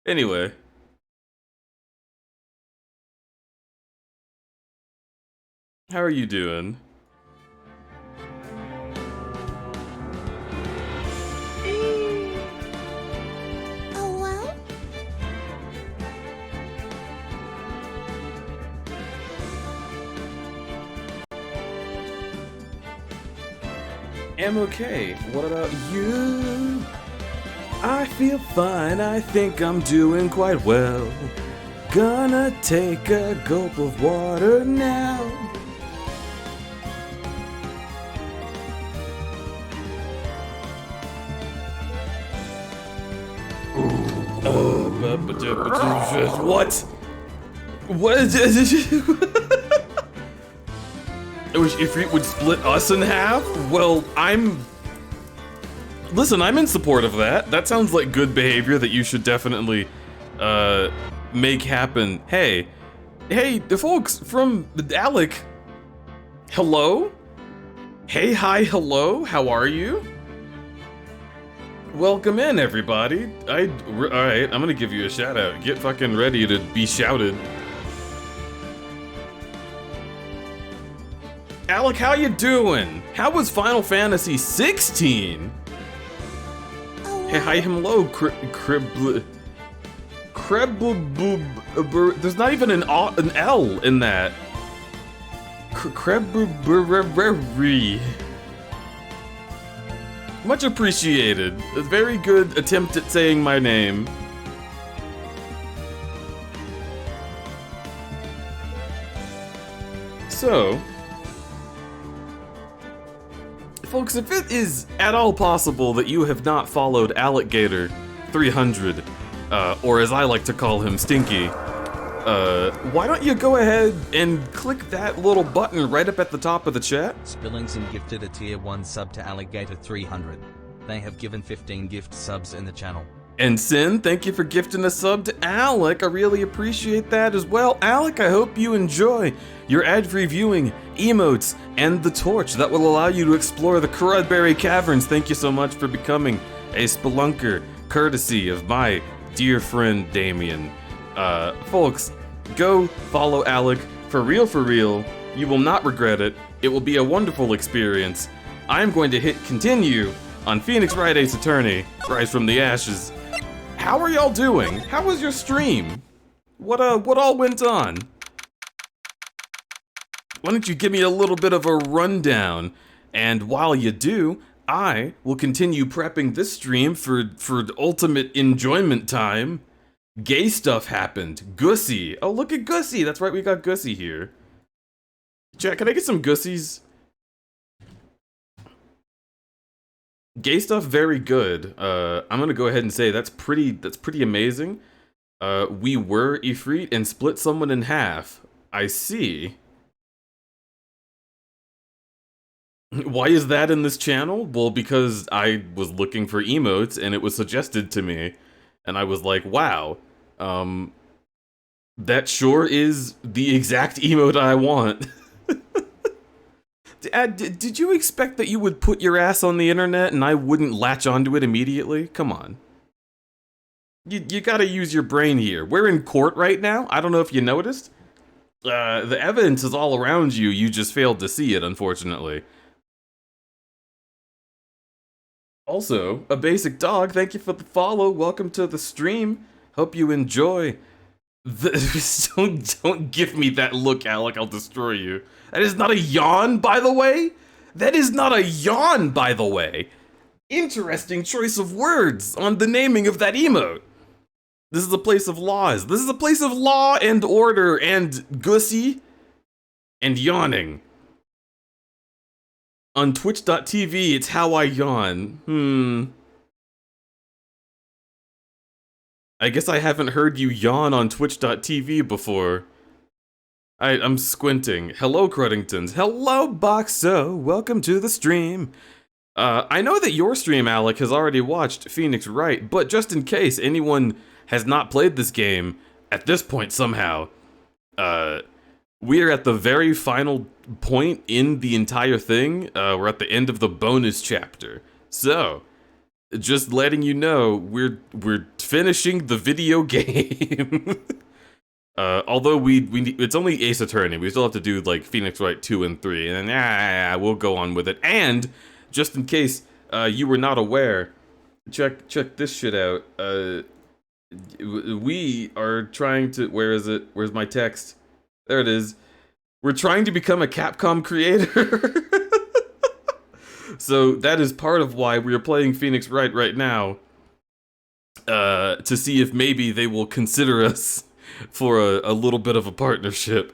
Anyway. How are you doing? Oh, well? I'm okay. What about you? I feel fine. I think I'm doing quite well. Gonna take a gulp of water now. What? What is it? I wish Ifrit would split us in half? Well, Listen, I'm in support of that. That sounds like good behavior that you should definitely, make happen. Hey, the folks from Alec. Hello? Hey, hi, hello, how are you? Welcome in, everybody. Alright, I'm gonna give you a shout out. Get fucking ready to be shouted. Alec, how you doing? How was Final Fantasy 16? Oh, Hey, hi, hello, there's not even an L in that. Much appreciated. A very good attempt at saying my name. So, folks, if it is at all possible that you have not followed Alligator 300, or as I like to call him, Stinky, why don't you go ahead and click that little button right up at the top of the chat? Spillingson gifted a tier 1 sub to Alligator 300. They have given 15 gift subs in the channel. And Sin, thank you for gifting a sub to Alec. I really appreciate that as well. Alec, I hope you enjoy your ad-free viewing, emotes, and the torch that will allow you to explore the crudberry caverns. Thank you so much for becoming a spelunker, courtesy of my dear friend Damien. Folks, go follow Alec. For real, you will not regret it. It will be a wonderful experience. I'm going to hit continue on Phoenix Wright Ace Attorney, Rise from the Ashes. How are y'all doing? How was your stream? What all went on? Why don't you give me a little bit of a rundown? And while you do, I will continue prepping this stream for ultimate enjoyment time. Gay stuff happened. Gussie. Oh, look at Gussie. That's right, we got Gussie here. Chat, can I get some Gussies? Gay stuff, very good. I'm gonna go ahead and say that's pretty amazing. We were Ifrit and split someone in half. I see. Why is that in this channel? Well, because I was looking for emotes and it was suggested to me. And I was like, wow, that sure is the exact emote I want. Did you expect that you would put your ass on the internet and I wouldn't latch onto it immediately? Come on. You gotta use your brain here. We're in court right now. I don't know if you noticed. The evidence is all around you. You just failed to see it, unfortunately. Also, a basic dog, thank you for the follow. Welcome to the stream. Hope you enjoy. Don't give me that look, Alec. I'll destroy you. That is not a yawn, by the way. That is not a yawn, by the way. Interesting choice of words on the naming of that emote. This is a place of laws. This is a place of law and order and Gussie and yawning. On twitch.tv, it's how I yawn. I guess I haven't heard you yawn on twitch.tv before. I'm squinting. Hello, Cruddingtons. Hello, Boxo. Welcome to the stream. I know that your stream, Alec, has already watched Phoenix Wright, but just in case anyone has not played this game at this point somehow, we are at the very final point in the entire thing. We're at the end of the bonus chapter. So, just letting you know, we're finishing the video game. Although it's only Ace Attorney, we still have to do like Phoenix Wright 2 and 3, and then we'll go on with it. And just in case you were not aware, check this shit out. We are trying to. Where is it? Where's my text? There it is. We're trying to become a Capcom creator. So that is part of why we are playing Phoenix Wright right now. To see if maybe they will consider us for a little bit of a partnership.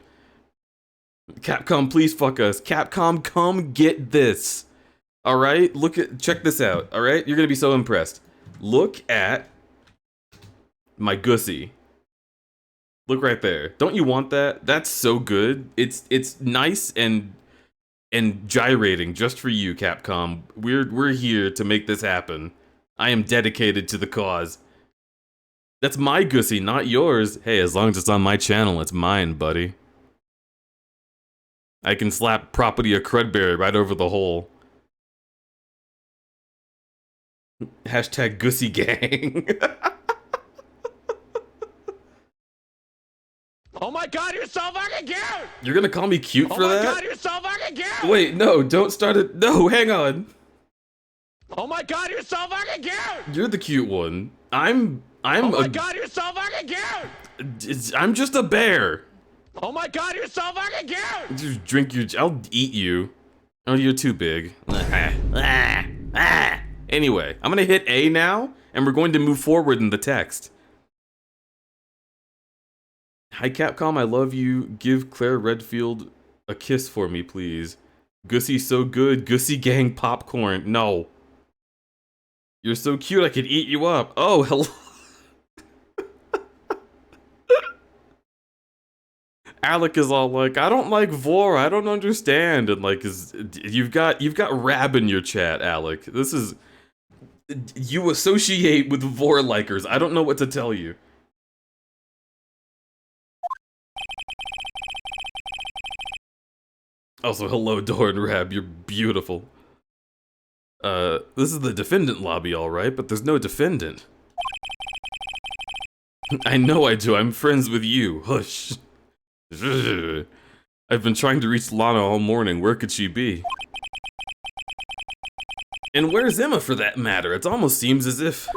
Capcom, please fuck us. Capcom, come get this. Alright? Check this out. Alright? You're gonna be so impressed. Look at my Gussie. Look right there. Don't you want that? That's so good. It's nice and gyrating just for you, Capcom. We're here to make this happen. I am dedicated to the cause. That's my Gussie, not yours. Hey, as long as it's on my channel, it's mine, buddy. I can slap property of crudberry right over the hole. Hashtag Gussie gang. Oh my god, you're so fucking cute! You're gonna call me cute for that? Oh my god, you're so fucking cute! Wait, no, don't start it. No, hang on. Oh my god, you're so fucking cute! You're the cute one. I'm Oh my god, you're so fucking cute! I'm just a bear. Oh my god, you're so fucking cute! Just drink your. I'll eat you. Oh, you're too big. Anyway, I'm gonna hit A now, and we're going to move forward in the text. Hi Capcom, I love you. Give Claire Redfield a kiss for me, please. Gussie's so good. Gussie gang popcorn. No. You're so cute, I could eat you up. Oh, hello. Alec is all like, I don't like Vor, I don't understand, and like, you've got Rab in your chat, Alec. This is, you associate with Vor likers. I don't know what to tell you. Also, hello, Dora and Rab, you're beautiful. This is the defendant lobby, alright, but there's no defendant. I know I do, I'm friends with you. Hush. I've been trying to reach Lana all morning, where could she be? And where's Emma for that matter? It almost seems as if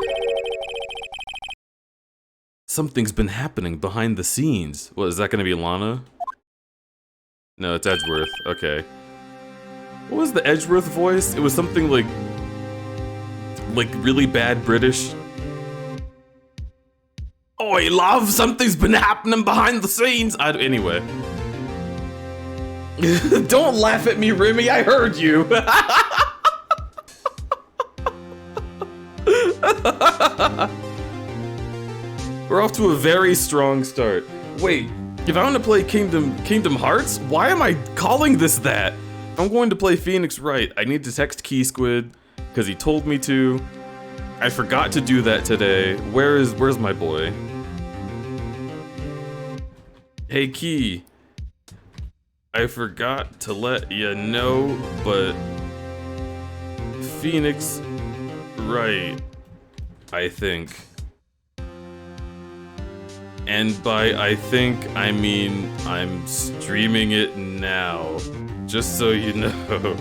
something's been happening behind the scenes. What, is that gonna be Lana? No, it's Edgeworth. Okay. What was the Edgeworth voice? It was something like really bad British. Oi, love, something's been happening behind the scenes. Anyway. Don't laugh at me, Remy, I heard you. We're off to a very strong start. Wait. If I want to play Kingdom Hearts, why am I calling this that? If I'm going to play Phoenix Wright, I need to text Key Squid, because he told me to. I forgot to do that today. Where's my boy? Hey Key. I forgot to let you know, but Phoenix Wright, I think. And by I think, I mean I'm streaming it now. Just so you know.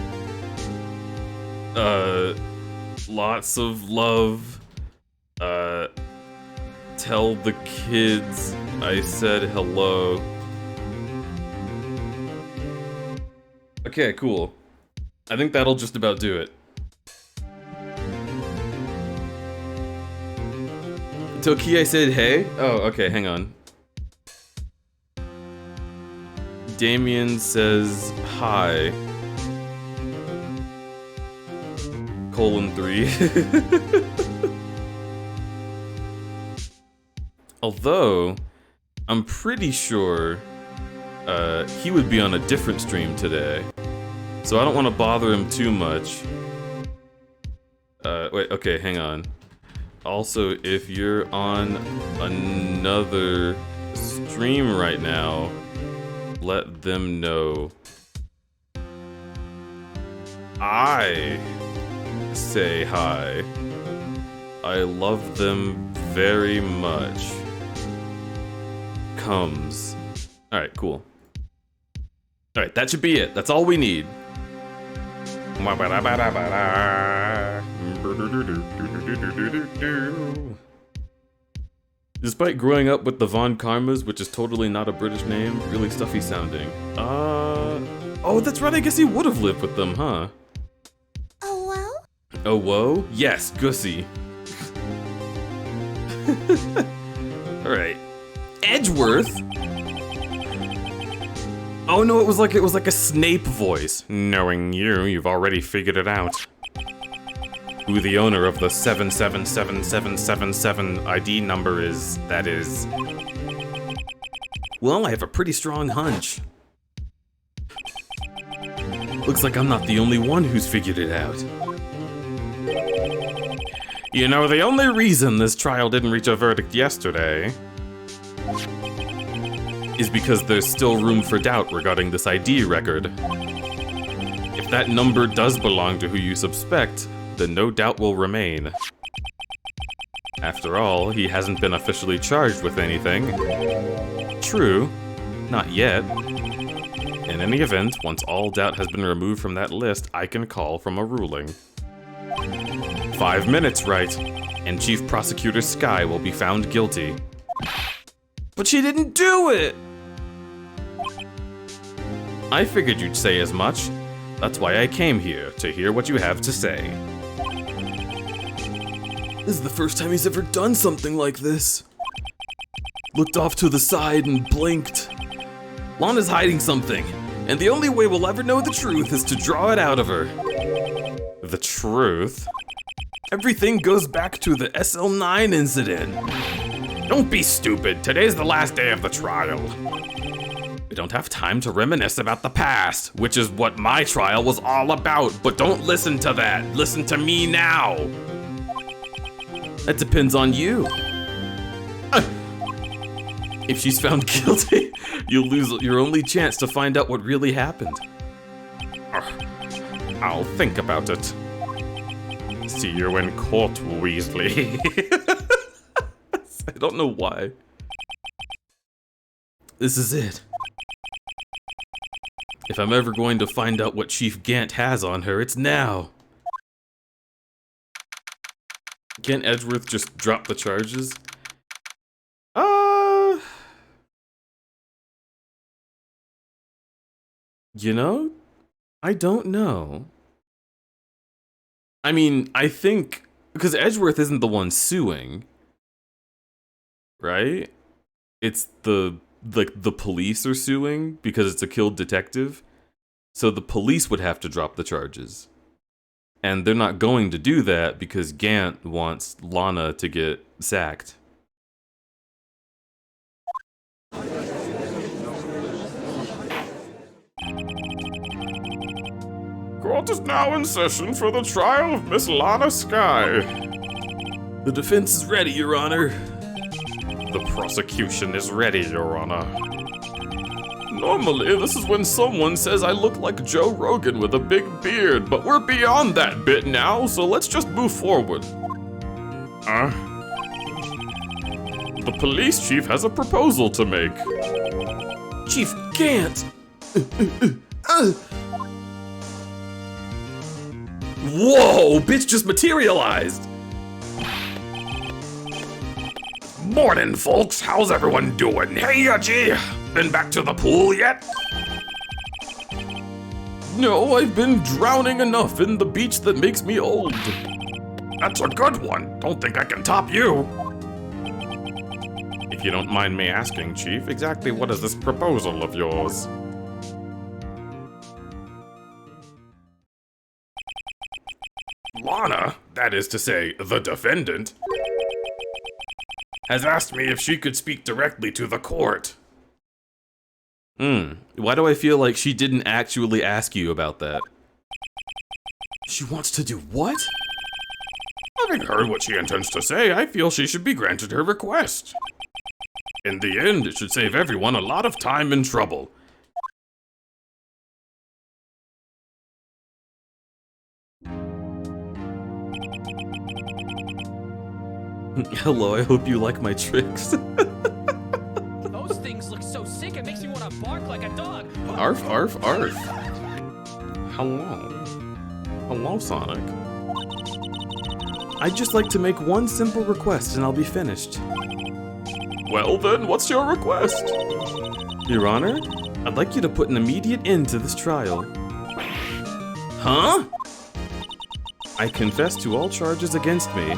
Lots of love. Tell the kids I said hello. Okay, cool. I think that'll just about do it. Toki, I said hey? Oh, okay, hang on. Damien says hi. :3. Although, I'm pretty sure he would be on a different stream today. So I don't want to bother him too much. Wait, okay, hang on. Also, if you're on another stream right now, let them know. I say hi. I love them very much. Comes. Alright, cool. Alright, that should be it. That's all we need. Despite growing up with the Von Karmas, which is totally not a British name, really stuffy sounding. Oh, that's right, I guess he would have lived with them, huh? Oh, well? Oh, whoa? Yes, Gussie. Alright. Edgeworth? Oh no, it was like a Snape voice. Knowing you, you've already figured it out. Who the owner of the 777777 ID number is, that is. Well, I have a pretty strong hunch. Looks like I'm not the only one who's figured it out. You know, the only reason this trial didn't reach a verdict yesterday is because there's still room for doubt regarding this ID record. If that number does belong to who you suspect, then no doubt will remain. After all, he hasn't been officially charged with anything. True, not yet. In any event, once all doubt has been removed from that list, I can call from a ruling. 5 minutes, Wright, and Chief Prosecutor Skye will be found guilty. But she didn't do it! I figured you'd say as much. That's why I came here, to hear what you have to say. This is the first time he's ever done something like this. Looked off to the side and blinked. Lana's hiding something, and the only way we'll ever know the truth is to draw it out of her. The truth? Everything goes back to the SL9 incident. Don't be stupid. Today's the last day of the trial. We don't have time to reminisce about the past, which is what my trial was all about, but don't listen to that. Listen to me now. That depends on you. If she's found guilty, you'll lose your only chance to find out what really happened. I'll think about it. See you in court, Weasley. I don't know why. This is it. If I'm ever going to find out what Chief Gant has on her, it's now. Can't Edgeworth just drop the charges? You know? I don't know. I mean, I think, because Edgeworth isn't the one suing, right? It's the police are suing because it's a killed detective. So the police would have to drop the charges. And they're not going to do that because Gant wants Lana to get sacked. Court is now in session for the trial of Miss Lana Skye. The defense is ready, Your Honor. The prosecution is ready, Your Honor. Normally, this is when someone says I look like Joe Rogan with a big beard, but we're beyond that bit now, so let's just move forward. The police chief has a proposal to make. Chief Gant! Whoa, bitch just materialized! Morning, folks. How's everyone doing? Hey, G. Been back to the pool yet? No, I've been drowning enough in the beach that makes me old. That's a good one. Don't think I can top you. If you don't mind me asking, Chief, exactly what is this proposal of yours? Lana, that is to say, the defendant, has asked me if she could speak directly to the court. Why do I feel like she didn't actually ask you about that? She wants to do what? Having heard what she intends to say, I feel she should be granted her request. In the end, it should save everyone a lot of time and trouble. Hello, I hope you like my tricks. Those things look so sick, it makes me want to bark like a dog. Arf, arf, arf. Hello. Hello, Sonic. I'd just like to make one simple request and I'll be finished. Well then, what's your request? Your Honor, I'd like you to put an immediate end to this trial. Huh? I confess to all charges against me.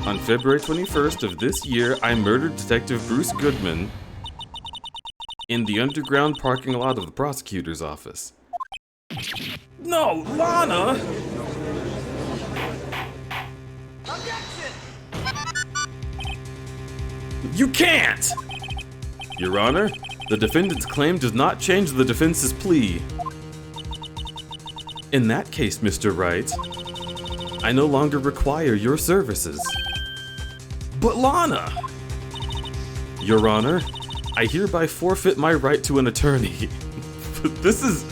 On February 21st of this year, I murdered Detective Bruce Goodman in the underground parking lot of the prosecutor's office. No, Lana! You can't! Your Honor, the defendant's claim does not change the defense's plea. In that case, Mr. Wright, I no longer require your services. But Lana! Your Honor, I hereby forfeit my right to an attorney. This is...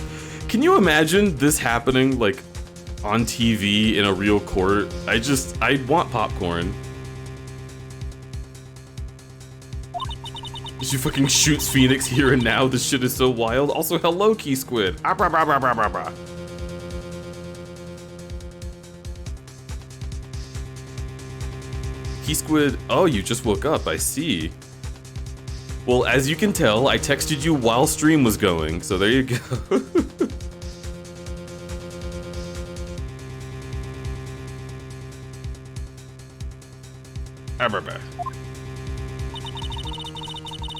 Can you imagine this happening, like, on TV in a real court? I want popcorn. She fucking shoots Phoenix here and now. This shit is so wild. Also, hello, Key Squid. Key Squid, oh, you just woke up, I see. Well, as you can tell, I texted you while stream was going, so there you go.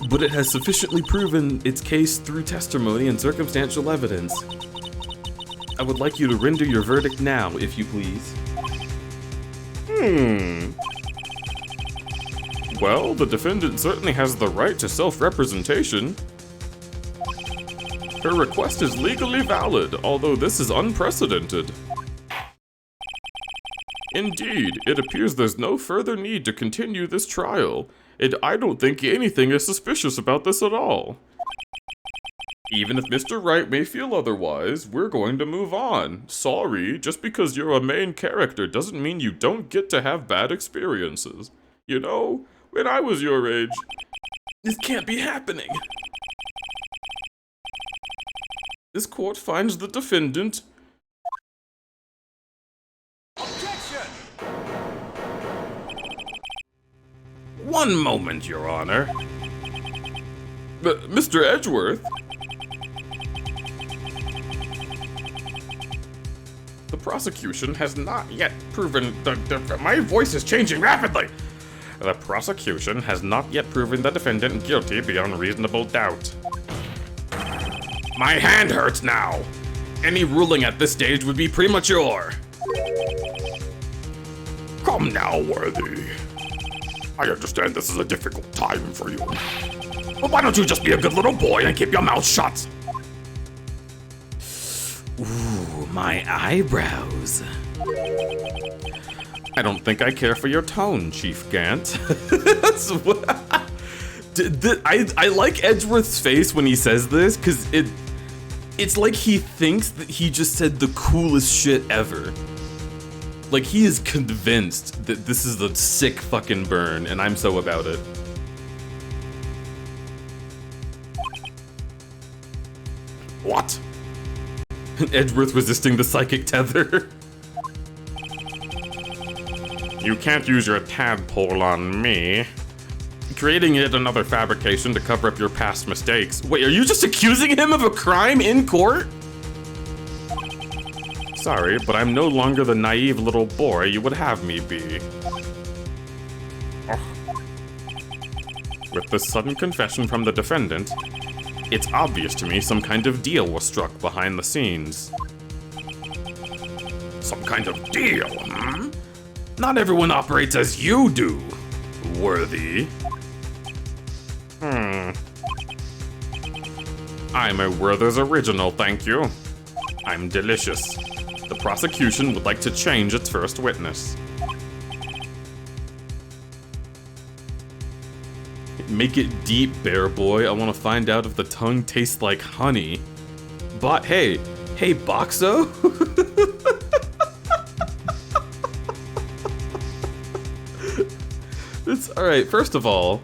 But it has sufficiently proven its case through testimony and circumstantial evidence. I would like you to render your verdict now, if you please. Well, the defendant certainly has the right to self-representation. Her request is legally valid, although this is unprecedented. Indeed, it appears there's no further need to continue this trial, and I don't think anything is suspicious about this at all. Even if Mr. Wright may feel otherwise, we're going to move on. Sorry, just because you're a main character doesn't mean you don't get to have bad experiences. You know, when I was your age, this can't be happening. This court finds the defendant... One moment, Your Honor. Mr. Edgeworth? The prosecution has not yet proven my voice is changing rapidly. The prosecution has not yet proven the defendant guilty beyond reasonable doubt. My hand hurts now. Any ruling at this stage would be premature. Come now, Worthy. I understand this is a difficult time for you. But why don't you just be a good little boy and keep your mouth shut? Ooh, my eyebrows. I don't think I care for your tone, Chief Gant. That's what... I like Edgeworth's face when he says this, because it's like he thinks that he just said the coolest shit ever. Like, he is convinced that this is a sick fucking burn, and I'm so about it. What? Edgeworth resisting the psychic tether. You can't use your tadpole on me. Creating yet another fabrication to cover up your past mistakes. Wait, are you just accusing him of a crime in court? Sorry, but I'm no longer the naive little boy you would have me be. Oh. With this sudden confession from the defendant, it's obvious to me some kind of deal was struck behind the scenes. Some kind of deal, hmm? Not everyone operates as you do, Worthy. I'm a Werther's original, thank you. I'm delicious. The prosecution would like to change its first witness. Make it deep, bear boy. I want to find out if the tongue tastes like honey. But hey, Boxo? It's alright, first of all...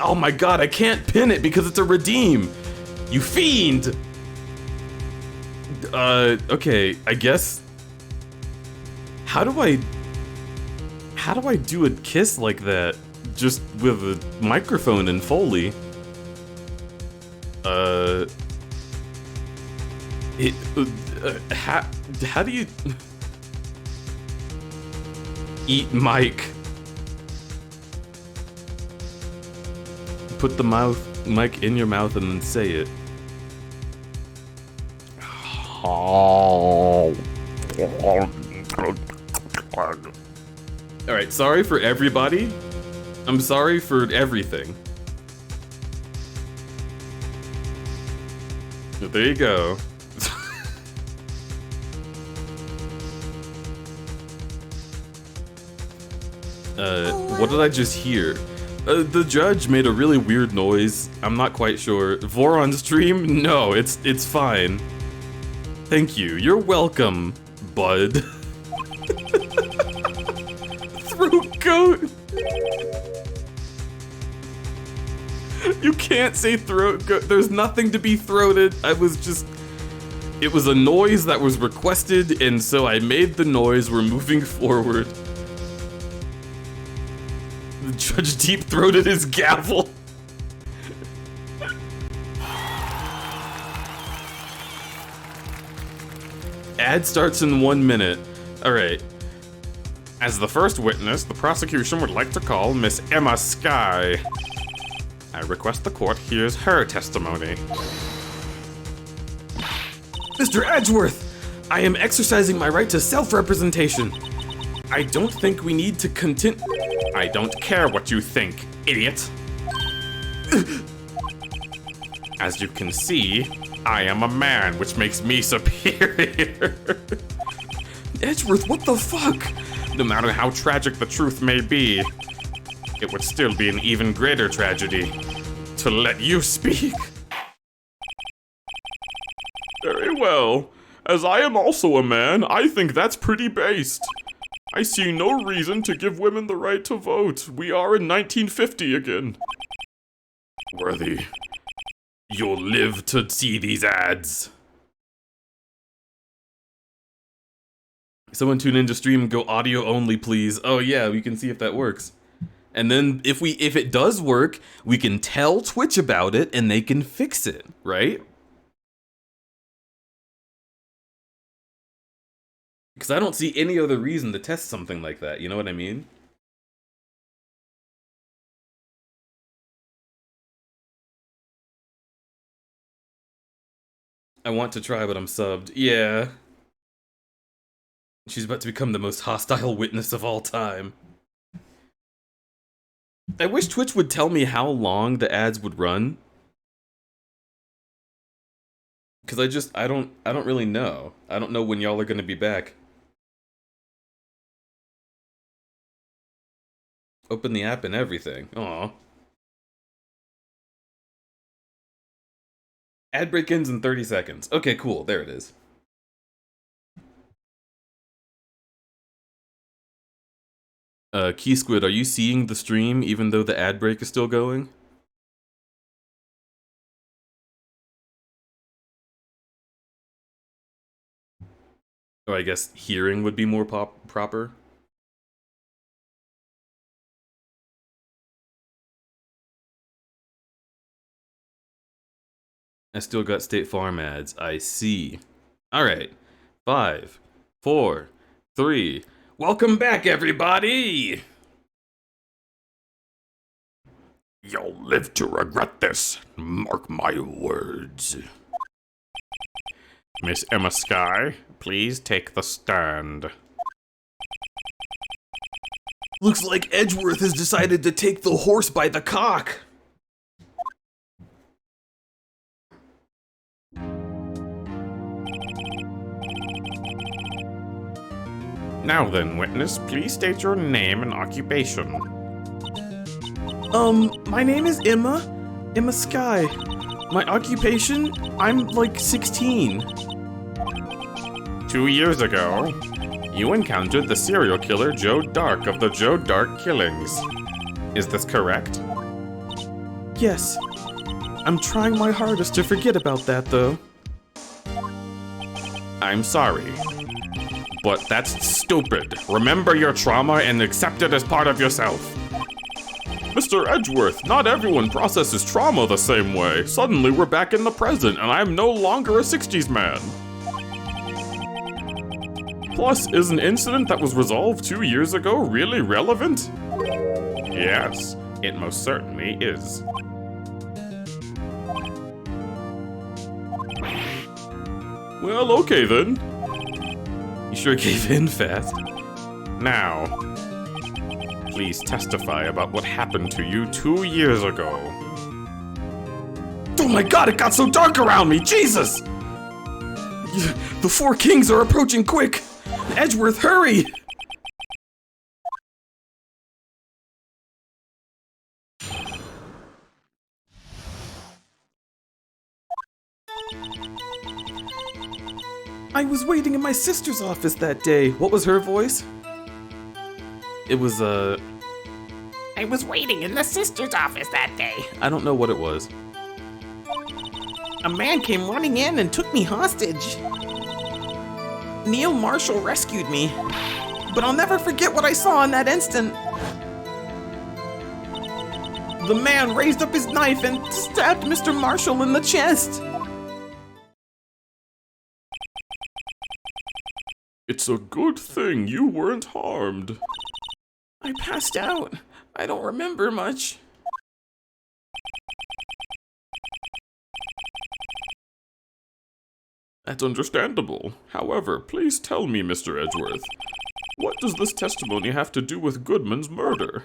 oh my god, I can't pin it because it's a redeem! You fiend! Okay, I guess... How do I do a kiss like that? Just with a microphone and Foley? How do you... Eat mic. Put the mic in your mouth and then say it. Alright, sorry for everybody. I'm sorry for everything. There you go. What did I just hear? The judge made a really weird noise. I'm not quite sure. Voron stream? No, it's fine. Thank you. You're welcome, bud. Throat goat. You can't say throat goat. There's nothing to be throated. It was a noise that was requested, and so I made the noise. We're moving forward. The judge deep-throated his gavel. Ad starts in 1 minute. Alright. As the first witness, the prosecution would like to call Miss Emma Skye. I request the court hears her testimony. Mr. Edgeworth, I am exercising my right to self-representation. I don't think we need to continue. I don't care what you think, idiot. As you can see, I am a man, which makes me superior. Edgeworth, what the fuck? No matter how tragic the truth may be, it would still be an even greater tragedy to let you speak. Very well. As I am also a man, I think that's pretty based. I see no reason to give women the right to vote. We are in 1950 again. Worthy, you'll live to see these ads. Someone tune into stream and go audio only, please. Oh yeah, we can see if that works. And then if it does work, we can tell Twitch about it and they can fix it, right? Because I don't see any other reason to test something like that, you know what I mean? I want to try, but I'm subbed. Yeah. She's about to become the most hostile witness of all time. I wish Twitch would tell me how long the ads would run. Because I don't really know. I don't know when y'all are gonna be back. Open the app and everything. Aw. Ad break ends in 30 seconds. Okay, cool. There it is. Key Squid, are you seeing the stream even though the ad break is still going? Oh, I guess hearing would be more proper. I still got State Farm ads. I see. Alright. 5, 4, 3. Welcome back, everybody! You'll live to regret this. Mark my words. Miss Emma Skye, please take the stand. Looks like Edgeworth has decided to take the horse by the cock. Now then, witness, please state your name and occupation. My name is Emma Skye. My occupation, I'm like 16. 2 years ago, You encountered the serial killer Joe Dark of the Joe Dark killings. Is this correct? Yes. I'm trying my hardest to forget about that, though. I'm sorry. But that's stupid. Remember your trauma and accept it as part of yourself. Mr. Edgeworth, not everyone processes trauma the same way. Suddenly we're back in the present and I'm no longer a 60s man. Plus, is an incident that was resolved 2 years ago really relevant? Yes, it most certainly is. Well, okay then. You sure gave in fast. Now, please testify about what happened to you 2 years ago. Oh my god, it got so dark around me! Jesus! The four kings are approaching quick! Edgeworth, hurry! I was waiting in my sister's office that day. What was her voice? It was, I was waiting in the sister's office that day. I don't know what it was. A man came running in and took me hostage. Neil Marshall rescued me, but I'll never forget what I saw in that instant. The man raised up his knife and stabbed Mr. Marshall in the chest. It's a good thing you weren't harmed. I passed out. I don't remember much. That's understandable. However, please tell me, Mr. Edgeworth, what does this testimony have to do with Goodman's murder?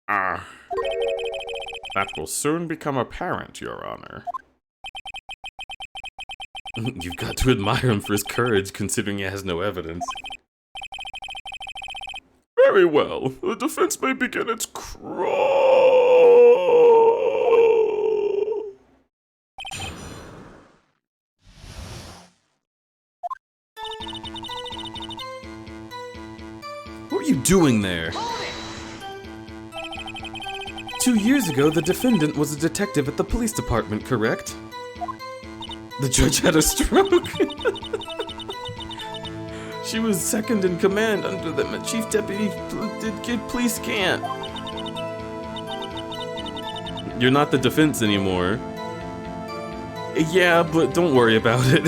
That will soon become apparent, Your Honor. You've got to admire him for his courage, considering he has no evidence. Very well. The defense may begin its What are you doing there? 2 years ago, the defendant was a detective at the police department, correct? The judge had a stroke. She was second in command under the chief deputy police can't. You're not the defense anymore. Yeah, but don't worry about it.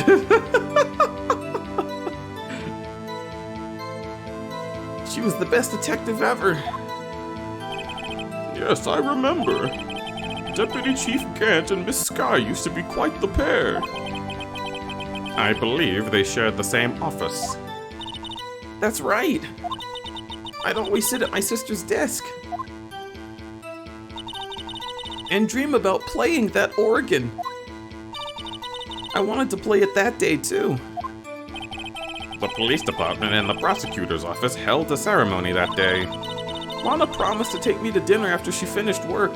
She was the best detective ever. Yes, I remember. Deputy Chief Gant and Miss Sky used to be quite the pair. I believe they shared the same office. That's right. I'd always sit at my sister's desk and dream about playing that organ. I wanted to play it that day too. The police department and the prosecutor's office held a ceremony that day. Lana promised to take me to dinner after she finished work.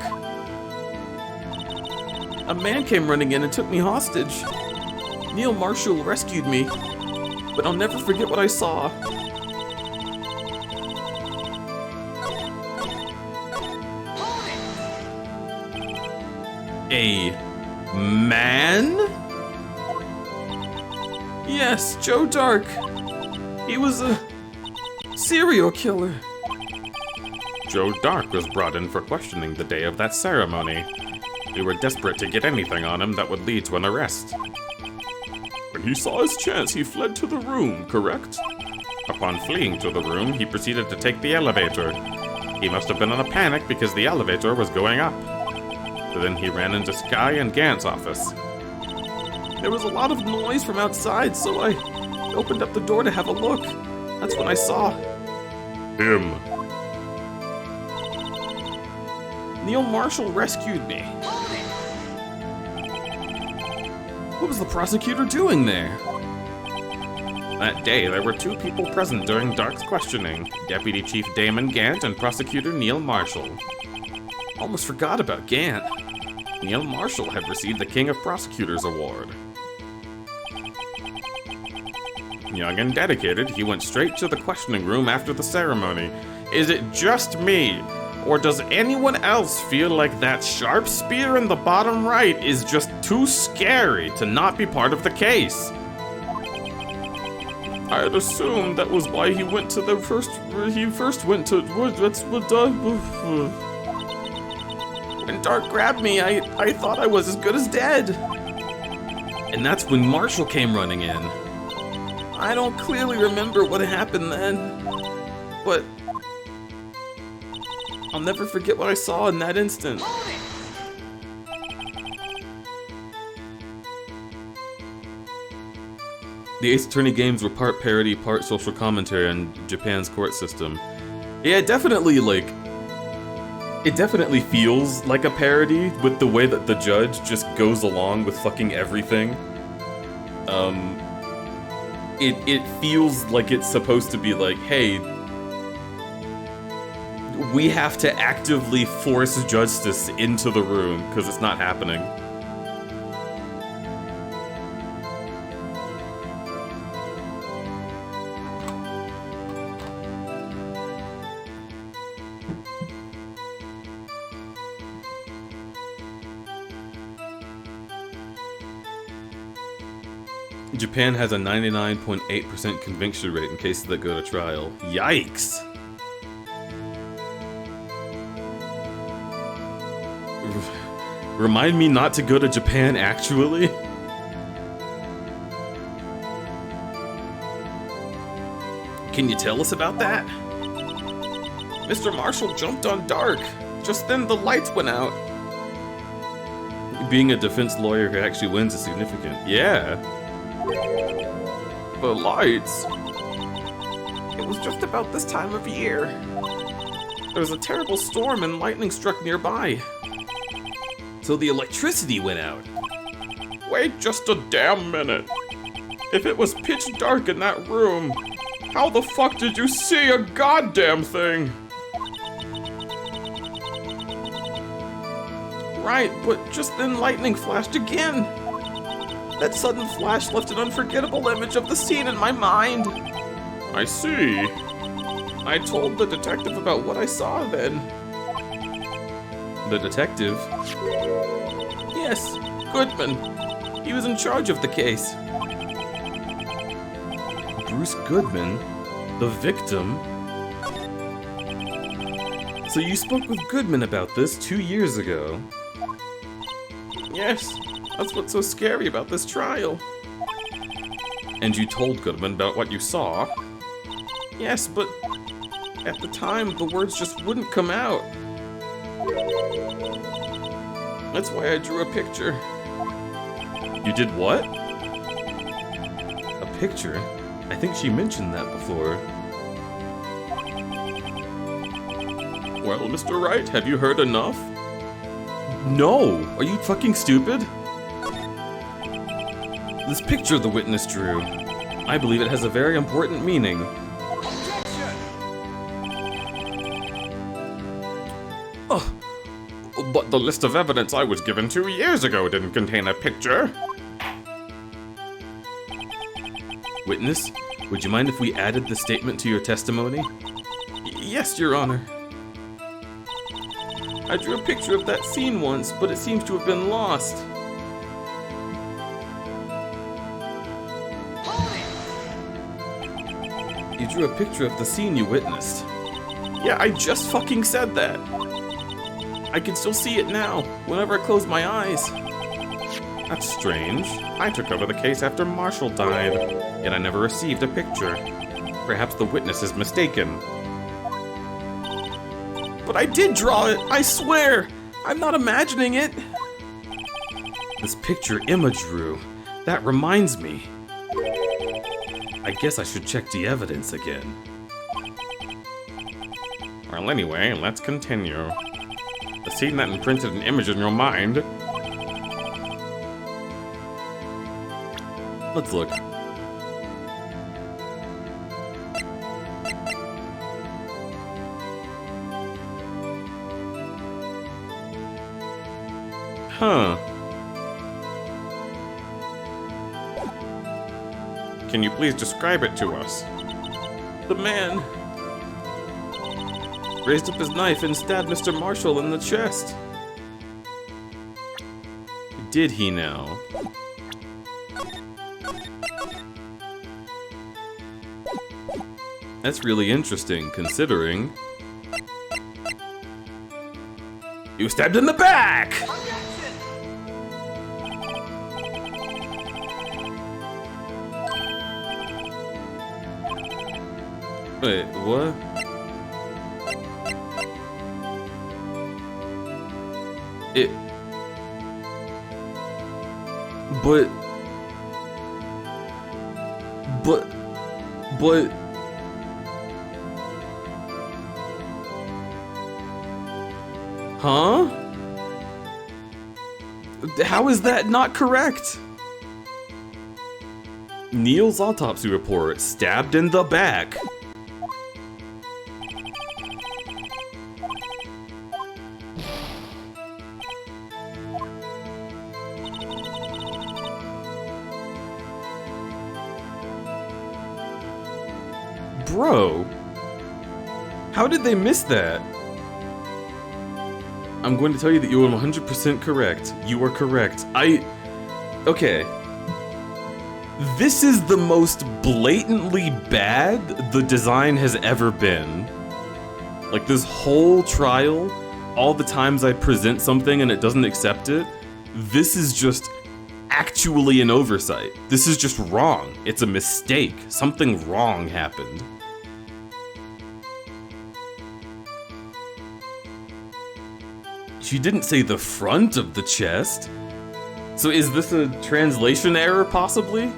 A man came running in and took me hostage. Neil Marshall rescued me, but I'll never forget what I saw. A man? Yes, Joe Dark. He was a serial killer. Joe Dark was brought in for questioning the day of that ceremony. We were desperate to get anything on him that would lead to an arrest. When he saw his chance, he fled to the room, correct? Upon fleeing to the room, he proceeded to take the elevator. He must have been in a panic because the elevator was going up. Then he ran into Sky and Gant's office. There was a lot of noise from outside, so I opened up the door to have a look. That's when I saw him. Neil Marshall rescued me. What was the prosecutor doing there? That day, there were two people present during Dark's questioning, Deputy Chief Damon Gant and Prosecutor Neil Marshall. Almost forgot about Gant. Neil Marshall had received the King of Prosecutors Award. Young and dedicated, he went straight to the questioning room after the ceremony. Is it just me? Or does anyone else feel like that sharp spear in the bottom right is just too scary to not be part of the case? I had assumed that was why he went to the first. He first went to. When Dark grabbed me, I thought I was as good as dead. And that's when Marshall came running in. I don't clearly remember what happened then, but I'll never forget what I saw in that instant. The Ace Attorney games were part parody, part social commentary on Japan's court system. Yeah, it definitely feels like a parody with the way that the judge just goes along with fucking everything. It feels like it's supposed to be like, hey, we have to actively force justice into the room because it's not happening. Japan has a 99.8% conviction rate in cases that go to trial. Yikes! Remind me not to go to Japan, actually? Can you tell us about that? Mr. Marshall jumped on Dark. Just then the lights went out. Being a defense lawyer who actually wins is significant. Yeah. The lights? It was just about this time of year. There was a terrible storm and lightning struck nearby. So the electricity went out. Wait just a damn minute. If it was pitch dark in that room, how the fuck did you see a goddamn thing? Right, but just then lightning flashed again. That sudden flash left an unforgettable image of the scene in my mind. I see. I told the detective about what I saw then. The detective? Yes, Goodman. He was in charge of the case. Bruce Goodman? The victim? So you spoke with Goodman about this 2 years ago? Yes, that's what's so scary about this trial. And you told Goodman about what you saw? Yes, but at the time, the words just wouldn't come out. That's why I drew a picture. You did what? A picture? I think she mentioned that before. Well, Mr. Wright, have you heard enough? No! Are you fucking stupid? This picture the witness drew, I believe it has a very important meaning. Oh, but the list of evidence I was given 2 years ago didn't contain a picture. Witness, would you mind if we added the statement to your testimony? Yes, Your Honor. I drew a picture of that scene once, but it seems to have been lost. You drew a picture of the scene you witnessed. Yeah, I just fucking said that. I can still see it now, whenever I close my eyes. That's strange. I took over the case after Marshall died, yet I never received a picture. Perhaps the witness is mistaken. But I did draw it, I swear! I'm not imagining it! This picture Emma drew, that reminds me. I guess I should check the evidence again. Well, anyway, let's continue. The scene that imprinted an image in your mind. Let's look. Huh. Can you please describe it to us? The man raised up his knife and stabbed Mr. Marshall in the chest. Did he now? That's really interesting, considering... You stabbed in the back! Wait, what? It... But... Huh? How is that not correct? Neil's autopsy report, stabbed in the back. Bro, how did they miss that? I'm going to tell you that you are 100% correct. You are correct. Okay. This is the most blatantly bad the design has ever been. Like, this whole trial, all the times I present something and it doesn't accept it, this is just actually an oversight. This is just wrong. It's a mistake. Something wrong happened. She didn't say the front of the chest. So is this a translation error, possibly?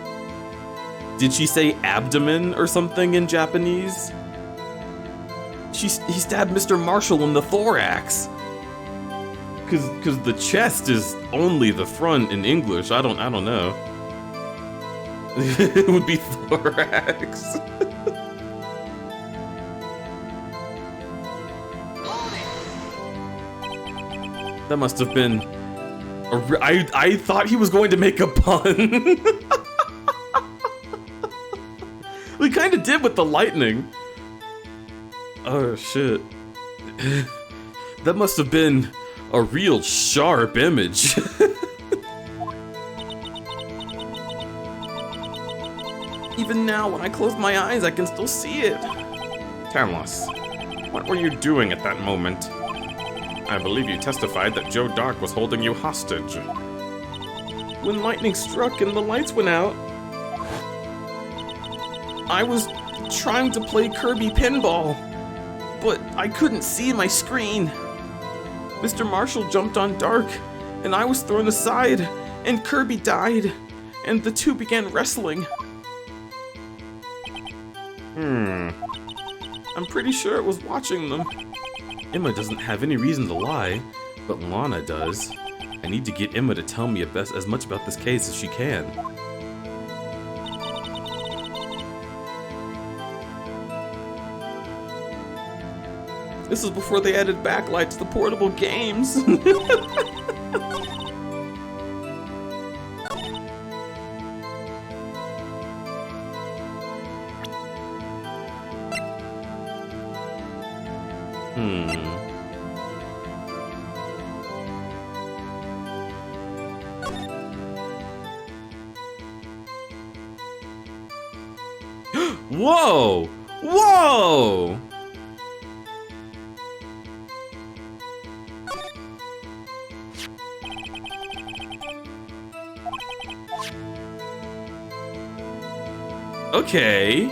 Did she say abdomen or something in Japanese? He stabbed Mr. Marshall in the thorax. Cause the chest is only the front in English. I don't know. It would be thorax. That must have been... I thought he was going to make a pun. We kind of did with the lightning. Oh, shit. That must have been a real sharp image. Even now, when I close my eyes, I can still see it. Tell us, what were you doing at that moment? I believe you testified that Joe Dark was holding you hostage. When lightning struck and the lights went out, I was trying to play Kirby Pinball, but I couldn't see my screen. Mr. Marshall jumped on Dark, and I was thrown aside, and Kirby died, and the two began wrestling. I'm pretty sure it was watching them. Emma doesn't have any reason to lie, but Lana does. I need to get Emma to tell me as much about this case as she can. This is before they added backlight to the portable games. Whoa! Whoa! Okay.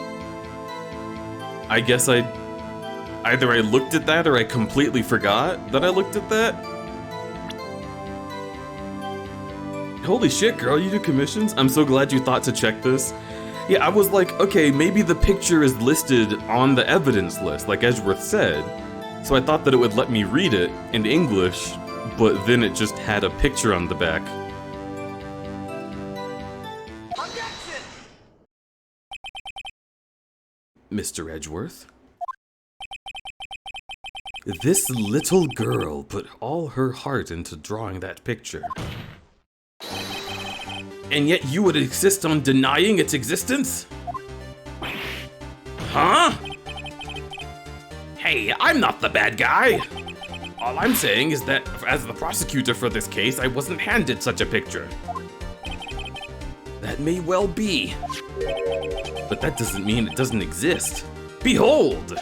I guess either I looked at that or I completely forgot that I looked at that. Holy shit, girl, you do commissions? I'm so glad you thought to check this. Yeah, I was like, okay, maybe the picture is listed on the evidence list, like Edgeworth said. So I thought that it would let me read it in English, but then it just had a picture on the back. Objection! Mr. Edgeworth? This little girl put all her heart into drawing that picture. And yet you would insist on denying its existence? Huh? Hey, I'm not the bad guy. All I'm saying is that, as the prosecutor for this case, I wasn't handed such a picture. That may well be. But that doesn't mean it doesn't exist. Behold!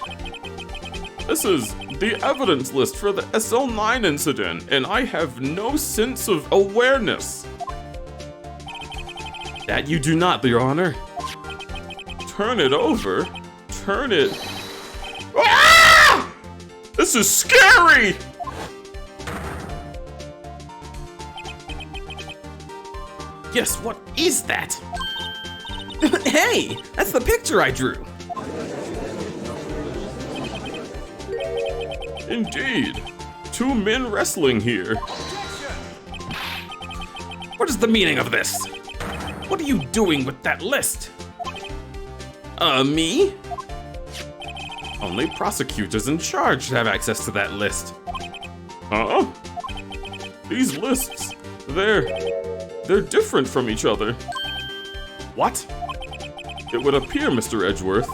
This is the evidence list for the SL9 incident, and I have no sense of awareness. That you do not, Your Honor. Turn it over. Turn it. Ah! This is scary! Yes, what is that? Hey, that's the picture I drew. Indeed. 2 men wrestling here. What is the meaning of this? What are you doing with that list? Me? Only prosecutors in charge should have access to that list. Huh? These lists, they're different from each other. What? It would appear, Mr. Edgeworth,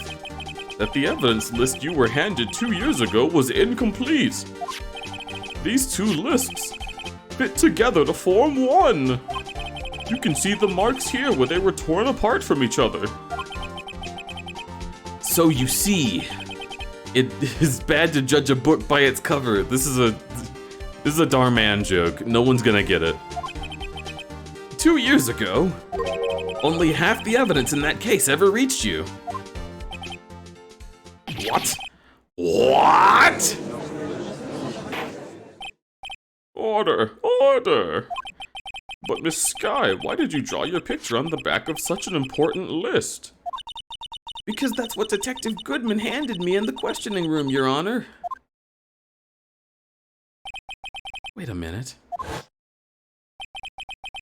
that the evidence list you were handed 2 years ago was incomplete. These 2 lists fit together to form one. You can see the marks here where they were torn apart from each other. So you see, it is bad to judge a book by its cover. This is a Darman joke. No one's gonna get it. 2 years ago, only half the evidence in that case ever reached you. What? What? Order, order. But Miss Sky, why did you draw your picture on the back of such an important list? Because that's what Detective Goodman handed me in the questioning room, Your Honor. Wait a minute.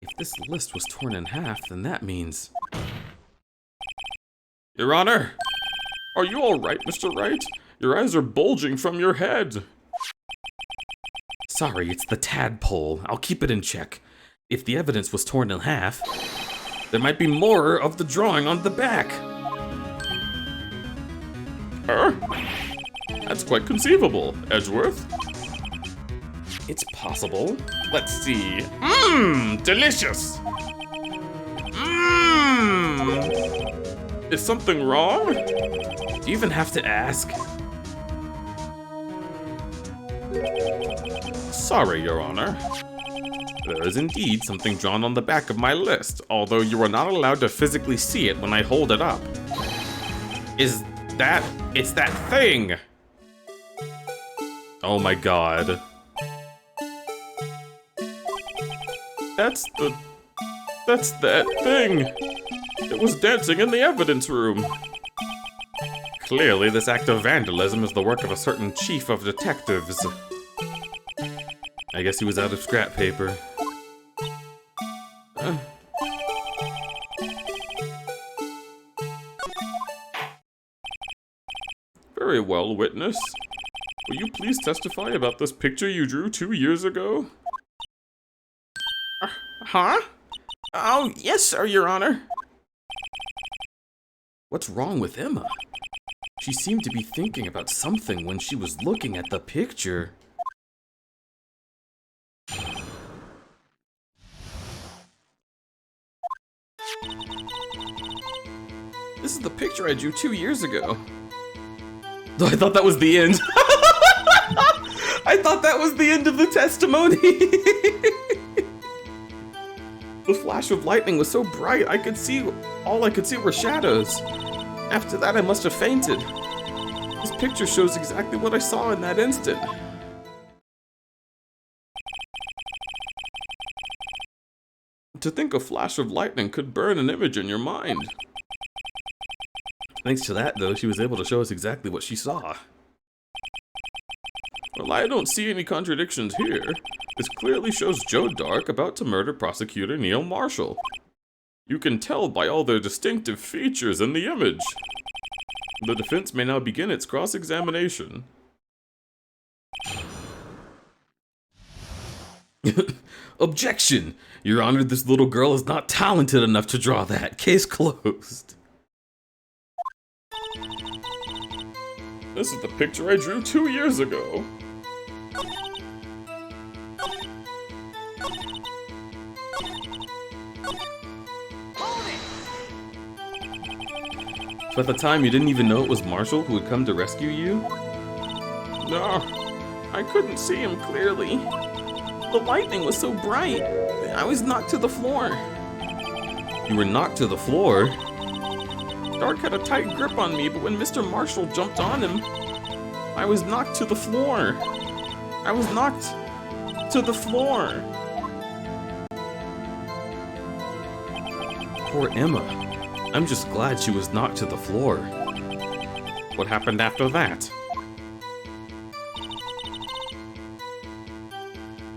If this list was torn in half, then that means... Your Honor! Are you alright, Mr. Wright? Your eyes are bulging from your head. Sorry, it's the tadpole. I'll keep it in check. If the evidence was torn in half, there might be more of the drawing on the back. That's quite conceivable, Edgeworth. It's possible. Let's see. Delicious! Is something wrong? Do you even have to ask? Sorry, Your Honor. There is indeed something drawn on the back of my list, although you are not allowed to physically see it when I hold it up. It's that thing! Oh my god. That's that thing! It was dancing in the evidence room! Clearly, this act of vandalism is the work of a certain chief of detectives. I guess he was out of scrap paper. Very well, witness. Will you please testify about this picture you drew 2 years ago? Huh? Oh, yes, sir, Your Honor. What's wrong with Emma? She seemed to be thinking about something when she was looking at the picture. This is the picture I drew 2 years ago. I thought that was the end. I thought that was the end of the testimony. The flash of lightning was so bright, all I could see were shadows. After that, I must have fainted. This picture shows exactly what I saw in that instant. To think a flash of lightning could burn an image in your mind. Thanks to that, though, she was able to show us exactly what she saw. Well, I don't see any contradictions here. This clearly shows Joe Dark about to murder prosecutor Neil Marshall. You can tell by all their distinctive features in the image. The defense may now begin its cross-examination. Objection! Your Honor, this little girl is not talented enough to draw that. Case closed. This is the picture I drew 2 years ago. So at the time, you didn't even know it was Marshall who would come to rescue you? No, I couldn't see him clearly. The lightning was so bright, I was knocked to the floor. You were knocked to the floor? Dark had a tight grip on me, but when Mr. Marshall jumped on him, I was knocked to the floor. I was knocked to the floor. Poor Emma. I'm just glad she was knocked to the floor. What happened after that?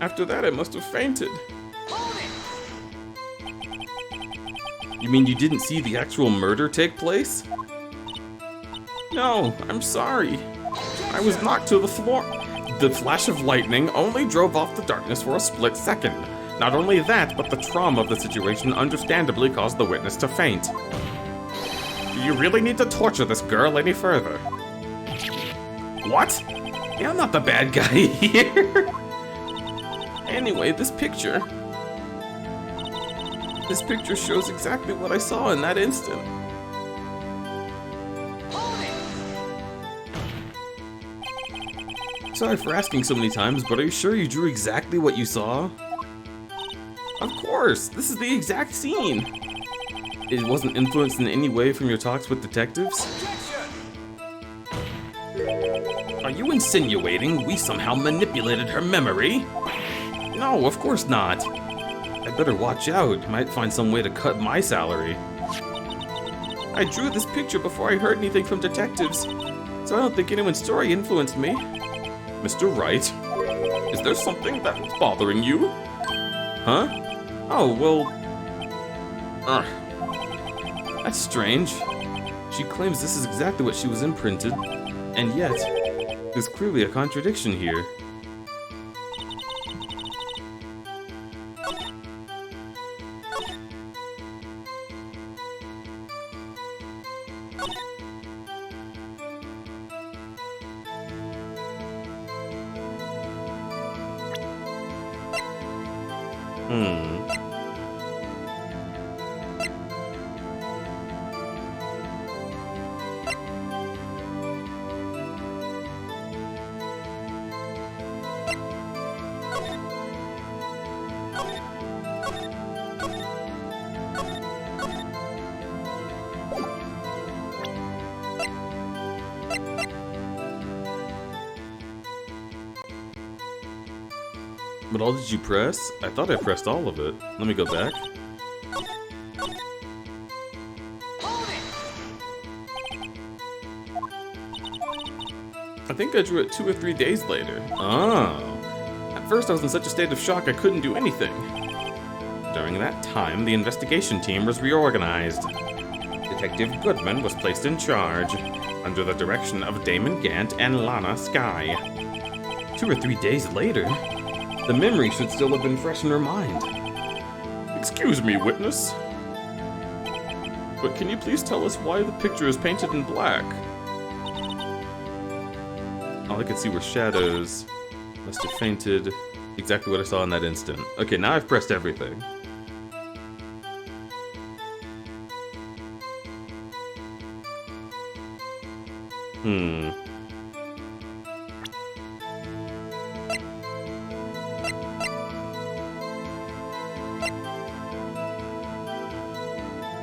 After that, I must have fainted. You mean you didn't see the actual murder take place? No, I'm sorry. I was knocked to the floor. The flash of lightning only drove off the darkness for a split second. Not only that, but the trauma of the situation understandably caused the witness to faint. Do you really need to torture this girl any further? What? Yeah, I'm not the bad guy here. Anyway, this picture shows exactly what I saw in that instant. Sorry for asking so many times, but are you sure you drew exactly what you saw? Of course, this is the exact scene. It wasn't influenced in any way from your talks with detectives? Are you insinuating we somehow manipulated her memory? No, of course not. I better watch out. Might find some way to cut my salary. I drew this picture before I heard anything from detectives, so I don't think anyone's story influenced me. Mr. Wright, is there something that's bothering you? Huh? Oh, well... that's strange. She claims this is exactly what she was imprinted, and yet, there's clearly a contradiction here. But all did you press? I thought I pressed all of it. Let me go back. I think I drew it 2 or 3 days later. Oh. At first I was in such a state of shock I couldn't do anything. During that time, the investigation team was reorganized. Detective Goodman was placed in charge, under the direction of Damon Gant and Lana Skye. 2 or 3 days later? The memory should still have been fresh in her mind. Excuse me, witness. But can you please tell us why the picture is painted in black? All I could see were shadows. Must have fainted. Exactly what I saw in that instant. Okay, now I've pressed everything.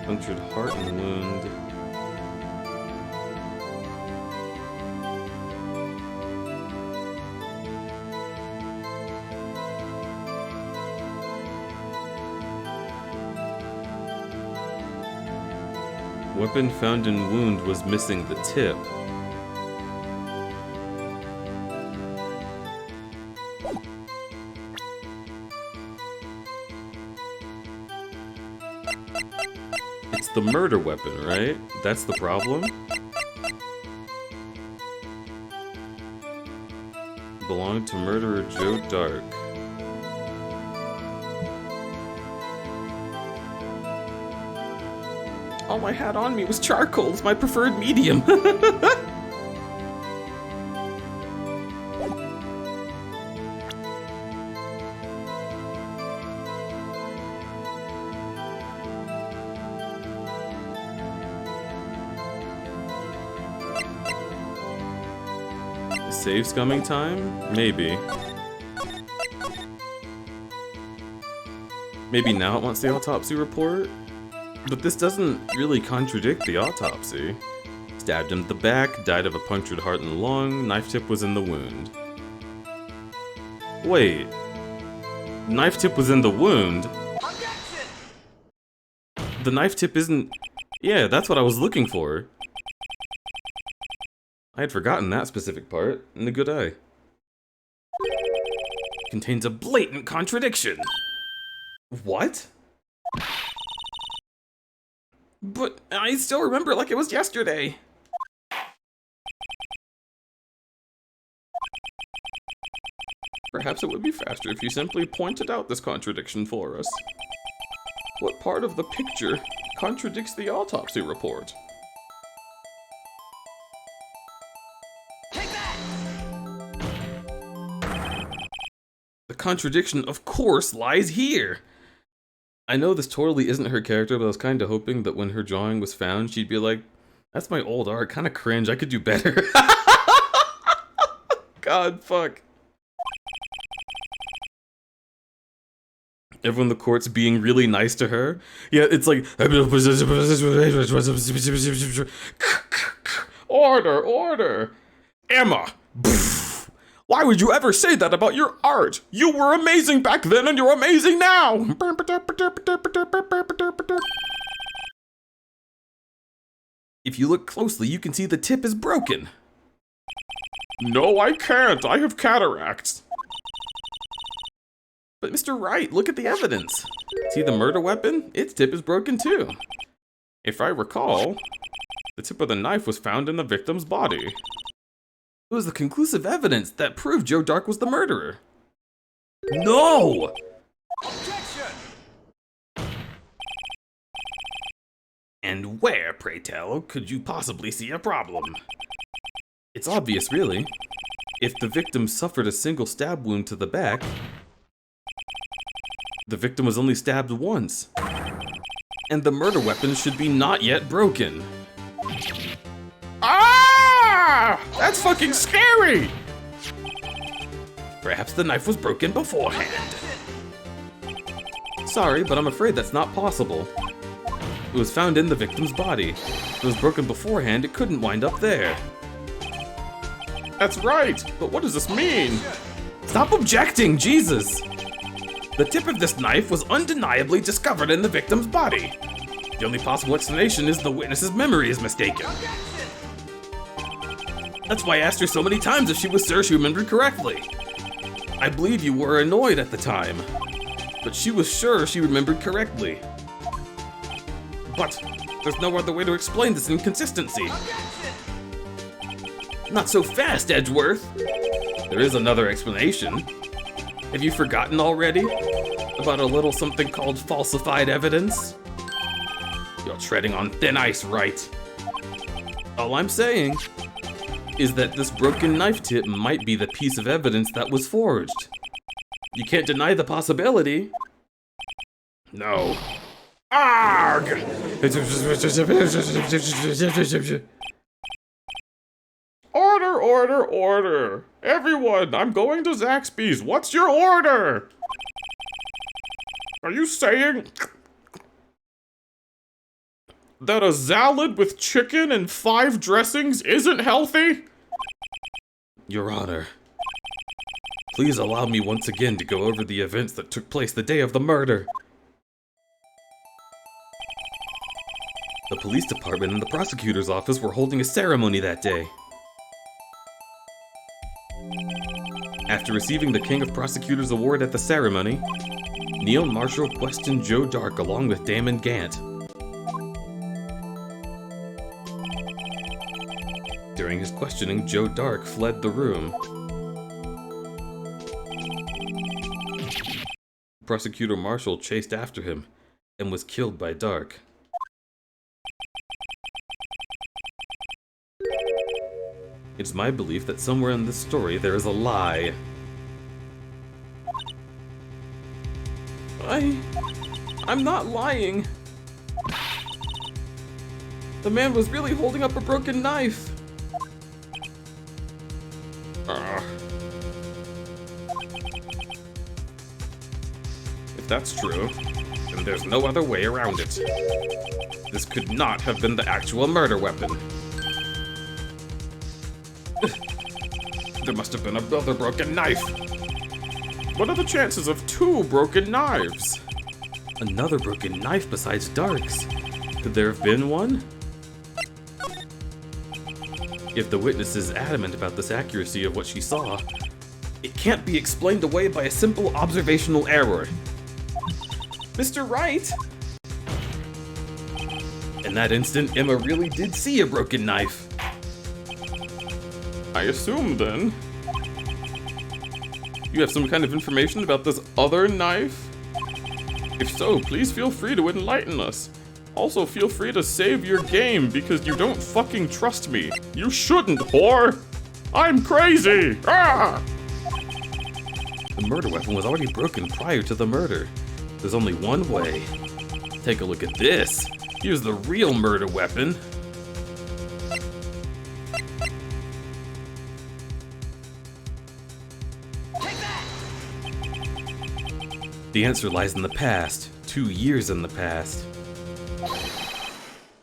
Punctured heart and wound. Weapon found in wound was missing the tip. It's the murder weapon, right? That's the problem? Belonged to murderer Joe Dark. All I had on me was charcoal. It's my preferred medium. Save scumming time? Maybe. Maybe now it wants the autopsy report? But this doesn't really contradict the autopsy. Stabbed him in the back, died of a punctured heart and lung, knife tip was in the wound. Wait. Knife tip was in the wound? Objection! The knife tip isn't... Yeah, that's what I was looking for. I had forgotten that specific part, in a good eye. Contains a blatant contradiction. What? But I still remember it like it was yesterday. Perhaps it would be faster if you simply pointed out this contradiction for us. What part of the picture contradicts the autopsy report? The contradiction, of course, lies here. I know this totally isn't her character, but I was kind of hoping that when her drawing was found, she'd be like, that's my old art, kind of cringe, I could do better. God, fuck. Everyone in the court's being really nice to her. Yeah, it's like... Order, order! Emma! Why would you ever say that about your art? You were amazing back then and you're amazing now! If you look closely, you can see the tip is broken. No, I can't. I have cataracts. But Mr. Wright, look at the evidence. See the murder weapon? Its tip is broken too. If I recall, the tip of the knife was found in the victim's body. It was the conclusive evidence that proved Joe Dark was the murderer. No! Objection! And where, pray tell, could you possibly see a problem? It's obvious, really. If the victim suffered a single stab wound to the back, the victim was only stabbed once. And the murder weapon should be not yet broken. Ah! That's fucking scary! Perhaps the knife was broken beforehand. Sorry, but I'm afraid that's not possible. It was found in the victim's body. If it was broken beforehand, it couldn't wind up there. That's right, but what does this mean? Stop objecting, Jesus! The tip of this knife was undeniably discovered in the victim's body. The only possible explanation is the witness's memory is mistaken. That's why I asked her so many times if she was sure she remembered correctly. I believe you were annoyed at the time, but she was sure she remembered correctly. But there's no other way to explain this inconsistency. Not so fast, Edgeworth. There is another explanation. Have you forgotten already? About a little something called falsified evidence? You're treading on thin ice, Wright. All I'm saying is that this broken knife tip might be the piece of evidence that was forged. You can't deny the possibility. No. Arg! Order, order, order! Everyone, I'm going to Zaxby's. What's your order? Are you saying that a salad with chicken and 5 dressings isn't healthy? Your Honor, please allow me once again to go over the events that took place the day of the murder. The police department and the prosecutor's office were holding a ceremony that day. After receiving the King of Prosecutors Award at the ceremony, Neil Marshall questioned Joe Dark along with Damon Gant. During his questioning, Joe Dark fled the room. Prosecutor Marshall chased after him and was killed by Dark. It's my belief that somewhere in this story there is a lie. I'm not lying. The man was really holding up a broken knife. If that's true, then there's no other way around it. This could not have been the actual murder weapon. There must have been another broken knife. What are the chances of 2 broken knives? Another broken knife besides Dark's. Could there have been one? If the witness is adamant about this accuracy of what she saw, it can't be explained away by a simple observational error. Mr. Wright! In that instant, Emma really did see a broken knife. I assume, then, you have some kind of information about this other knife? If so, please feel free to enlighten us. Also, feel free to save your game, because you don't fucking trust me. You shouldn't, whore! I'm crazy! Ah! The murder weapon was already broken prior to the murder. There's only one way. Take a look at this. Here's the real murder weapon. The answer lies in the past. 2 years in the past.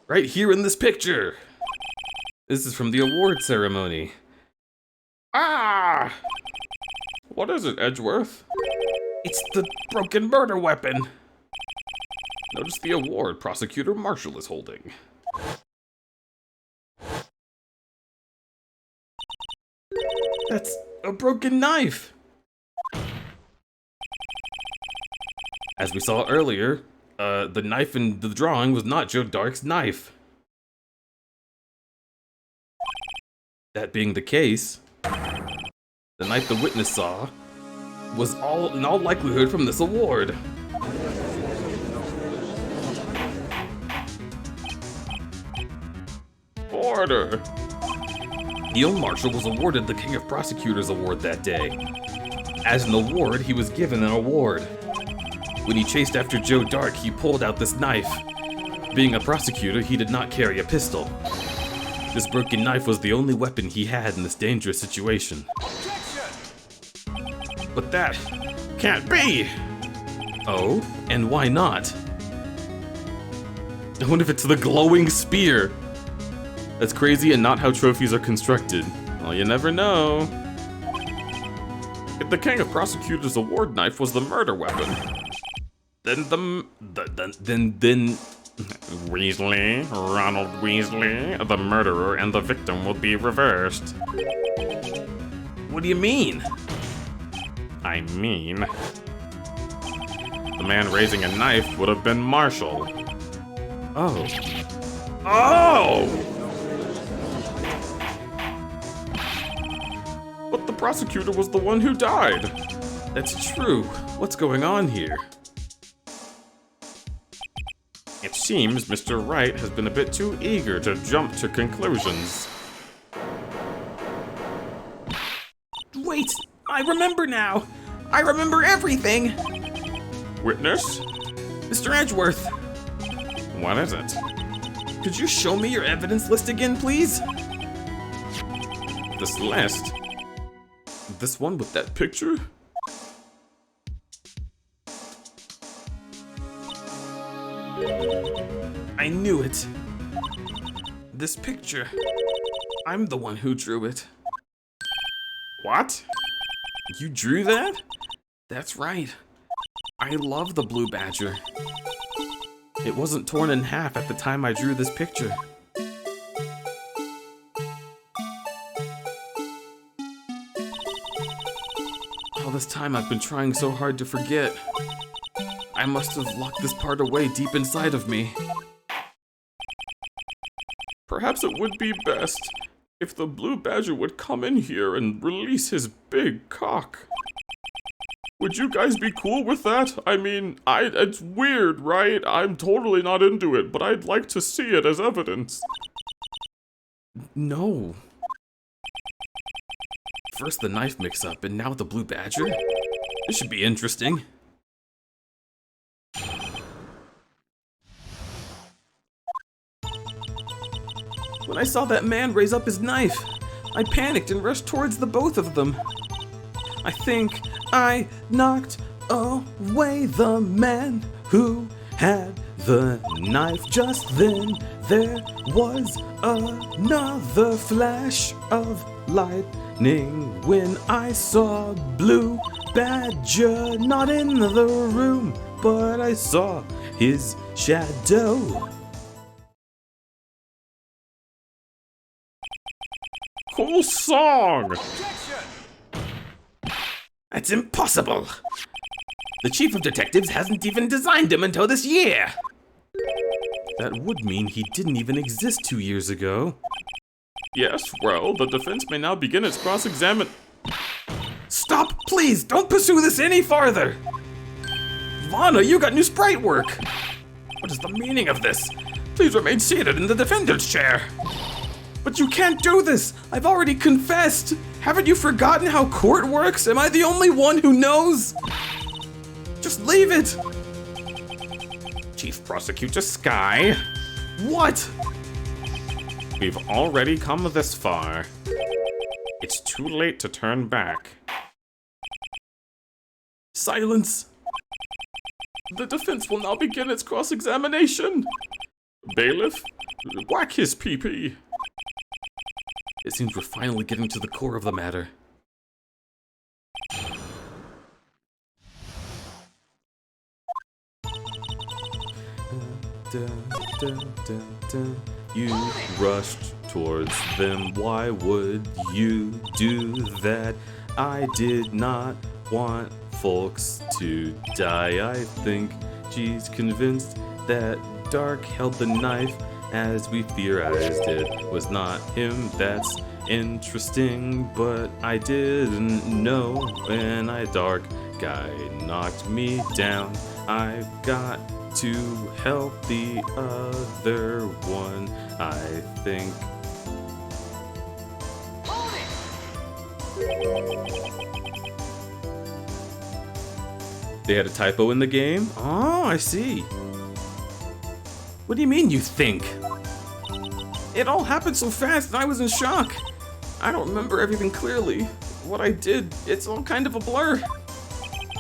Right here in this picture! This is from the award ceremony. Ah! What is it, Edgeworth? It's the broken murder weapon! Notice the award Prosecutor Marshall is holding. That's a broken knife! As we saw earlier, the knife in the drawing was not Joe Dark's knife. That being the case, the knife the witness saw was in all likelihood from this award. Order! Neil Marshall was awarded the King of Prosecutors Award that day. As an award, he was given an award. When he chased after Joe Dark, he pulled out this knife. Being a prosecutor, he did not carry a pistol. This broken knife was the only weapon he had in this dangerous situation. But that can't be! Oh? And why not? I wonder if it's the glowing spear! That's crazy and not how trophies are constructed. Well, you never know. If the King of Prosecutors Award knife was the murder weapon, then Weasley, Ronald Weasley, the murderer and the victim will be reversed. What do you mean? I mean, the man raising a knife would have been Marshall. Oh. Oh! But the prosecutor was the one who died. That's true. What's going on here? It seems Mr. Wright has been a bit too eager to jump to conclusions. Wait! I remember now! I remember everything! Witness? Mr. Edgeworth! What is it? Could you show me your evidence list again, please? This list? This one with that picture? I knew it. This picture. I'm the one who drew it. What? You drew that? That's right. I love the blue badger. It wasn't torn in half at the time I drew this picture. All this time I've been trying so hard to forget. I must have locked this part away deep inside of me. Perhaps it would be best if the blue badger would come in here and release his big cock. Would you guys be cool with that? I mean, it's weird, right? I'm totally not into it, but I'd like to see it as evidence. No. First the knife mix-up, and now the blue badger? This should be interesting. When I saw that man raise up his knife, I panicked and rushed towards the both of them. I think I knocked away the man who had the knife. Just then there was another flash of lightning when I saw Blue Badger not in the room, but I saw his shadow. Cool song! That's impossible! The chief of detectives hasn't even designed him until this year! That would mean he didn't even exist 2 years ago. Yes, well, the defense may now begin its cross-examination. Stop, please! Don't pursue this any farther! Lana, you got new sprite work! What is the meaning of this? Please remain seated in the defendant's chair! But you can't do this! I've already confessed! Haven't you forgotten how court works? Am I the only one who knows? Just leave it! Chief Prosecutor Sky. What? We've already come this far. It's too late to turn back. Silence! The defense will now begin its cross-examination. Bailiff, whack his pee-pee. It seems we're finally getting to the core of the matter. You rushed towards them. Why would you do that? I did not want folks to die. I think she's convinced that Dark held the knife as we theorized it was not him. That's interesting, but I didn't know when Dark guy knocked me down. I've got to help the other one, I think. They had a typo in the game? Oh, I see. What do you mean, you think? It all happened so fast and I was in shock. I don't remember everything clearly. What I did, it's all kind of a blur.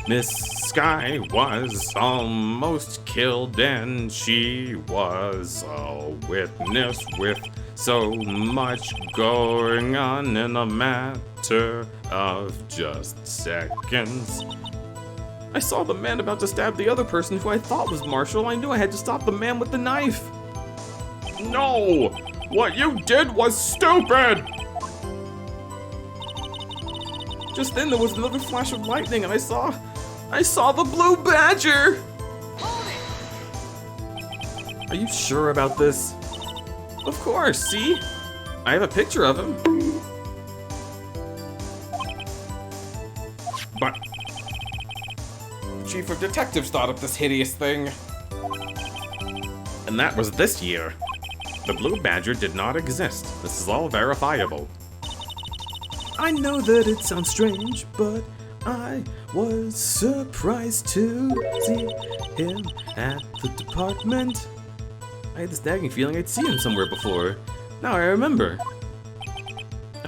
Miss Sky was almost killed and she was a witness with so much going on in a matter of just seconds. I saw the man about to stab the other person who I thought was Marshall. I knew I had to stop the man with the knife. No! What you did was stupid! Just then there was another flash of lightning and I saw the blue badger! Are you sure about this? Of course, see? I have a picture of him. But Chief of Detectives thought up this hideous thing. And that was this year. The blue badger did not exist. This is all verifiable. I know that it sounds strange, but I was surprised to see him at the department. I had this nagging feeling I'd seen him somewhere before. Now I remember.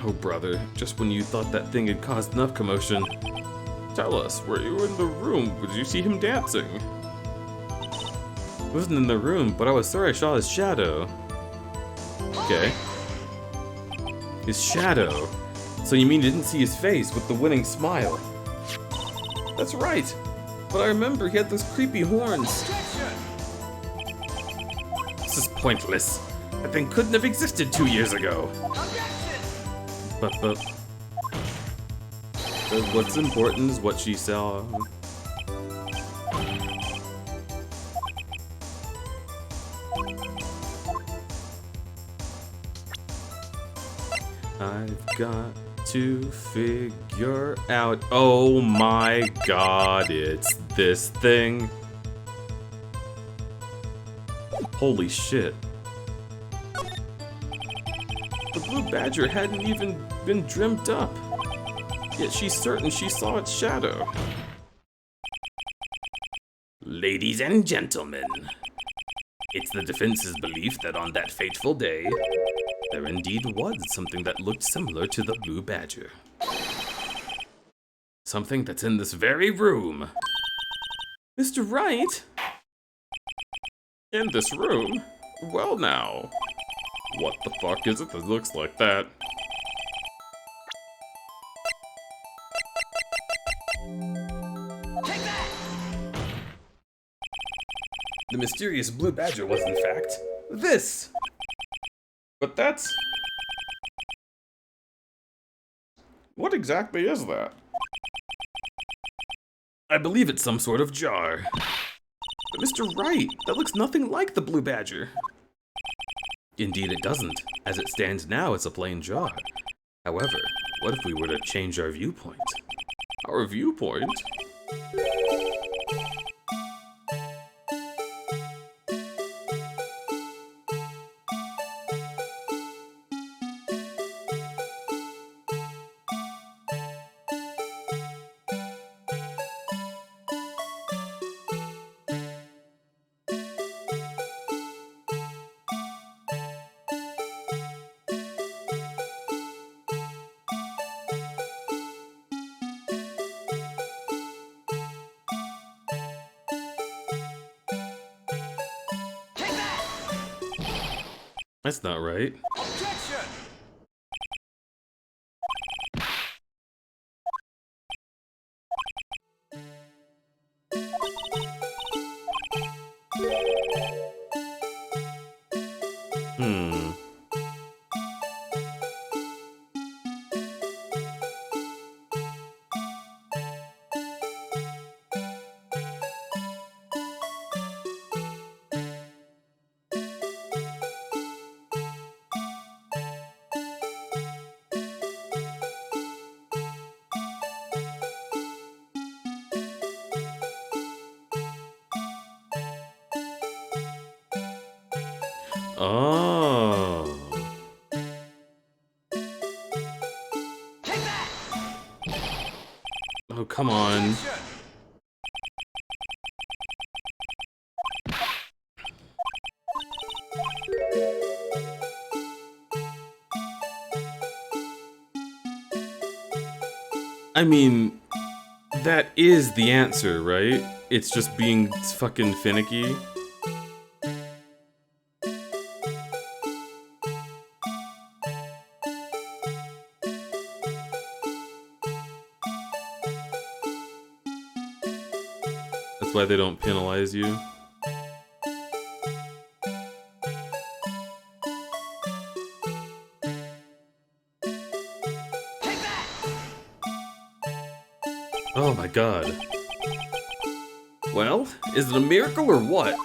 Oh brother, just when you thought that thing had caused enough commotion. Tell us, were you in the room? Did you see him dancing? I wasn't in the room, but I was sorry I saw his shadow. Okay. His shadow. So you mean you didn't see his face with the winning smile? That's right. But I remember he had those creepy horns. This is pointless. That thing couldn't have existed 2 years ago. But what's important is what she saw. I've got to figure out. Oh my god, it's this thing. Holy shit. The blue badger hadn't even been dreamt up. yet she's certain she saw its shadow. Ladies and gentlemen, it's the defense's belief that on that fateful day, there indeed was something that looked similar to the blue badger. Something that's in this very room. Mr. Wright? In this room? Well now, what the fuck is it that looks like that? Take that! The mysterious blue badger was in fact this. But that's... What exactly is that? I believe it's some sort of jar. But Mr. Wright, that looks nothing like the blue badger. Indeed it doesn't. As it stands now, it's a plain jar. However, what if we were to change our viewpoint? Our viewpoint? That's not right. Objection! Oh. Take that! Oh, come on. Objection! I mean, that is the answer, right? It's just being fucking finicky. That's why they don't penalize you. Oh my god. Well, is it a miracle or what?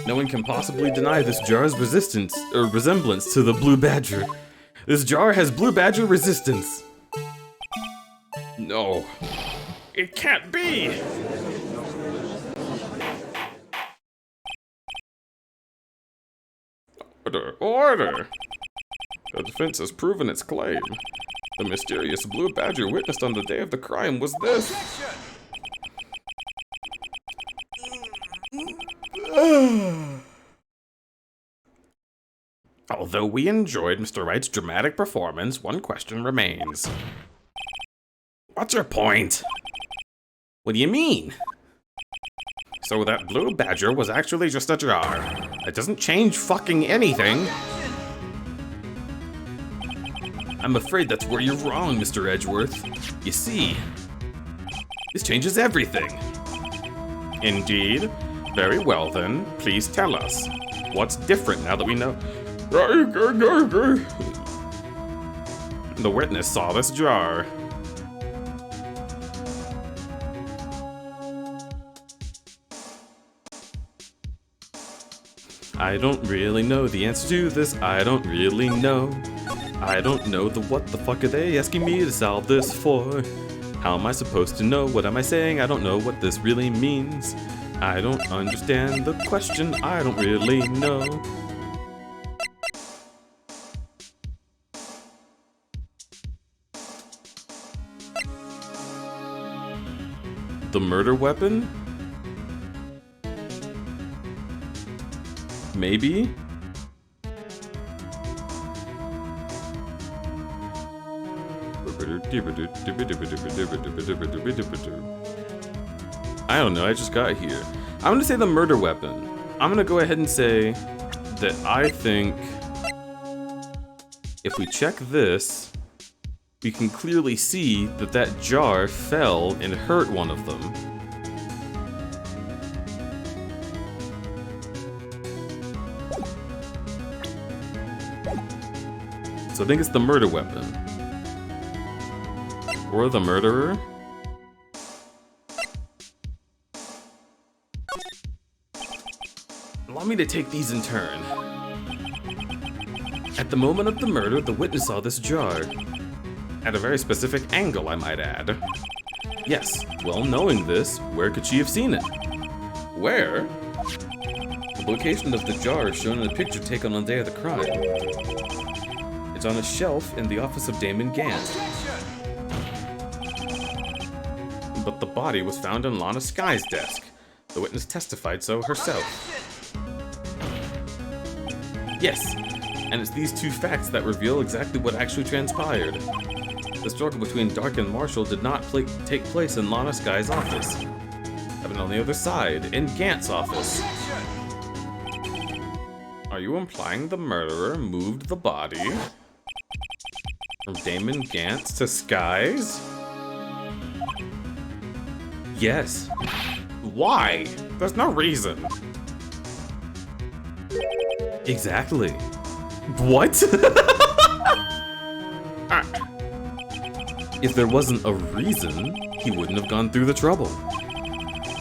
No one can possibly deny this jar's resistance, or resemblance to the blue badger. This jar has blue badger resistance. No. It can't be! Order, order! The defense has proven its claim. The mysterious blue badger witnessed on the day of the crime was this. Although we enjoyed Mr. Wright's dramatic performance, one question remains. What's your point? What do you mean? So that blue badger was actually just a jar. It doesn't change fucking anything. I'm afraid that's where you're wrong, Mr. Edgeworth. You see, this changes everything. Indeed? Very well then, please tell us. What's different now that we know? The witness saw this jar. I don't really know the answer to this. I don't really know. I don't know what the fuck are they asking me to solve this for? How am I supposed to know? What am I saying? I don't know what this really means. I don't understand the question. I don't really know. The murder weapon? Maybe? I don't know, I just got here. I'm gonna say the murder weapon. I'm gonna go ahead and say that I think if we check this, we can clearly see that that jar fell and hurt one of them. So I think it's the murder weapon. Or the murderer. Allow me to take these in turn. At the moment of the murder, the witness saw this jar. At a very specific angle, I might add. Yes, well, knowing this, where could she have seen it? Where? The location of the jar is shown in a picture taken on the day of the crime. It's on a shelf in the office of Damon Gant. But the body was found on Lana Sky's desk. The witness testified so herself. Yes, and it's these two facts that reveal exactly what actually transpired. The struggle between Dark and Marshall did not take place in Lana Sky's office. It happened on the other side, in Gant's office. Are you implying the murderer moved the body from Damon Gant to Sky's? Yes. Why? There's no reason. Exactly. What? If there wasn't a reason, he wouldn't have gone through the trouble.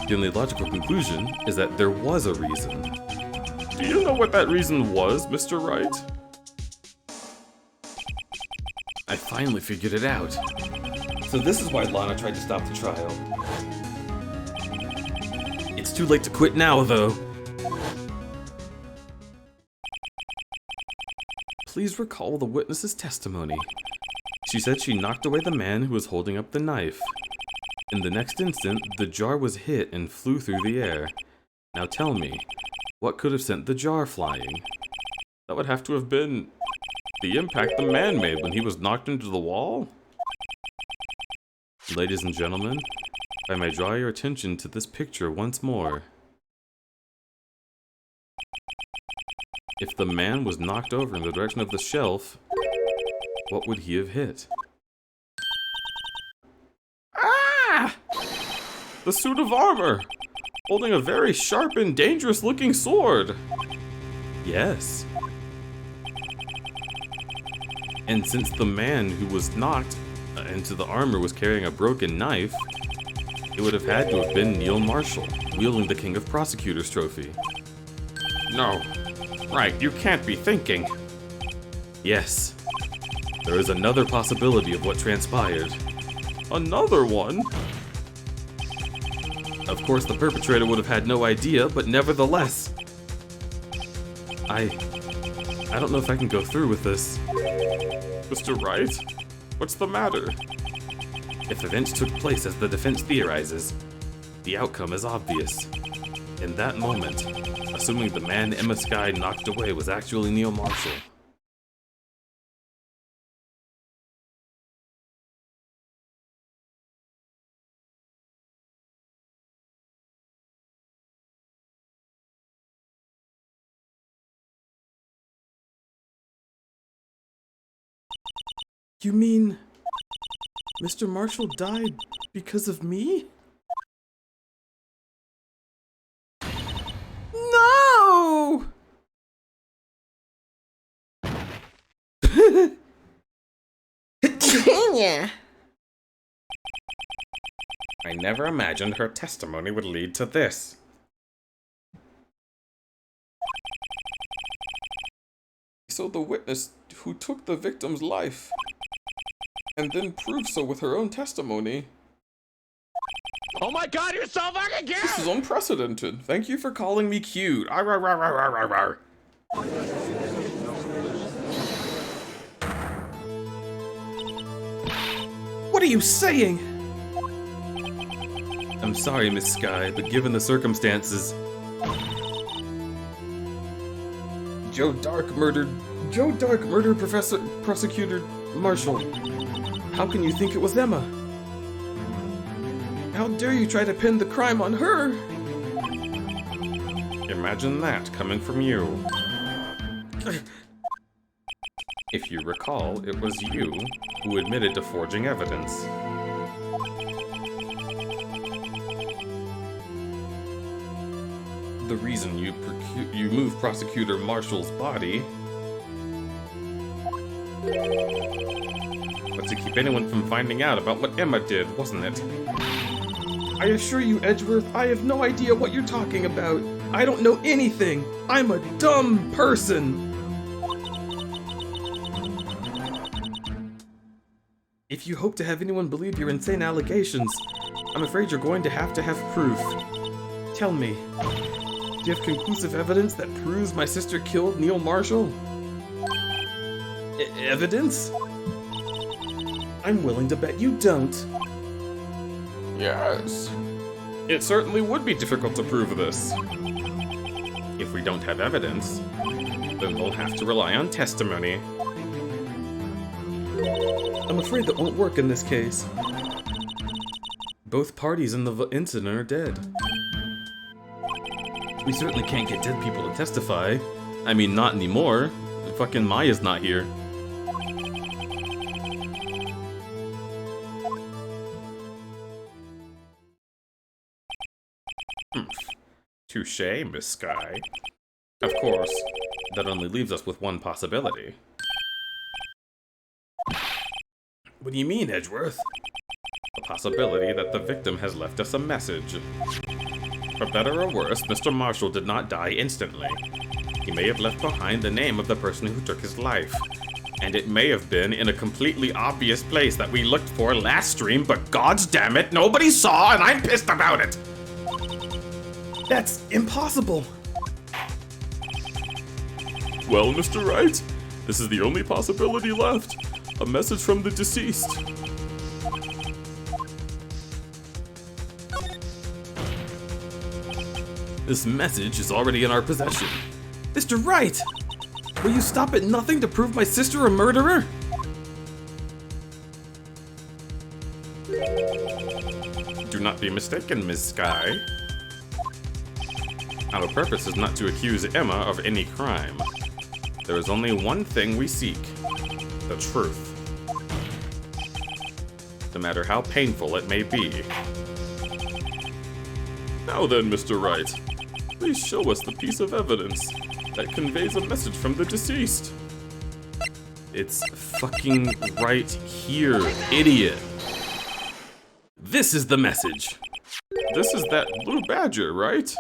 The only logical conclusion is that there was a reason. Do you know what that reason was, Mr. Wright? I finally figured it out. So this is why Lana tried to stop the trial. It's too late to quit now, though. Please recall the witness's testimony. She said she knocked away the man who was holding up the knife. In the next instant, the jar was hit and flew through the air. Now tell me, what could have sent the jar flying? That would have to have been the impact the man made when he was knocked into the wall? Ladies and gentlemen, if I may draw your attention to this picture once more. If the man was knocked over in the direction of the shelf, what would he have hit? Ah! The suit of armor! Holding a very sharp and dangerous looking sword! Yes. And since the man who was knocked into the armor was carrying a broken knife, it would have had to have been Neil Marshall, wielding the King of Prosecutors trophy. No. Right, you can't be thinking. Yes. There is another possibility of what transpired. Another one? Of course, the perpetrator would have had no idea, but nevertheless. I don't know if I can go through with this. Mr. Wright? What's the matter? If events took place as the defense theorizes, the outcome is obvious. In that moment, assuming the man Emma Sky knocked away was actually Neil Marshall. You mean Mr. Marshall died because of me? No! Yeah. I never imagined her testimony would lead to this. So the witness who took the victim's life and then proved so with her own testimony. Oh my god, you're so fucking cute! This is unprecedented. Thank you for calling me cute. Arr, arr, arr, arr, arr, arr. What are you saying? I'm sorry, Miss Sky, but given the circumstances... Joe Dark murdered Prosecutor Marshall. How can you think it was Emma? How dare you try to pin the crime on her? Imagine that coming from you. If you recall, it was you who admitted to forging evidence. The reason you moved Prosecutor Marshall's body was to keep anyone from finding out about what Emma did, wasn't it? I assure you, Edgeworth, I have no idea what you're talking about. I don't know anything. I'm a dumb person. If you hope to have anyone believe your insane allegations, I'm afraid you're going to have proof. Tell me, do you have conclusive evidence that proves my sister killed Neil Marshall? Evidence? I'm willing to bet you don't. Yes. It certainly would be difficult to prove this. If we don't have evidence, then we'll have to rely on testimony. I'm afraid that won't work in this case. Both parties in the incident are dead. We certainly can't get dead people to testify. I mean, not anymore. Fucking Maya's not here. Touché, Miss Sky. Of course, that only leaves us with one possibility. What do you mean, Edgeworth? The possibility that the victim has left us a message. For better or worse, Mr. Marshall did not die instantly. He may have left behind the name of the person who took his life. And it may have been in a completely obvious place that we looked for last stream, but gods damn it, nobody saw and I'm pissed about it! That's impossible! Well, Mr. Wright, this is the only possibility left. A message from the deceased. This message is already in our possession. Mr. Wright! Will you stop at nothing to prove my sister a murderer? Do not be mistaken, Miss Sky. Our purpose is not to accuse Emma of any crime. There is only one thing we seek. The truth. No matter how painful it may be. Now then, Mr. Wright, please show us the piece of evidence that conveys a message from the deceased. It's fucking right here, idiot. This is the message. This is that blue badger, right?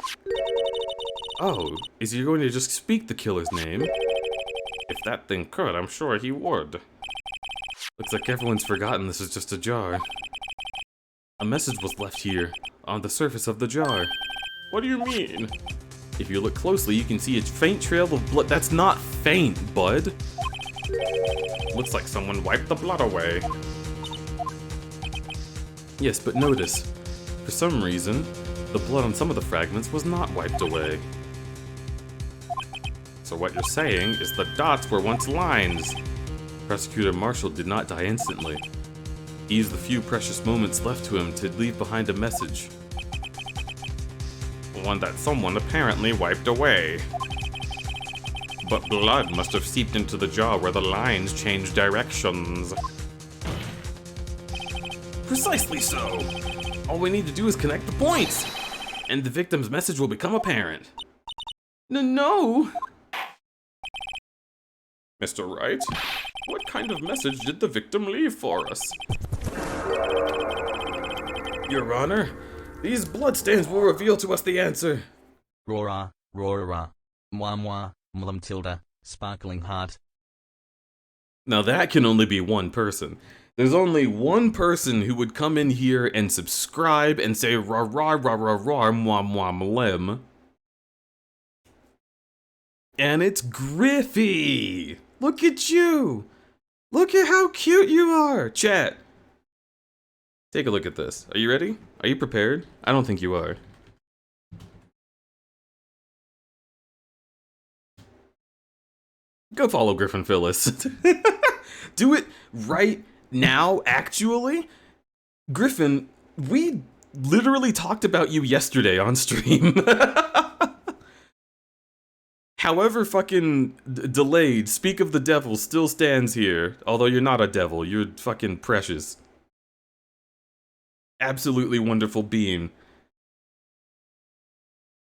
Oh, is he going to just speak the killer's name? If that thing could, I'm sure he would. Looks like everyone's forgotten this is just a jar. A message was left here, on the surface of the jar. What do you mean? If you look closely, you can see a faint trail of blood. That's not faint, bud. Looks like someone wiped the blood away. Yes, but notice, for some reason, the blood on some of the fragments was not wiped away. So what you're saying is the dots were once lines. Prosecutor Marshall did not die instantly. He used the few precious moments left to him to leave behind a message. One that someone apparently wiped away. But blood must have seeped into the jar where the lines changed directions. Precisely so! All we need to do is connect the points! And the victim's message will become apparent. No! Mr. Wright, what kind of message did the victim leave for us? Your Honor, these bloodstains will reveal to us the answer. Rora, Rora, Mwah, Mlum Tilda, Sparkling Heart. Now that can only be one person. There's only one person who would come in here and subscribe and say rah rah rah rah rah mwah mlem. And it's Griffey! Look at you! Look at how cute you are! Chat, Take a look at this. Are you ready? Are you prepared? I don't think you are. Go follow Griffin Phyllis. Do it right now, actually. Griffin, we literally talked about you yesterday on stream. However fucking delayed, Speak of the Devil still stands here. Although you're not a devil, you're fucking precious. Absolutely wonderful being.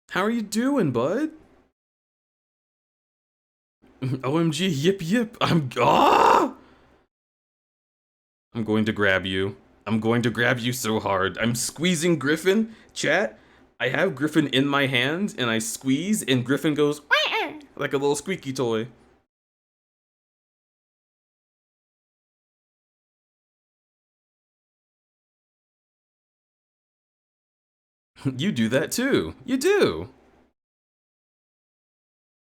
How are you doing, bud? OMG, yip yip. I'm going to grab you. I'm going to grab you so hard. I'm squeezing Griffin. Chat, I have Griffin in my hand and I squeeze and Griffin goes "Wah!" like a little squeaky toy. You do that too. You do.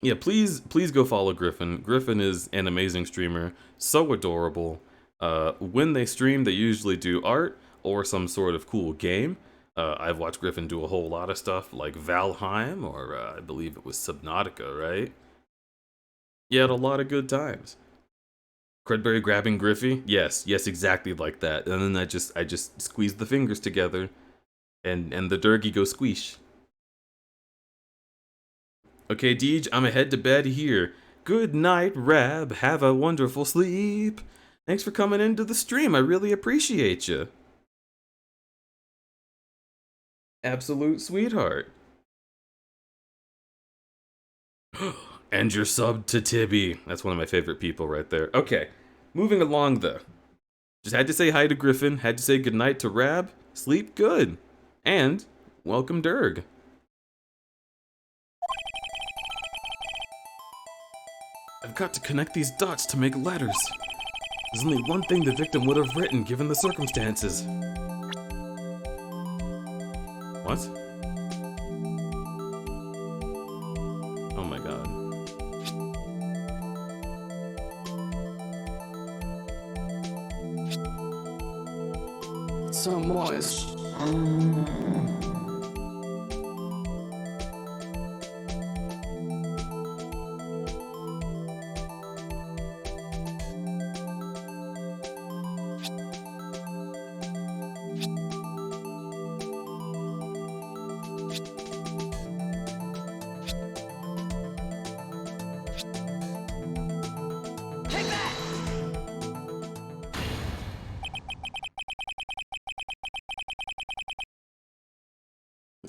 Yeah, please go follow Griffin. Griffin is an amazing streamer. So adorable. When they stream, they usually do art or some sort of cool game. I've watched Griffin do a whole lot of stuff like Valheim, or I believe it was Subnautica, right? Yeah, had a lot of good times. Crudberry grabbing Griffy? Yes, exactly like that. And then I just squeeze the fingers together, and the Durgy go squeesh. Okay, Deej, I'ma head to bed here. Good night, Rab. Have a wonderful sleep. Thanks for coming into the stream. I really appreciate you. Absolute sweetheart. And you're subbed to Tibby. That's one of my favorite people right there. Okay, moving along though. Just had to say hi to Griffin, had to say goodnight to Rab. Sleep good. And welcome Durg. I've got to connect these dots to make letters. There's only one thing the victim would have written given the circumstances. What? Oh my god. So moist.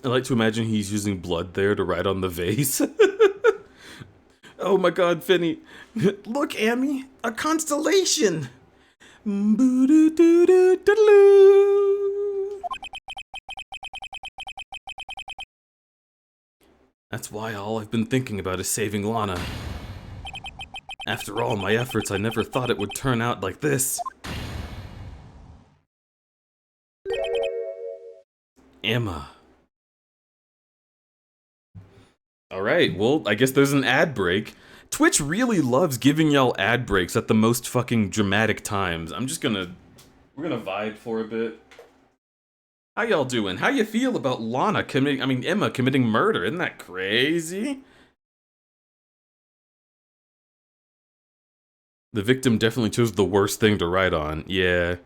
I like to imagine he's using blood there to write on the vase. Oh my god, Finny. Look, Amy, a constellation! That's why all I've been thinking about is saving Lana. After all my efforts, I never thought it would turn out like this. Emma. Alright, well, I guess there's an ad break. Twitch really loves giving y'all ad breaks at the most fucking dramatic times. we're gonna vibe for a bit. How y'all doing? How you feel about Emma committing murder? Isn't that crazy? The victim definitely chose the worst thing to write on. Yeah.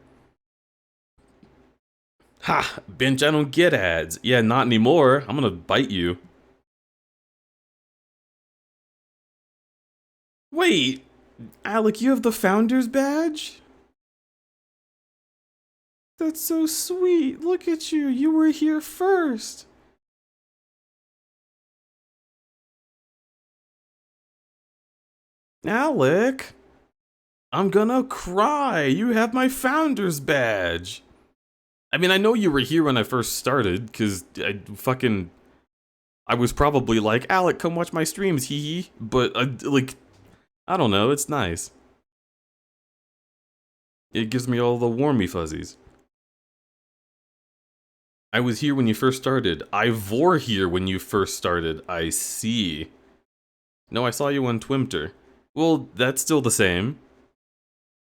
Ha! Bench, I don't get ads. Yeah, not anymore. I'm gonna bite you. Wait! Alec, you have the Founder's Badge? That's so sweet. Look at you. You were here first. Alec! I'm gonna cry. You have my Founder's Badge. I mean, I know you were here when I first started, because I was probably like, Alec, come watch my streams, hee hee. But, I don't know, it's nice. It gives me all the warmy fuzzies. I was here when you first started. I wore here when you first started. I see. No, I saw you on Twimter. Well, that's still the same.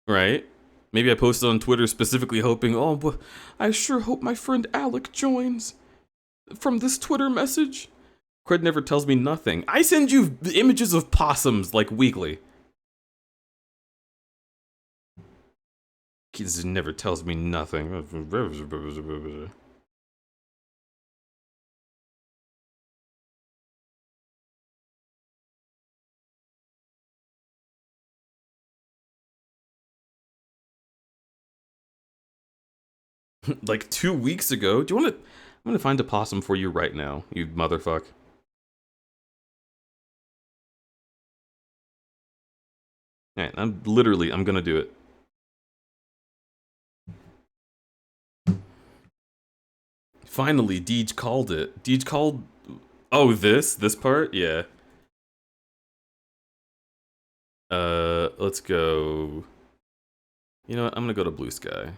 Right? Maybe I posted on Twitter specifically hoping, oh, but I sure hope my friend Alec joins from this Twitter message. Cred never tells me nothing. I send you images of possums, like, weekly. He just never tells me nothing. Like 2 weeks ago. Do you want to? I'm gonna find a possum for you right now, you motherfuck. Alright, I'm gonna do it. Finally, Deej called it. Deej called... Oh, this part? Yeah. Let's go... You know what, I'm gonna go to Blue Sky.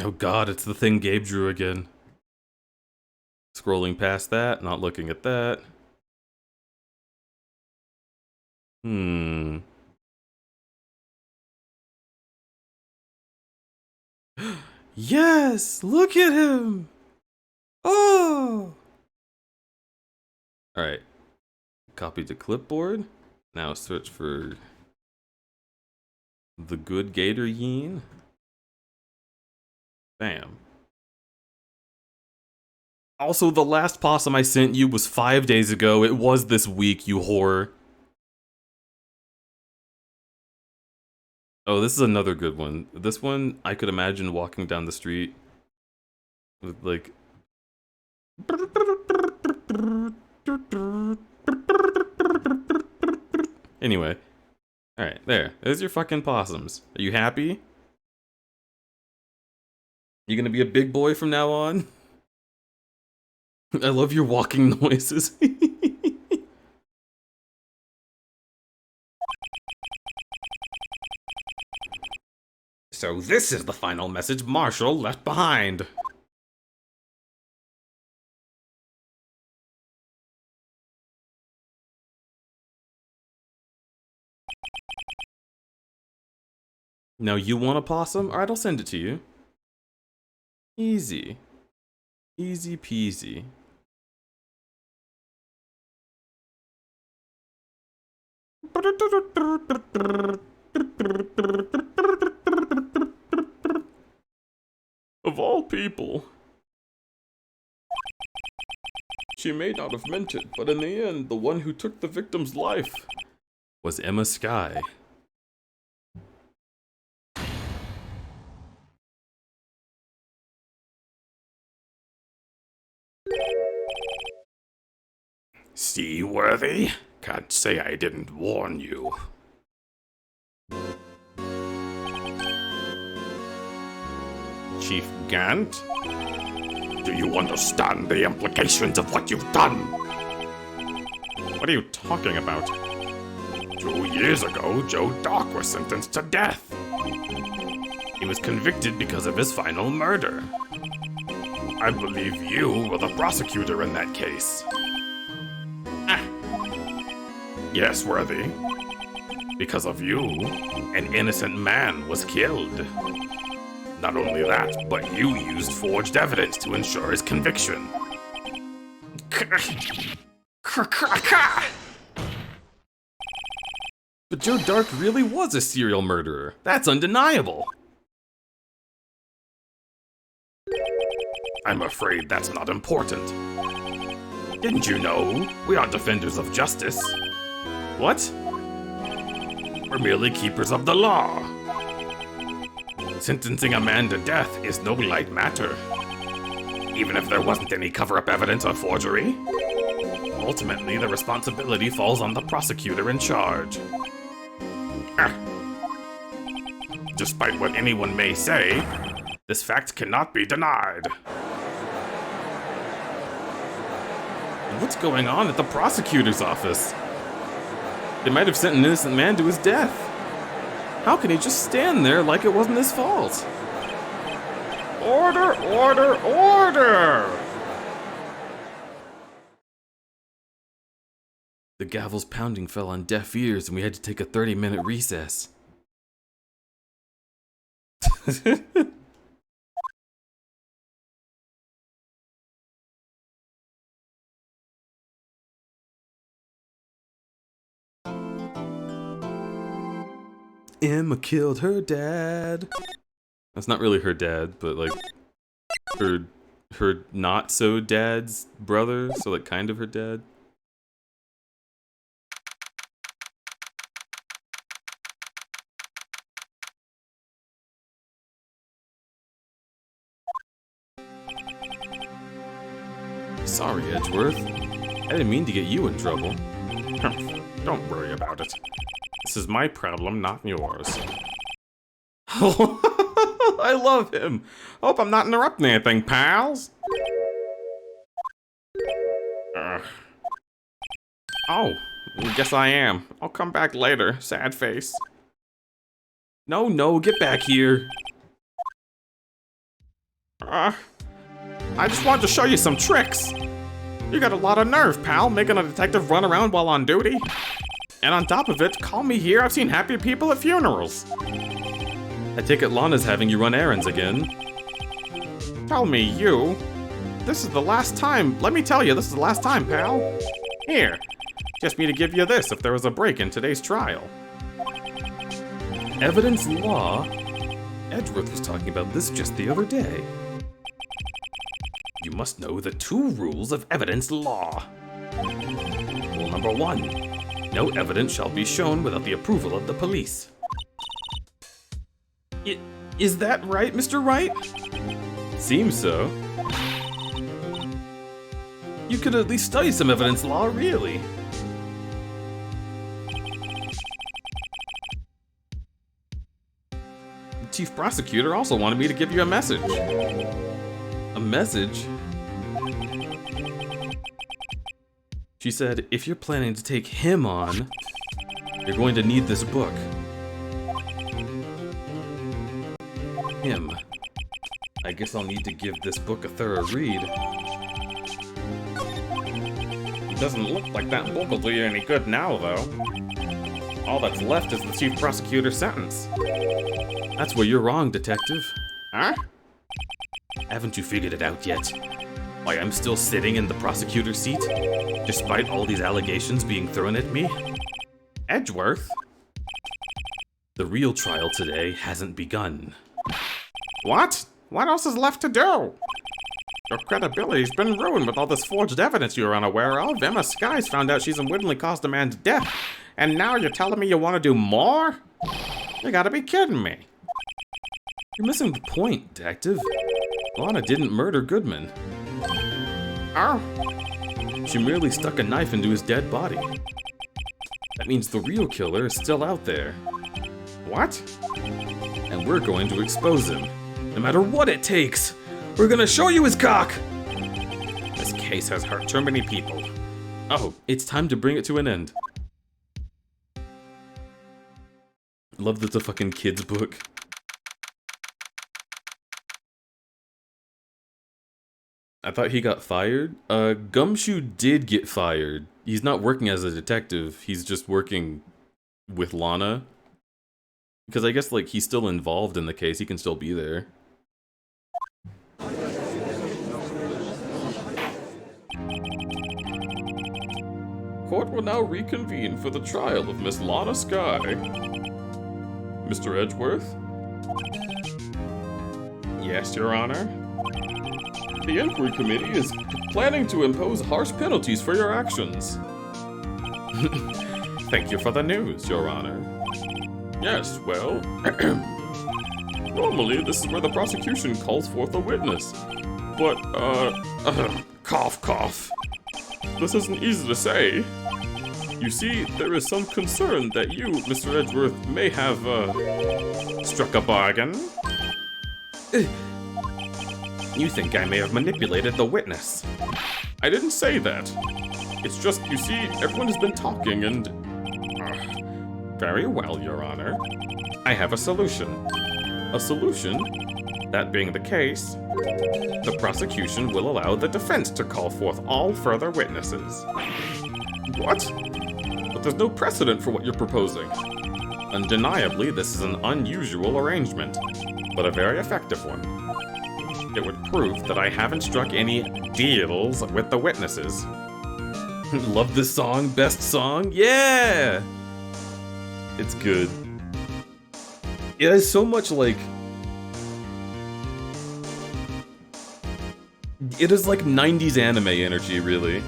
Oh god, it's the thing Gabe drew again. Scrolling past that, not looking at that. Yes! Look at him! Oh! Alright. Copy to clipboard. Now search for the good Gator Yeen. Bam. Also, the last possum I sent you was 5 days ago. It was this week, you whore. Oh, this is another good one. This one, I could imagine walking down the street with, like... Anyway. Alright, there. There's your fucking possums. Are you happy? You gonna be a big boy from now on? I love your walking noises. So this is the final message Marshall left behind. Now you want a possum? Alright, I'll send it to you. Easy. Easy peasy. Of all people. She may not have meant it, but in the end, the one who took the victim's life was Emma Skye. Seaworthy? Can't say I didn't warn you. Chief Gant? Do you understand the implications of what you've done? What are you talking about? 2 years ago, Joe Dock was sentenced to death. He was convicted because of his final murder. I believe you were the prosecutor in that case. Yes, Worthy. Because of you, an innocent man was killed. Not only that, but you used forged evidence to ensure his conviction. But Joe Dark really was a serial murderer. That's undeniable. I'm afraid that's not important. Didn't you know? We are defenders of justice. What? We're merely keepers of the law. Sentencing a man to death is no light matter. Even if there wasn't any cover-up evidence of forgery, ultimately the responsibility falls on the prosecutor in charge. Despite what anyone may say, this fact cannot be denied. What's going on at the prosecutor's office? They might have sent an innocent man to his death. How can he just stand there like it wasn't his fault? Order, order, order! The gavel's pounding fell on deaf ears and we had to take a 30-minute recess. Emma killed her dad. That's not really her dad, but like her not so dad's brother, so like kind of her dad. Sorry, Edgeworth. I didn't mean to get you in trouble. Don't worry about it. This is my problem, not yours. I love him. Hope I'm not interrupting anything, pals. Oh, guess I am. I'll come back later, sad face. No, get back here. I just wanted to show you some tricks. You got a lot of nerve, pal, making a detective run around while on duty. And on top of it, call me here, I've seen happy people at funerals. I take it Lana's having you run errands again. Tell me, you. This is the last time. Let me tell you, this is the last time, pal. Here. Just me to give you this if there was a break in today's trial. Evidence law? Edgeworth was talking about this just the other day. You must know the 2 rules of evidence law. Rule number 1. No evidence shall be shown without the approval of the police. Is that right, Mr. Wright? Seems so. You could at least study some evidence law, really. The chief prosecutor also wanted me to give you a message. A message? She said, if you're planning to take him on, you're going to need this book. Him. I guess I'll need to give this book a thorough read. It doesn't look like that book will do you any good now, though. All that's left is the chief prosecutor's sentence. That's where you're wrong, detective. Huh? Haven't you figured it out yet? Why I'm still sitting in the prosecutor's seat, despite all these allegations being thrown at me? Edgeworth? The real trial today hasn't begun. What? What else is left to do? Your credibility's been ruined with all this forged evidence you're unaware of. Emma Skies found out she's unwittingly caused a man's death, and now you're telling me you want to do more? You gotta be kidding me. You're missing the point, detective. Lana didn't murder Goodman. Oh? She merely stuck a knife into his dead body. That means the real killer is still out there. What? And we're going to expose him. No matter what it takes. We're gonna show you his cock! This case has hurt too many people. Oh, it's time to bring it to an end. Love that it's a fucking kid's book. I thought he got fired. Gumshoe did get fired. He's not working as a detective. He's just working with Lana. Because I guess, like, he's still involved in the case. He can still be there. Court will now reconvene for the trial of Miss Lana Sky. Mr. Edgeworth? Yes, Your Honor. The inquiry committee is planning to impose harsh penalties for your actions. Thank you for the news, Your Honor. Yes, well... normally, this is where the prosecution calls forth a witness. But, cough, cough. this isn't easy to say. You see, there is some concern that you, Mr. Edgeworth, may have, struck a bargain? You think I may have manipulated the witness? I didn't say that. It's just, you see, everyone has been talking and... Very well, Your Honor. I have a solution. A solution? That being the case, the prosecution will allow the defense to call forth all further witnesses. What? there's no precedent for what you're proposing. Undeniably, this is an unusual arrangement, but a very effective one. It would prove that I haven't struck any deals with the witnesses. Love this song, best song? Yeah! It's good. It has so much, like... It is like 90s anime energy, really.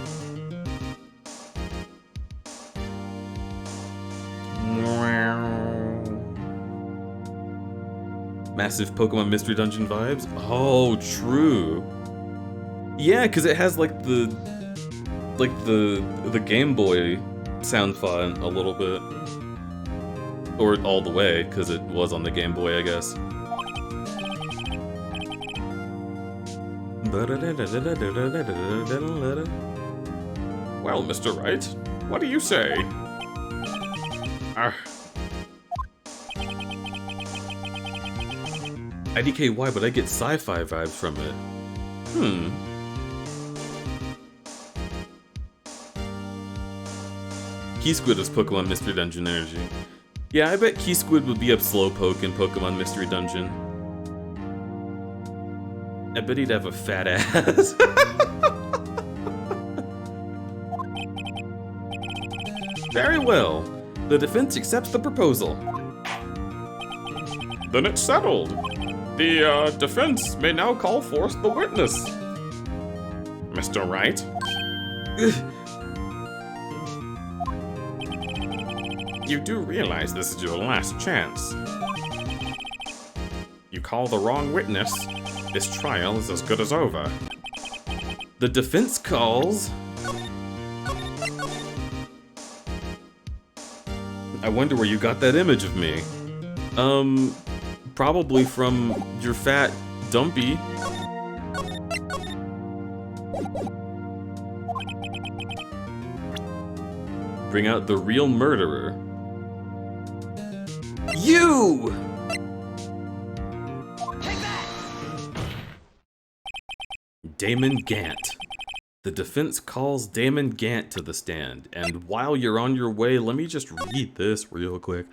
Massive Pokemon Mystery Dungeon vibes? Oh, true. Yeah, because it has like the Game Boy sound font a little bit. Or all the way, because it was on the Game Boy, I guess. Well, Mr. Wright, what do you say? IDKY, but I get sci-fi vibes from it. Key Squid is Pokemon Mystery Dungeon energy. Yeah, I bet Key Squid would be up Slowpoke in Pokemon Mystery Dungeon. I bet he'd have a fat ass. Very well. The defense accepts the proposal. Then it's settled. The defense may now call forth the witness. Mr. Wright? You do realize this is your last chance. You call the wrong witness, this trial is as good as over. The defense calls... I wonder where you got that image of me. Probably from your fat dumpy. Bring out the real murderer. You! Take that! Damon Gant. The defense calls Damon Gant to the stand, and while you're on your way, let me just read this real quick.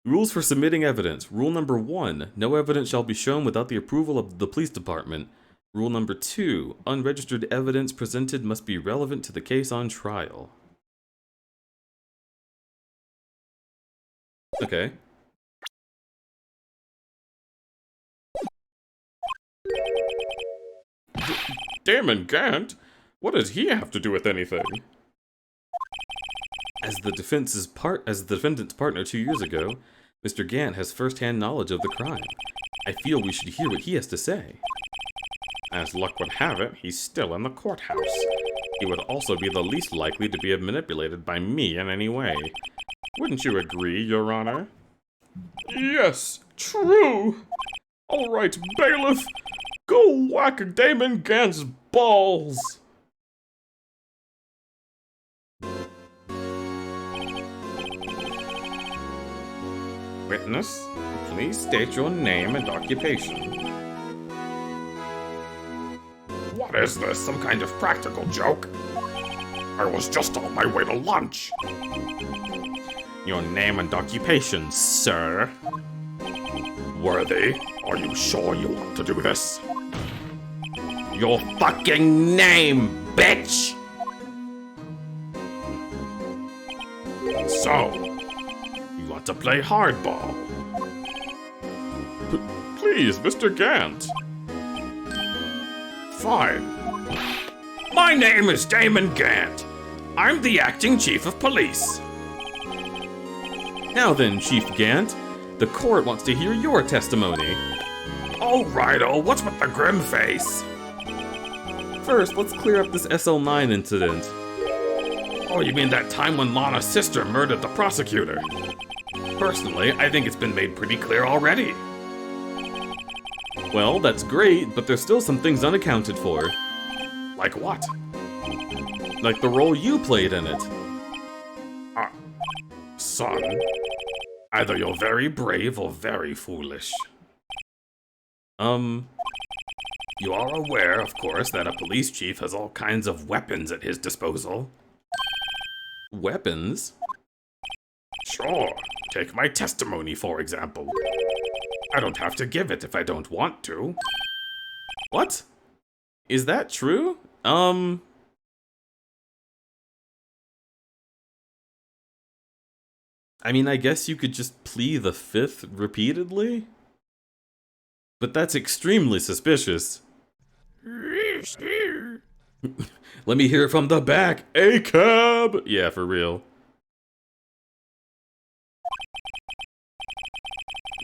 Rules for submitting evidence. Rule number 1, no evidence shall be shown without the approval of the police department. Rule number 2, unregistered evidence presented must be relevant to the case on trial. Okay. Damon Gant? What does he have to do with anything? As the defendant's partner 2 years ago, Mr. Gant has first-hand knowledge of the crime. I feel we should hear what he has to say. As luck would have it, he's still in the courthouse. He would also be the least likely to be manipulated by me in any way. Wouldn't you agree, Your Honor? Yes, true! Alright, bailiff, go whack Damon Gant's balls! Witness, please state your name and occupation. What is this, some kind of practical joke? I was just on my way to lunch. Your name and occupation, sir. Worthy, are you sure you want to do this? Your fucking name, bitch! So, you want to play hardball? Please, Mr. Gant. Fine. My name is Damon Gant. I'm the acting chief of police. Now then, Chief Gant, the court wants to hear your testimony. All righto, what's with the grim face? First, let's clear up this SL9 incident. Oh, you mean that time when Lana's sister murdered the prosecutor? Personally, I think it's been made pretty clear already. Well, that's great, but there's still some things unaccounted for. Like what? Like the role you played in it. Son, either you're very brave or very foolish. You are aware, of course, that a police chief has all kinds of weapons at his disposal. Weapons? Sure. Take my testimony, for example. I don't have to give it if I don't want to. What? Is that true? I mean, I guess you could just plea the fifth repeatedly? But that's extremely suspicious. Let me hear it from the back. ACAB! Yeah, for real.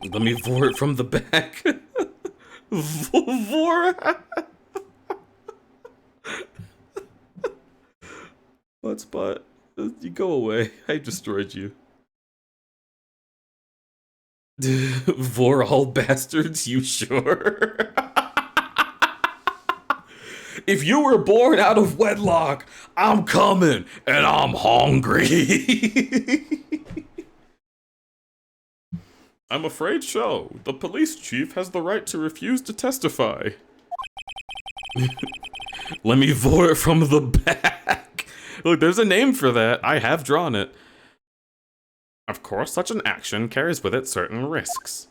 Let me vor it from the back. Vor. Hotspot, you go away. I destroyed you. Vor all bastards, you sure? If you were born out of wedlock, I'm coming and I'm hungry. I'm afraid so. The police chief has the right to refuse to testify. Let me vor it from the back. Look, there's a name for that. I have drawn it. Of course, such an action carries with it certain risks.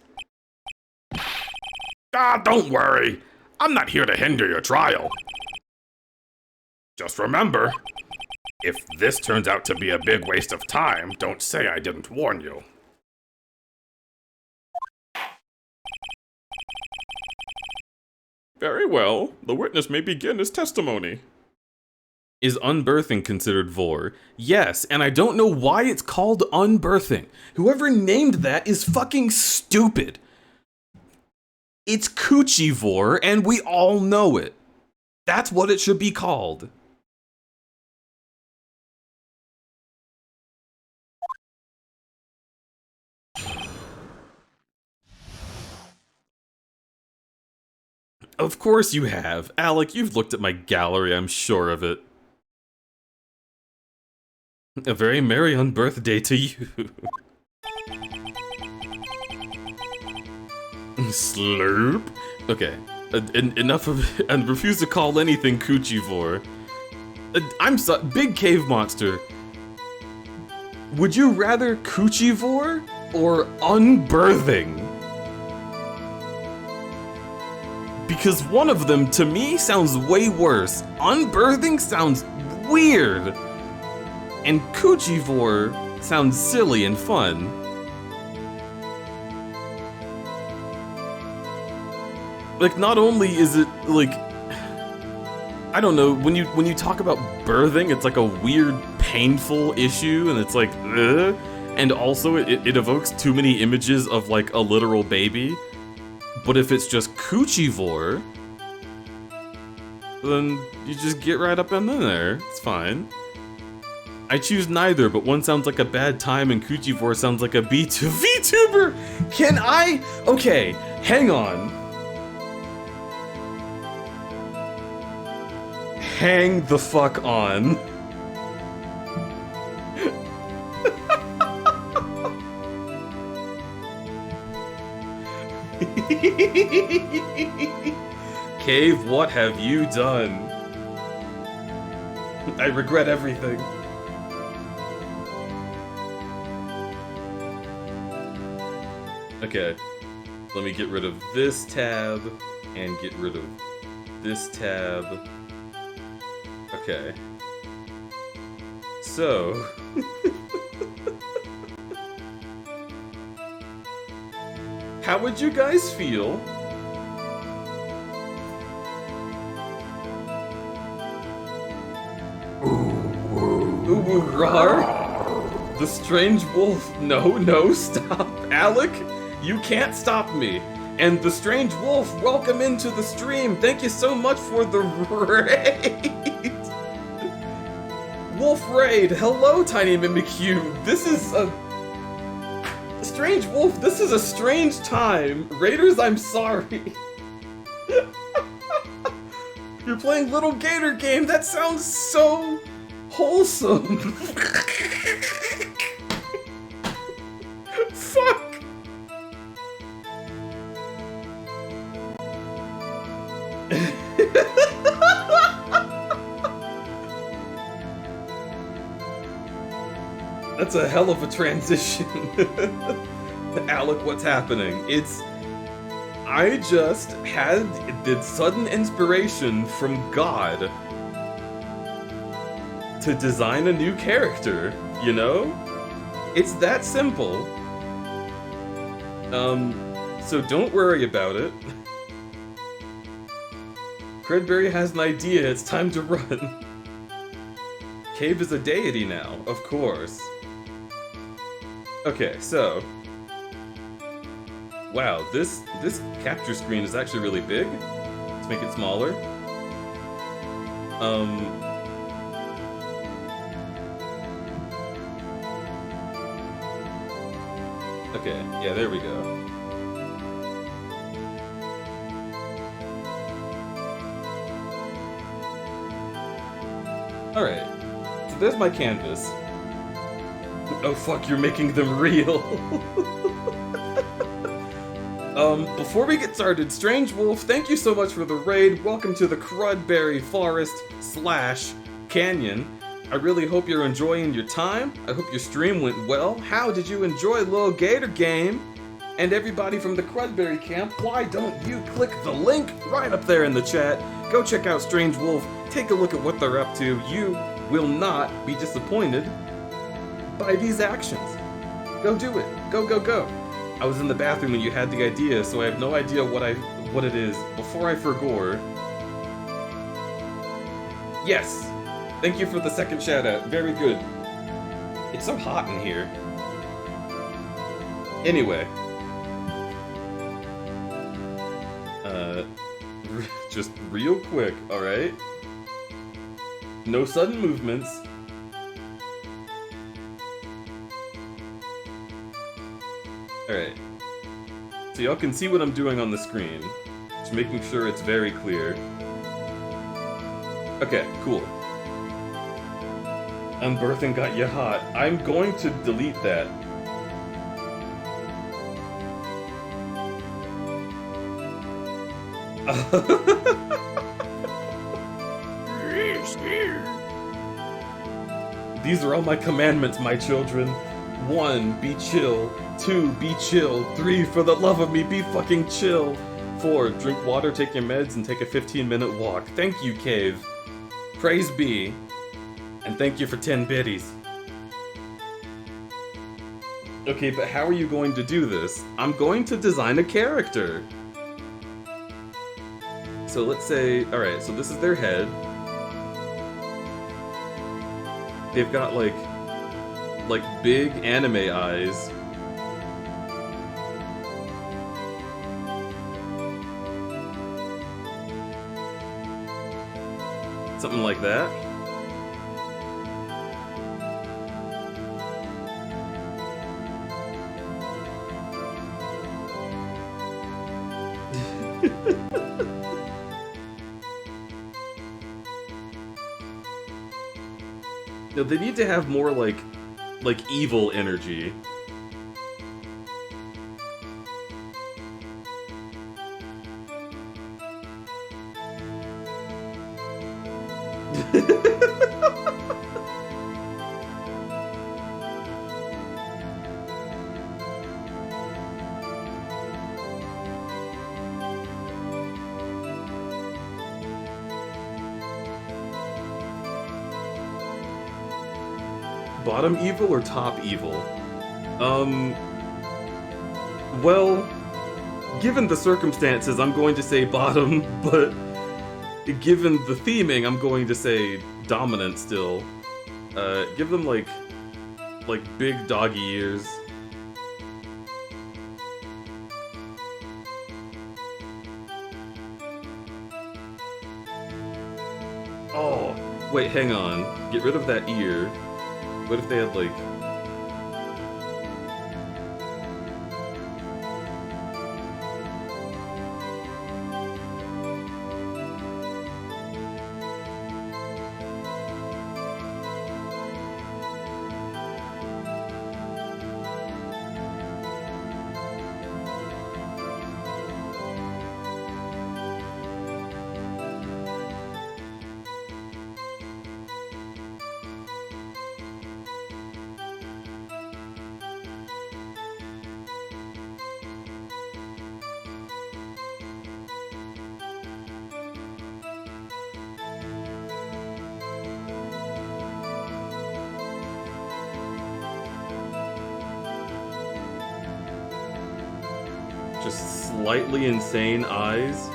Ah, don't worry. I'm not here to hinder your trial. Just remember, if this turns out to be a big waste of time, don't say I didn't warn you. Very well. The witness may begin his testimony. Is unbirthing considered vor? Yes, and I don't know why it's called unbirthing. Whoever named that is fucking stupid. It's coochie vor, and we all know it. That's what it should be called. Of course you have. Alec, you've looked at my gallery, I'm sure of it. A very merry unbirthday to you. Slurp? Okay, enough of and refuse to call anything coochie vor. I'm so big cave monster. Would you rather coochie vor or unbirthing? Because one of them, to me, sounds way worse. Unbirthing sounds weird. And coochie vor sounds silly and fun. Like, not only is it, like... I don't know, when you talk about birthing, it's like a weird, painful issue, and it's like, ugh. And also, it evokes too many images of, like, a literal baby. But if it's just coochie vor, then you just get right up in there. It's fine. I choose neither, but one sounds like a bad time and coochie vor sounds like a VTuber. Can I? Okay, hang on. Hang the fuck on. Cave, what have you done? I regret everything. Okay, let me get rid of this tab and get rid of this tab. Okay. So... how would you guys feel ooh, rar? The strange wolf. No, stop. Alec, you can't stop me. And the strange wolf, welcome into the stream. Thank you so much for the raid. Wolf raid. Hello, Tiny Mimikyu. This is a... Strange wolf, this is a strange time. Raiders, I'm sorry. You're playing Little Gator Game. That sounds so wholesome. Fuck. That's a hell of a transition. Alec, what's happening? I just had the sudden inspiration from God to design a new character, you know? It's that simple. So don't worry about it. Crudberry has an idea, it's time to run. Cave is a deity now, of course. Okay, so... Wow, this capture screen is actually really big. Let's make it smaller. Okay, yeah, there we go. Alright, so there's my canvas. Oh fuck, you're making them real! Before we get started, Strange Wolf, thank you so much for the raid. Welcome to the Crudberry Forest / Canyon. I really hope you're enjoying your time. I hope your stream went well. How did you enjoy Little Gator Game? And everybody from the Crudberry camp, why don't you click the link right up there in the chat? Go check out Strange Wolf, take a look at what they're up to. You will not be disappointed by these actions. Go do it. Go, go, go. I was in the bathroom when you had the idea, so I have no idea what it is. Before I forgot. Yes! Thank you for the second shout out. Very good. It's so hot in here. Anyway. Just real quick, alright? No sudden movements. Alright. So y'all can see what I'm doing on the screen. Just making sure it's very clear. Okay, cool. Unbirthing got you hot. I'm going to delete that. These are all my commandments, my children. 1, be chill. 2, be chill. 3, for the love of me, be fucking chill. 4, drink water, take your meds, and take a 15-minute walk. Thank you, Cave. Praise be. And thank you for 10 biddies. Okay, but how are you going to do this? I'm going to design a character. So let's say, alright, so this is their head. They've got like big anime eyes. Something like that. No, they need to have more like evil energy. Bottom evil or top evil? Well, given the circumstances, I'm going to say bottom, but given the theming, I'm going to say dominant still. Give them like big doggy ears. Oh, wait, hang on. Get rid of that ear. What if they had like... just slightly insane eyes.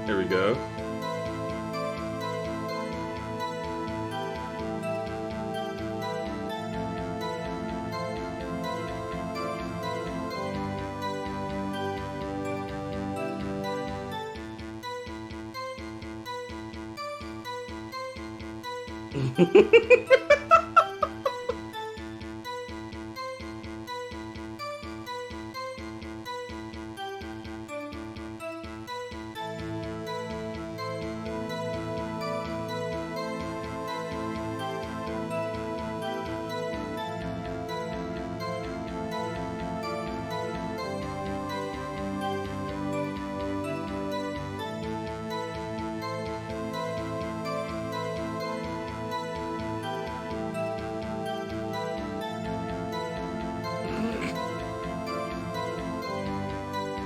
There we go.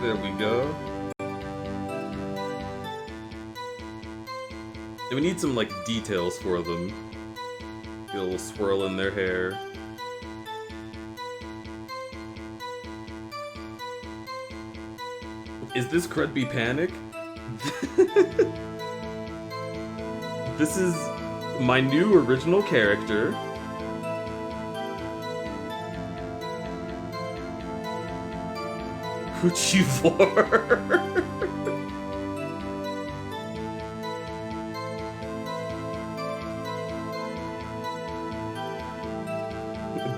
There we go. And we need some, like, details for them. Get a little swirl in their hair. Is this Crudby Panic? This is my new original character. Cuchivore.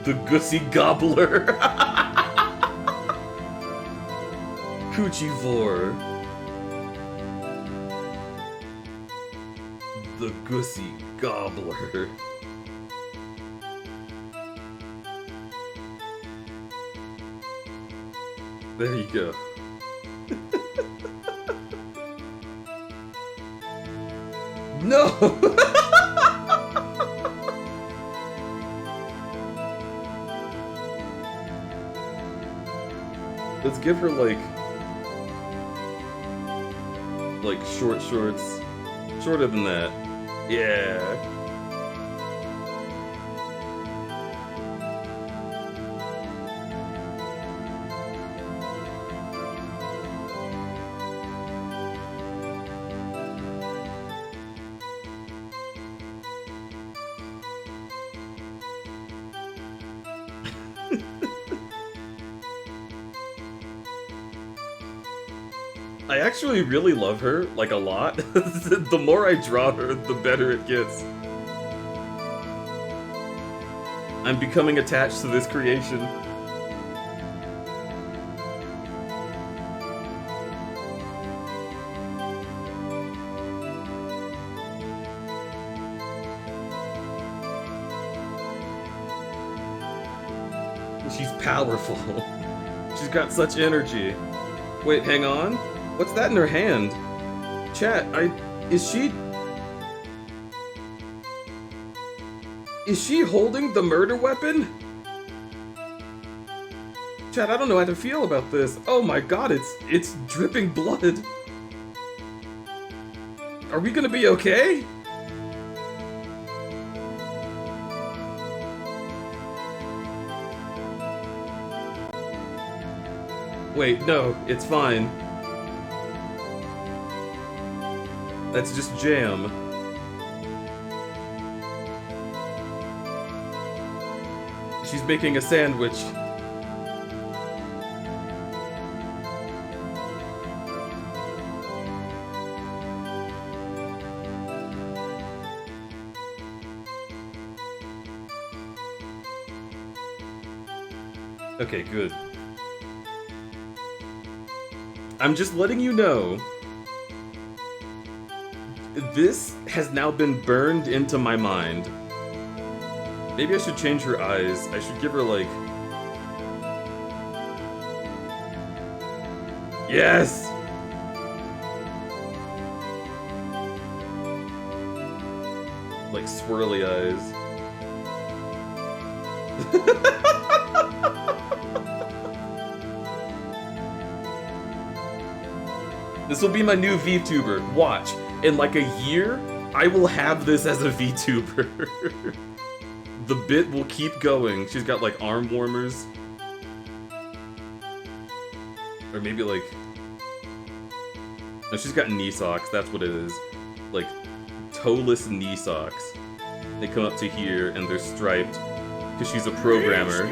The Gussy Gobbler. Cuchivore. The Gussy Gobbler. There you go. No! Let's give her like short shorts. Shorter than that. Yeah. I actually really love her, like, a lot. The more I draw her, the better it gets. I'm becoming attached to this creation. She's powerful. She's got such energy. Wait, hang on. What's that in her hand? Chat, is she holding the murder weapon? Chat, I don't know how to feel about this. Oh my god, it's dripping blood. Are we gonna be okay? Wait, no, it's fine. That's just jam. She's making a sandwich. Okay, good. I'm just letting you know, this has now been burned into my mind. Maybe I should change her eyes. I should give her, like... Yes! Like swirly eyes. This will be my new VTuber. Watch. In like a year, I will have this as a VTuber. The bit will keep going. She's got like arm warmers. Or maybe like... No, she's got knee socks, that's what it is. Like, toeless knee socks. They come up to here and they're striped because she's a programmer.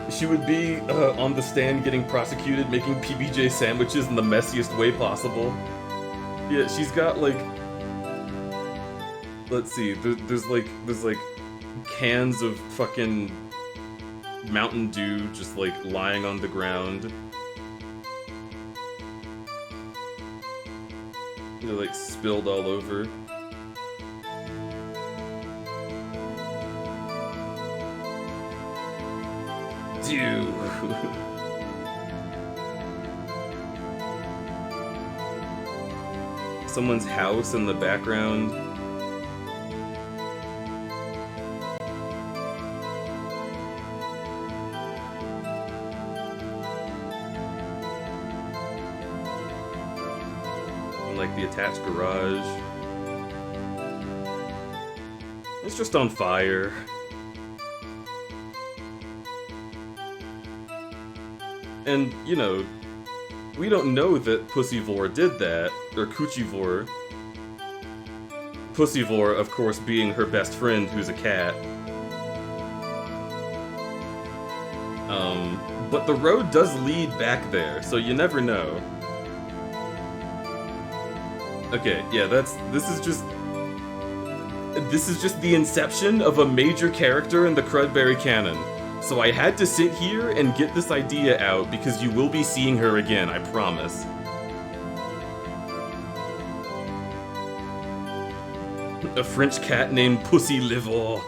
She would be on the stand getting prosecuted, making PBJ sandwiches in the messiest way possible. Yeah, she's got like... Let's see, there's like cans of fucking Mountain Dew just like lying on the ground. They're like spilled all over. Dew. Someone's house in the background. And like the attached garage. It's just on fire. And, you know, we don't know that Pussyvore did that, or Coochivore. Pussyvore, of course, being her best friend who's a cat. But the road does lead back there, so you never know. Okay, yeah, this is just the inception of a major character in the Crudberry canon. So I had to sit here and get this idea out because you will be seeing her again, I promise. A French cat named Pussy Livor.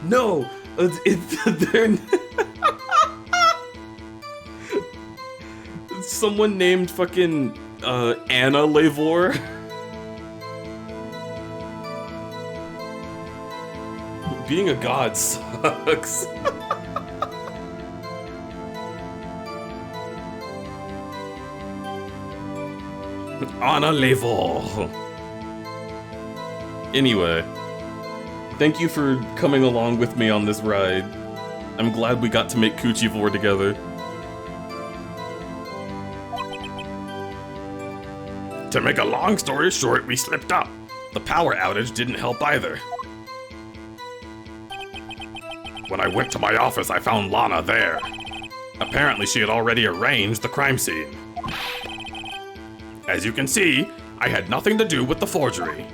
No! They're... Someone named fucking, Anna Lavor. Being a god sucks. Anna Lavor. Anyway, thank you for coming along with me on this ride. I'm glad we got to make Coochivore together. To make a long story short, we slipped up. The power outage didn't help either. When I went to my office, I found Lana there. Apparently, she had already arranged the crime scene. As you can see, I had nothing to do with the forgery.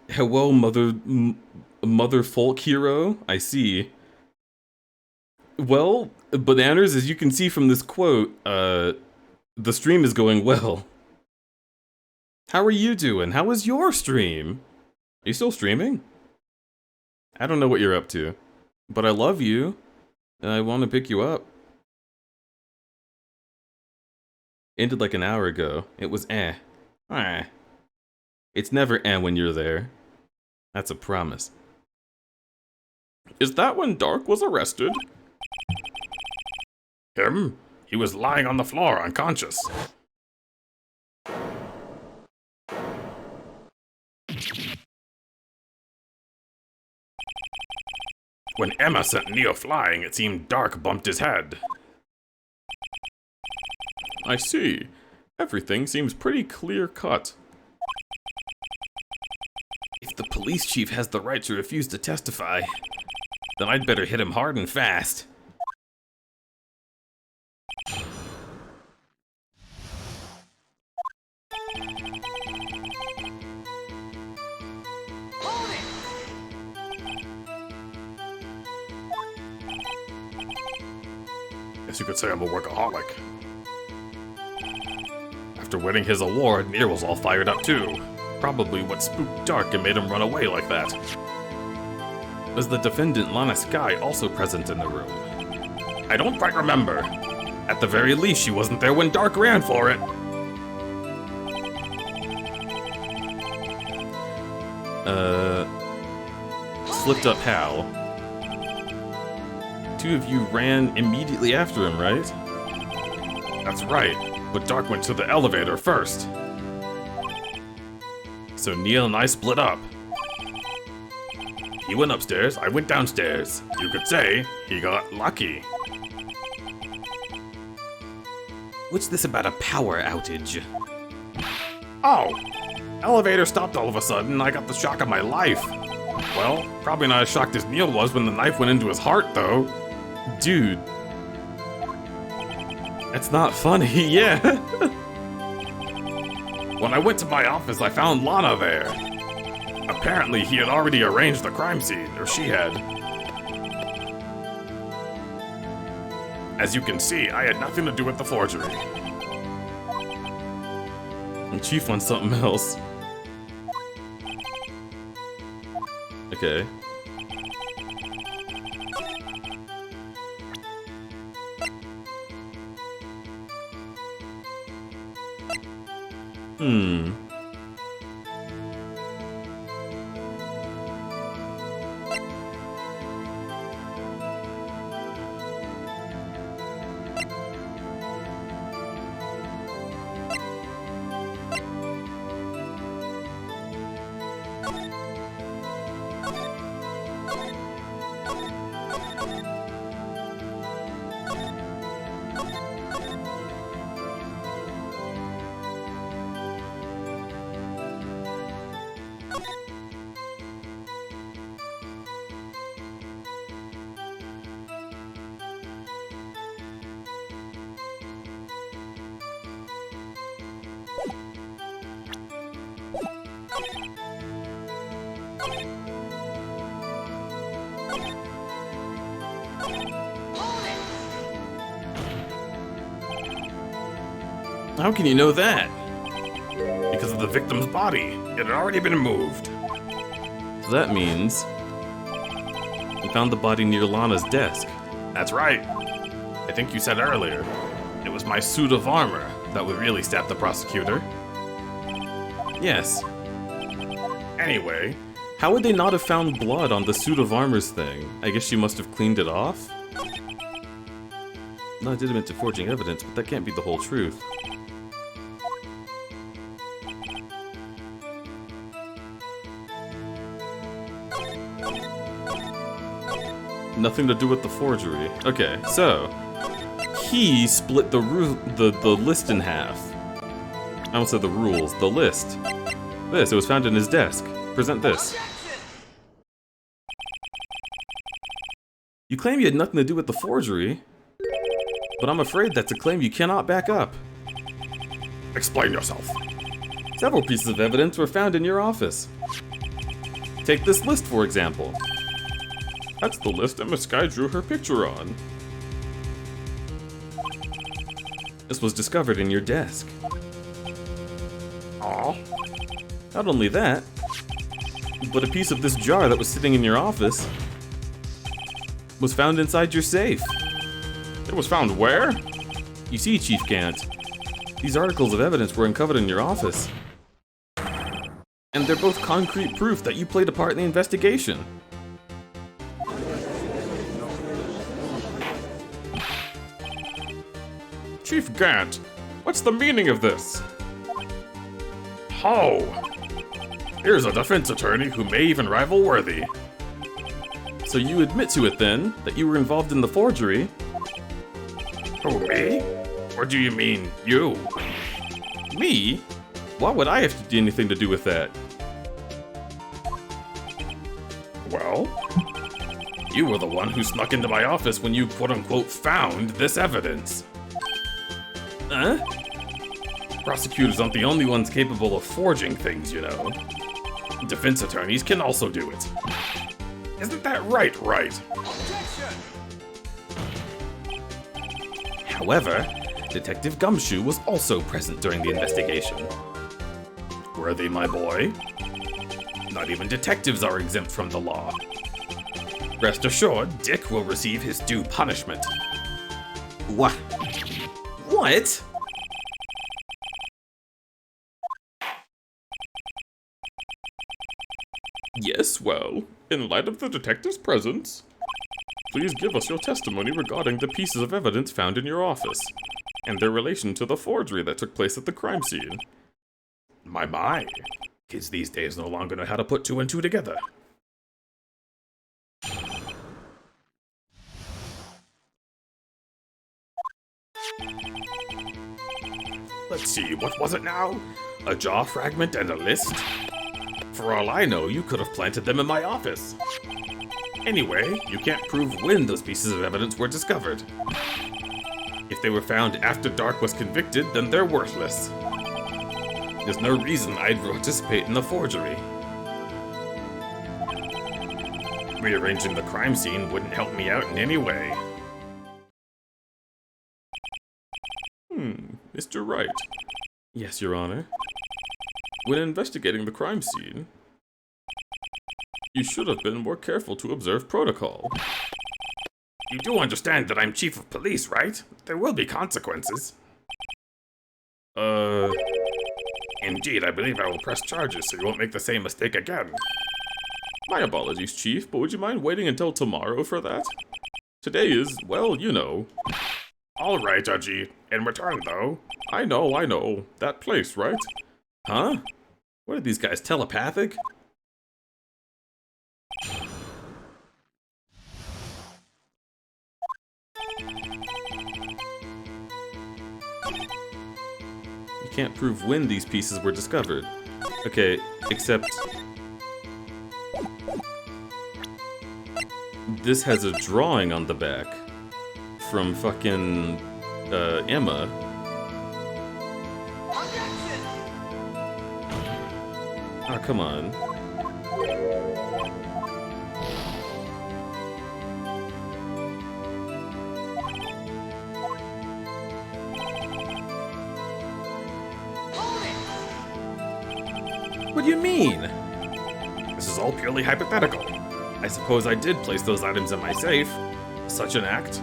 Hello, mother folk hero. I see. Well, Bananas, as you can see from this quote, the stream is going well. How are you doing? How was your stream? Are you still streaming? I don't know what you're up to, but I love you, and I want to pick you up. Ended like an hour ago. It was eh. Ah. It's never eh when you're there. That's a promise. Is that when Dark was arrested? Him? He was lying on the floor, unconscious. When Emma sent Neo flying, it seemed Dark bumped his head. I see. Everything seems pretty clear-cut. If the police chief has the right to refuse to testify, then I'd better hit him hard and fast. Guess you could say I'm a workaholic. After winning his award, Nier was all fired up too. Probably what spooked Dark and made him run away like that. Was the defendant Lana Sky also present in the room? I don't quite remember. At the very least, she wasn't there when Dark ran for it. Slipped up how? Two of you ran immediately after him, right? That's right, but Dark went to the elevator first. So Neil and I split up. He went upstairs, I went downstairs. You could say he got lucky. What's this about a power outage? Oh! Elevator stopped all of a sudden and I got the shock of my life. Well, probably not as shocked as Neil was when the knife went into his heart, though. Dude. That's not funny, yeah. When I went to my office, I found Lana there. Apparently, he had already arranged the crime scene, or she had. As you can see, I had nothing to do with the forgery. And Chief wants something else. Okay. How can you know that? Because of the victim's body. It had already been moved. So that means you found the body near Lana's desk. That's right. I think you said earlier. It was my suit of armor that would really stab the prosecutor. Yes. Anyway, How would they not have found blood on the suit of armor's thing? I guess she must have cleaned it off? No, I did admit to forging evidence, but that can't be the whole truth. Nothing to do with the forgery. Okay, so he split the list in half. I almost said the rules. The list. This. It was found in his desk. Present this. You claim you had nothing to do with the forgery, but I'm afraid that's a claim you cannot back up. explain yourself. Several pieces of evidence were found in your office. Take this list, for example. That's the list that Miss Sky drew her picture on. This was discovered in your desk. Aw. Not only that, but a piece of this jar that was sitting in your office was found inside your safe. It was found where? You see, Chief Gant, these articles of evidence were uncovered in your office. And they're both concrete proof that you played a part in the investigation. Chief Gant, what's the meaning of this? Oh. Here's a defense attorney who may even rival Worthy. So you admit to it then, that you were involved in the forgery. Who, me? Or do you mean you? Me? Why would I have to do anything to do with that? Well, you were the one who snuck into my office when you quote-unquote found this evidence. Huh? Prosecutors aren't the only ones capable of forging things, you know. Defense attorneys can also do it. Isn't that right, Wright? However, Detective Gumshoe was also present during the investigation. Worthy, my boy. Not even detectives are exempt from the law. Rest assured, Dick will receive his due punishment. What? What? Yes, well, in light of the detective's presence, please give us your testimony regarding the pieces of evidence found in your office, and their relation to the forgery that took place at the crime scene. My. Kids these days no longer know how to put 2 and 2 together. Let's see, what was it now? A jaw fragment and a list? For all I know, you could have planted them in my office. Anyway, you can't prove when those pieces of evidence were discovered. If they were found after Dark was convicted, then they're worthless. There's no reason I'd participate in the forgery. Rearranging the crime scene wouldn't help me out in any way. Mr. Wright. Yes, Your Honor. When investigating the crime scene, you should have been more careful to observe protocol. You do understand that I'm chief of police, right? There will be consequences. Indeed, I believe I will press charges so you won't make the same mistake again. My apologies, Chief, but would you mind waiting until tomorrow for that? Today is, well, you know. All right, Judgy. In return, though, I know. That place, right? Huh? What are these guys, telepathic? You can't prove when these pieces were discovered. Okay, except... this has a drawing on the back. From fucking... Emma. Oh, come on. What do you mean? This is all purely hypothetical. I suppose I did place those items in my safe. Such an act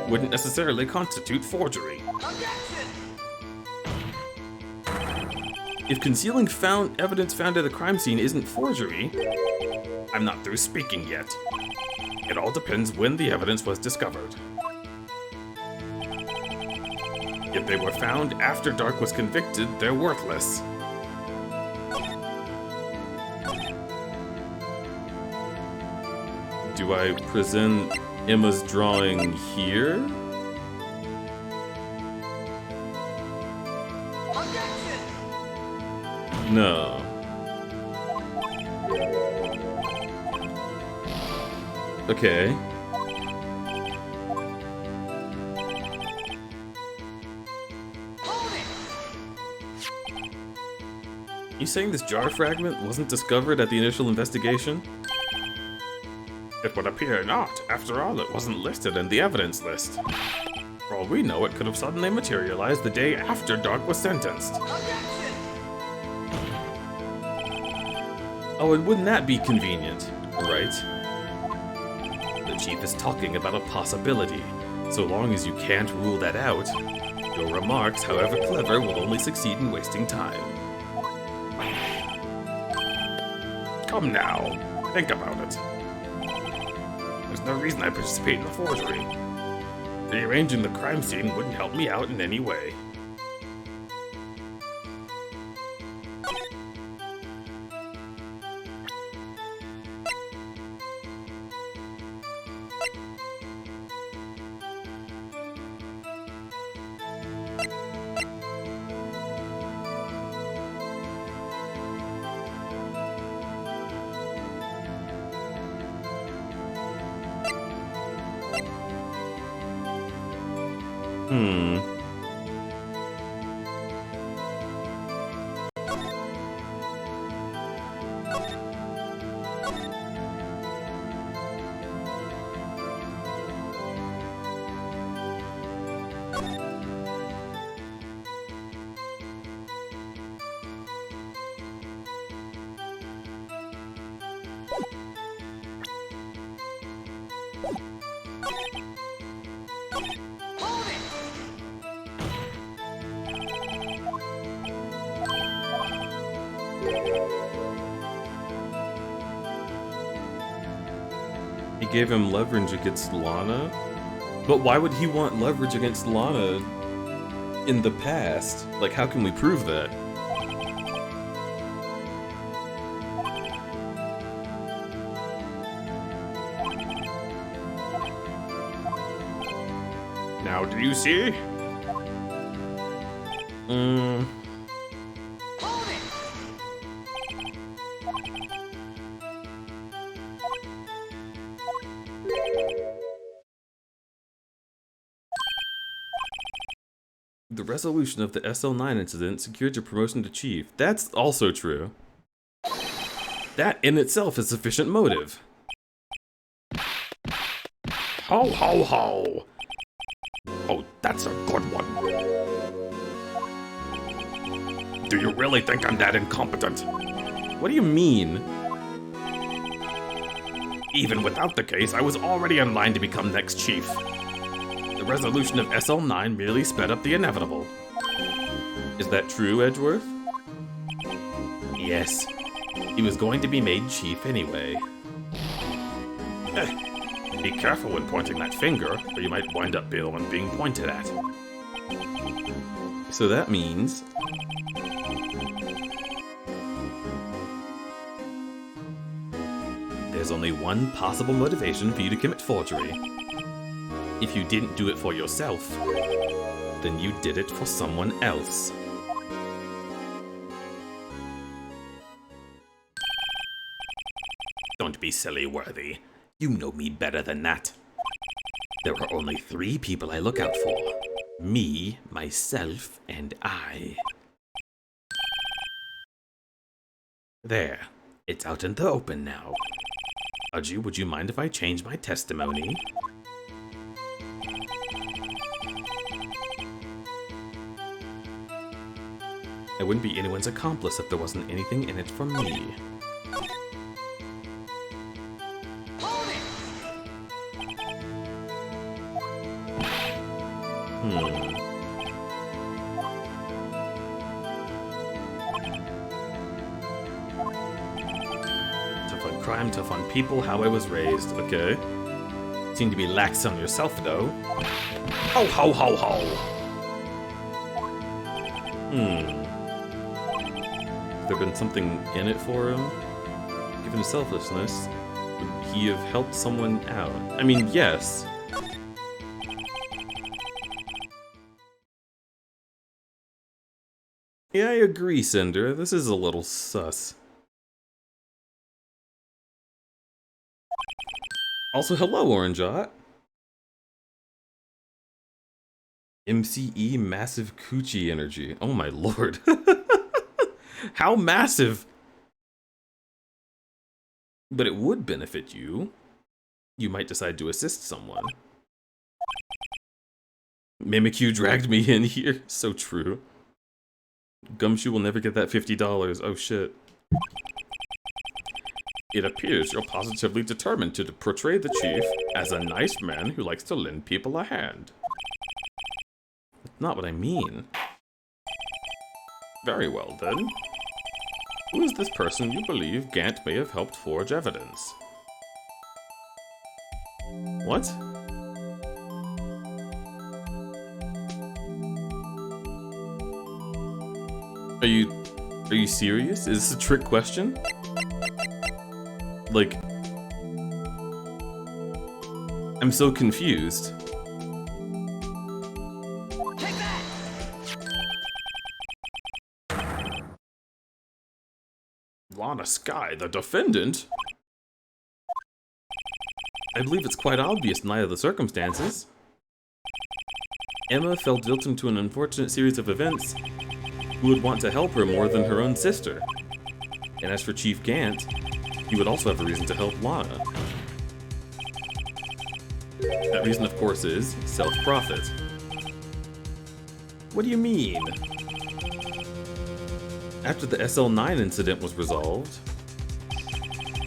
wouldn't necessarily constitute forgery. If concealing evidence found at the crime scene isn't forgery, I'm not through speaking yet. It all depends when the evidence was discovered. If they were found after Dark was convicted, they're worthless. Do I present Emma's drawing here? No. Okay. You saying this jar fragment wasn't discovered at the initial investigation? It would appear not. After all, it wasn't listed in the evidence list. For all we know, it could have suddenly materialized the day after Dark was sentenced. Oh, and wouldn't that be convenient, right? The chief is talking about a possibility. So long as you can't rule that out, your remarks, however clever, will only succeed in wasting time. Come now, think about it. There's no reason I participate in the forgery. Rearranging the crime scene wouldn't help me out in any way. He gave him leverage against Lana? But why would he want leverage against Lana in the past? Like, how can we prove that? Now, do you see? Hold it! The resolution of the SL9 incident secured your promotion to chief. That's also true. That in itself is sufficient motive. Ho ho ho! Oh, that's a good one. Do you really think I'm that incompetent? What do you mean? Even without the case, I was already in line to become next chief. The resolution of SL9 merely sped up the inevitable. Is that true, Edgeworth? Yes, he was going to be made chief anyway. Be careful when pointing that finger, or you might wind up being pointed at. So that means... There's only one possible motivation for you to commit forgery. If you didn't do it for yourself, then you did it for someone else. Don't be silly, Worthy. You know me better than that. There are only 3 people I look out for. Me, myself, and I. There. It's out in the open now. Audrey, would you mind if I change my testimony? I wouldn't be anyone's accomplice if there wasn't anything in it for me. Hold it! Tough on crime, tough on people, how I was raised. Okay. Seem to be lax on yourself, though. Ho ho ho ho! Has there been something in it for him? Given his selflessness, would he have helped someone out? I mean, yes. Yeah, I agree, Cinder. This is a little sus. Also, hello, Orangeot. MCE Massive Coochie Energy. Oh my lord. How massive? But it would benefit you. You might decide to assist someone. Mimikyu dragged me in here. So true. Gumshoe will never get that $50. Oh shit. It appears you're positively determined to portray the chief as a nice man who likes to lend people a hand. That's not what I mean. Very well then. Who is this person you believe Gant may have helped forge evidence? What? Are you serious? Is this a trick question? Like, I'm so confused. Take that! Lana Sky, the defendant? I believe it's quite obvious in light of the circumstances. Emma fell victim to an unfortunate series of events who would want to help her more than her own sister. And as for Chief Gant, he would also have a reason to help Lana. That reason, of course, is self-profit. What do you mean? After the SL9 incident was resolved,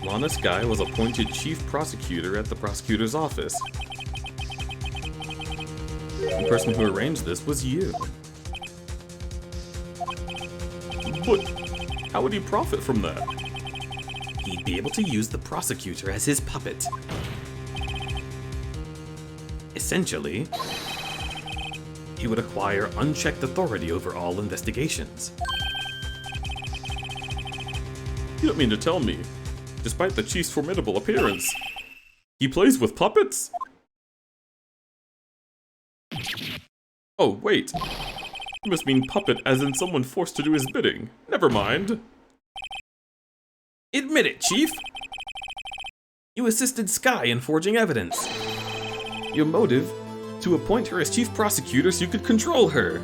Lana Sky was appointed chief prosecutor at the prosecutor's office. The person who arranged this was you. But how would he profit from that? He'd be able to use the prosecutor as his puppet. Essentially, he would acquire unchecked authority over all investigations. You don't mean to tell me, despite the chief's formidable appearance, he plays with puppets? Oh, wait. You must mean puppet as in someone forced to do his bidding. Never mind. Admit it, Chief! You assisted Sky in forging evidence. Your motive? To appoint her as chief prosecutor so you could control her.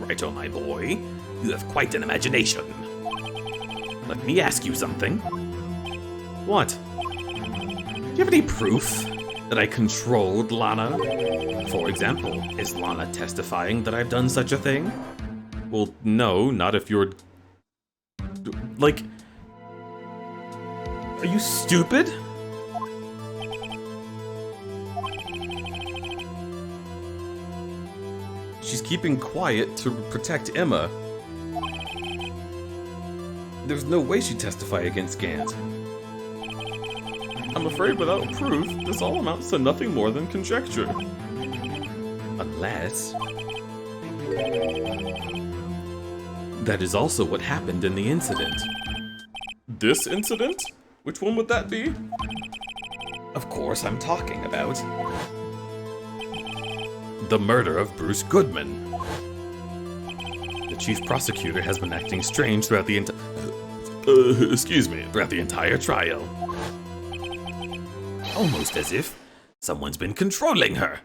Right, oh my boy. You have quite an imagination. Let me ask you something. What? Do you have any proof that I controlled Lana? For example, is Lana testifying that I've done such a thing? Well, no, not if you're... Like... Are you stupid? She's keeping quiet to protect Emma. There's no way she'd testify against Gant. I'm afraid without proof, this all amounts to nothing more than conjecture. Unless... That is also what happened in the incident. This incident? Which one would that be? Of course I'm talking about... the murder of Bruce Goodman. The chief prosecutor has been acting strange throughout the throughout the entire trial. Almost as if someone's been controlling her.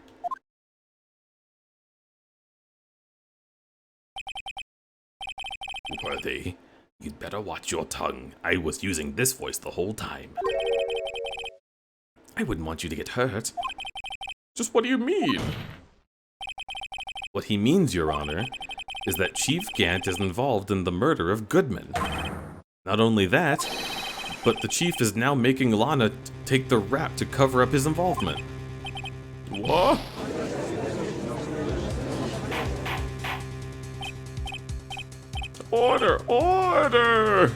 Worthy, you'd better watch your tongue. I was using this voice the whole time. I wouldn't want you to get hurt. Just what do you mean? What he means, Your Honor, is that Chief Gant is involved in the murder of Goodman. Not only that, but the Chief is now making Lana take the rap to cover up his involvement. What? Order! Order!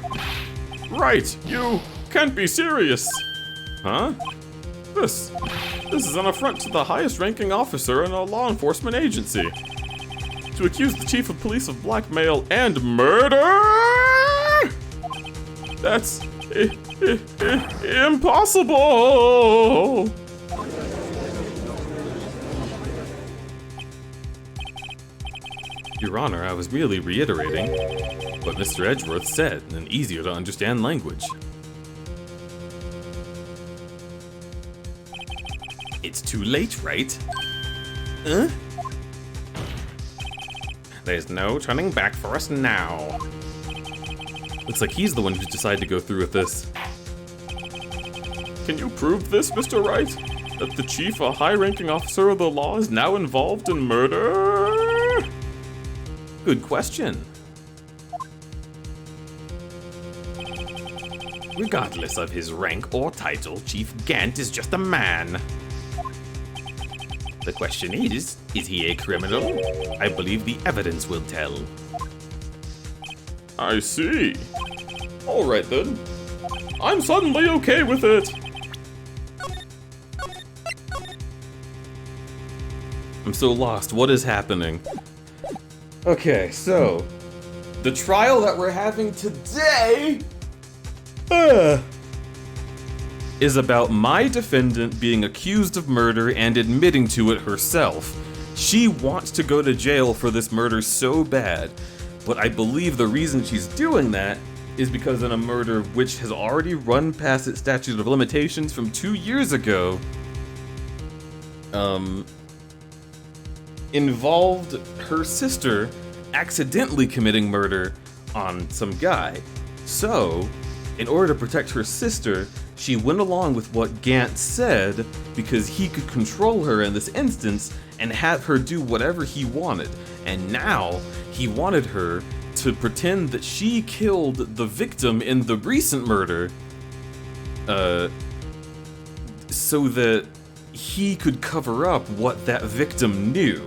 Right, you can't be serious. Huh? This is an affront to the highest ranking officer in a law enforcement agency. To accuse the chief of police of blackmail and murder? That's impossible! Your Honor, I was merely reiterating what Mr. Edgeworth said in an easier to understand language. It's too late, right? Huh? There's no turning back for us now. Looks like he's the one who's decided to go through with this. Can you prove this, Mr. Wright? That the chief, a high-ranking officer of the law, is now involved in murder? Good question. Regardless of his rank or title, Chief Gant is just a man. The question is he a criminal? I believe the evidence will tell. I see. Alright then. I'm suddenly okay with it. I'm so lost. What is happening? Okay, so the trial that we're having today is about my defendant being accused of murder and admitting to it herself. She wants to go to jail for this murder so bad, but I believe the reason she's doing that is because in a murder which has already run past its statute of limitations from 2 years ago, involved her sister accidentally committing murder on some guy. So, in order to protect her sister, she went along with what Gant said because he could control her in this instance and have her do whatever he wanted. And now, he wanted her to pretend that she killed the victim in the recent murder, so that he could cover up what that victim knew.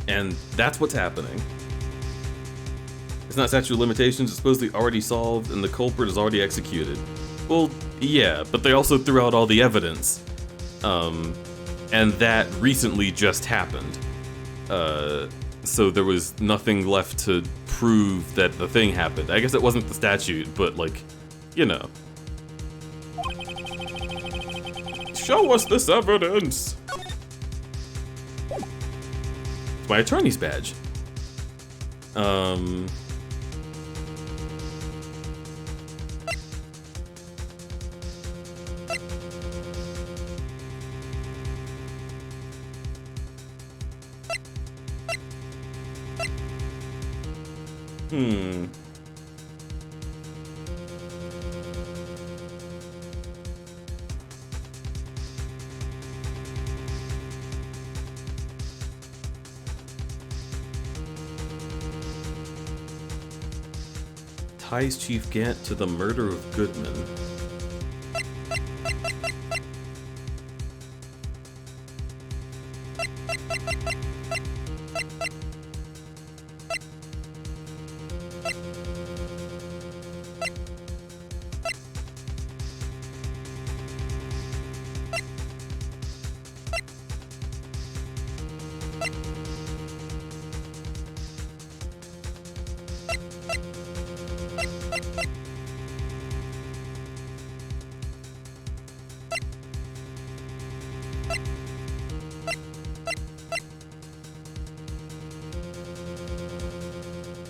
And that's what's happening. It's not statute of limitations, it's supposedly already solved, and the culprit is already executed. Well, yeah, but they also threw out all the evidence. And that recently just happened. So there was nothing left to prove that the thing happened. I guess it wasn't the statute, but like, you know. Show us this evidence! It's my attorney's badge. Ties Chief Gant to the murder of Goodman.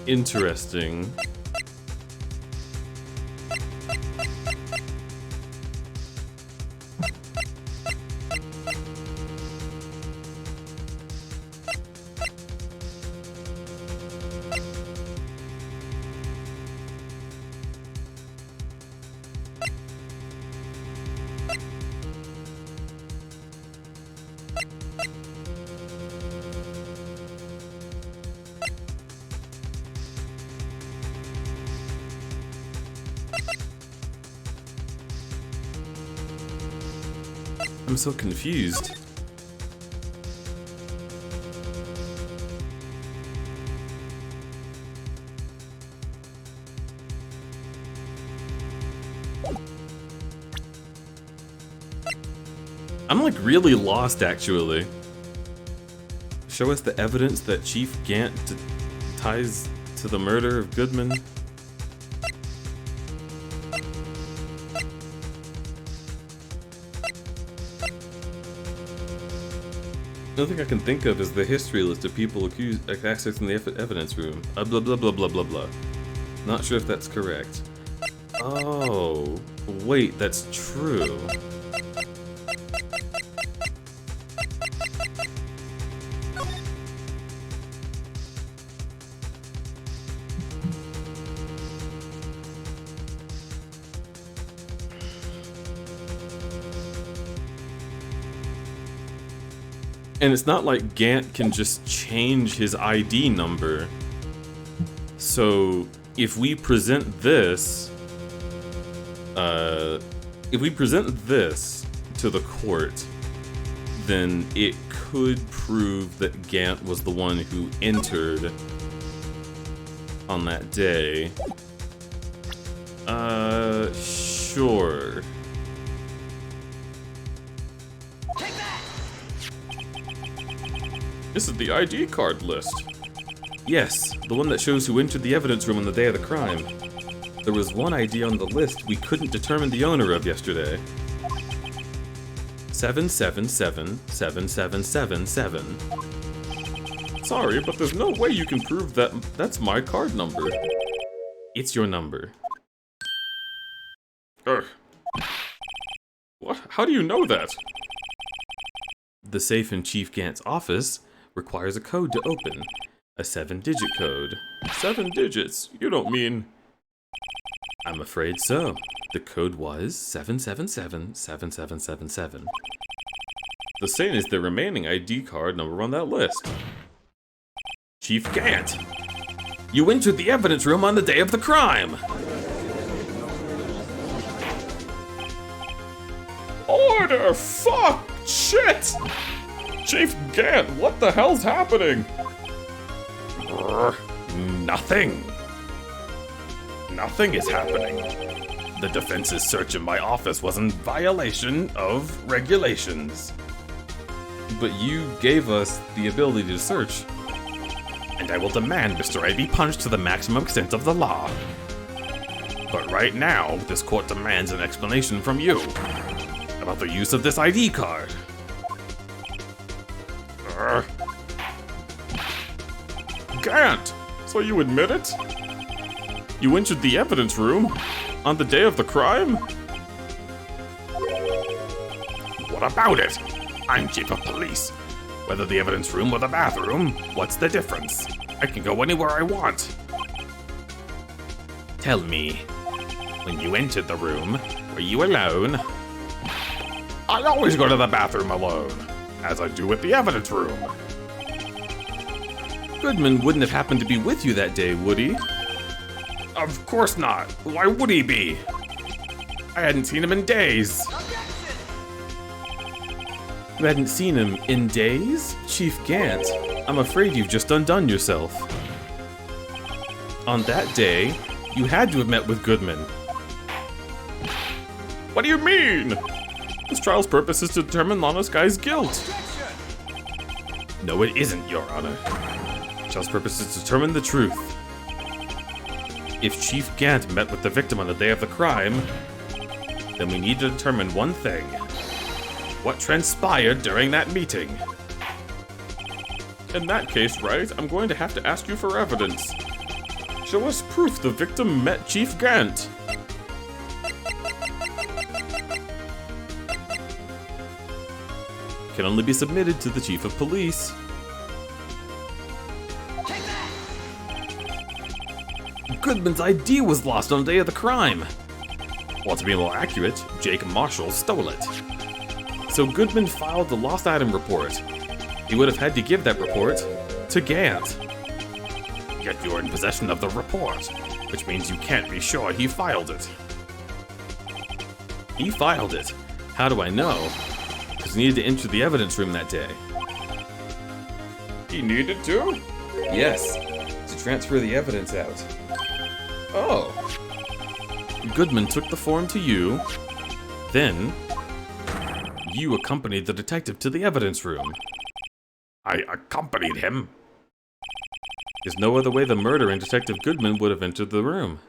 Interesting. I'm so confused. I'm like really lost actually. Show us the evidence that Chief Gant ties to the murder of Goodman. The only thing I can think of is the history list of people accused of accessing the evidence room. Blah blah blah blah blah blah. Not sure if that's correct. Oh, wait, that's true. And it's not like Gant can just change his ID number. So if we present this, to the court, then it could prove that Gant was the one who entered on that day. Sure. This is the ID card list. Yes, the one that shows who entered the evidence room on the day of the crime. There was one ID on the list we couldn't determine the owner of yesterday. 7777777. Sorry, but there's no way you can prove that that's my card number. It's your number. Ugh. What? How do you know that? The safe in Chief Gant's office requires a code to open. A 7-digit code. 7 digits? You don't mean... I'm afraid so. The code was 7777777. The same is the remaining ID card number on that list. Chief Gant! You entered the evidence room on the day of the crime! Order! Fuck! Shit! Chief Gant, what the hell's happening? Nothing. Nothing is happening. The defense's search in my office was in violation of regulations. But you gave us the ability to search. And I will demand Mr. Wright be punished to the maximum extent of the law. But right now, this court demands an explanation from you about the use of this ID card. Gant! So you admit it? You entered the evidence room on the day of the crime? What about it? I'm chief of police. Whether the evidence room or the bathroom, what's the difference? I can go anywhere I want. Tell me, when you entered the room, were you alone? I always go to the bathroom alone, as I do at the evidence room. Goodman wouldn't have happened to be with you that day, would he? Of course not. Why would he be? I hadn't seen him in days. You hadn't seen him in days? Chief Gant, I'm afraid you've just undone yourself. On that day, you had to have met with Goodman. What do you mean? This trial's purpose is to determine Lana Sky's guilt. No, it isn't, Your Honor. The trial's purpose is to determine the truth. If Chief Gant met with the victim on the day of the crime, then we need to determine one thing. What transpired during that meeting? In that case, Wright, I'm going to have to ask you for evidence. Show us proof the victim met Chief Gant. Can only be submitted to the Chief of Police. Take that! Goodman's ID was lost on the day of the crime. Well, to be more accurate, Jake Marshall stole it. So Goodman filed the lost item report. He would have had to give that report to Gant. Yet you're in possession of the report, which means you can't be sure he filed it. He filed it. How do I know? Because he needed to enter the evidence room that day. He needed to? Yes, to transfer the evidence out. Oh. Goodman took the form to you, then you accompanied the detective to the evidence room. I accompanied him. There's no other way the murderer and Detective Goodman would have entered the room.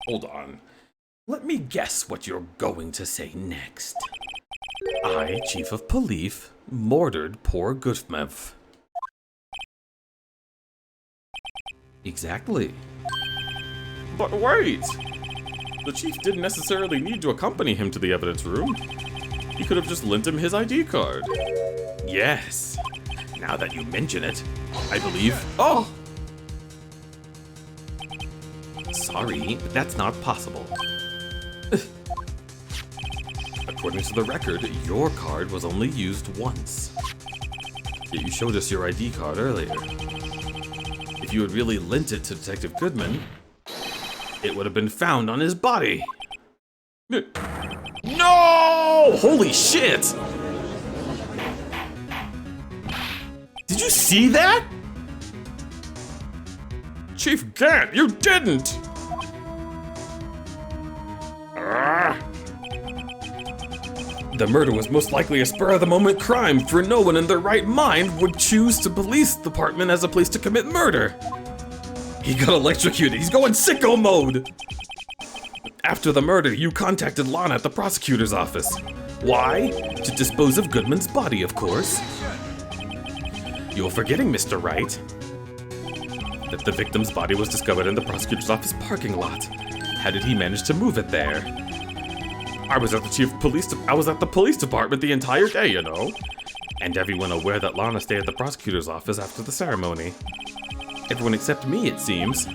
Hold on. Let me guess what you're going to say next. I, Chief of Police, murdered poor Gutmev. Exactly. But wait! The chief didn't necessarily need to accompany him to the evidence room. He could have just lent him his ID card. Yes. Now that you mention it, I believe... Oh! Sorry, but that's not possible. According to the record, your card was only used once. Yet you showed us your ID card earlier. If you had really lent it to Detective Goodman, it would have been found on his body. No! Holy shit! Did you see that? Chief Gant, you didn't! The murder was most likely a spur-of-the-moment crime, for no one in their right mind would choose the police department as a place to commit murder. He got electrocuted. He's going sicko mode. After the murder, you contacted Lana at the prosecutor's office. Why? To dispose of Goodman's body, of course. You're forgetting, Mr. Wright, that the victim's body was discovered in the prosecutor's office parking lot. How did he manage to move it there? I was at the police department the entire day, you know. And everyone aware that Lana stayed at the prosecutor's office after the ceremony. Everyone except me, it seems.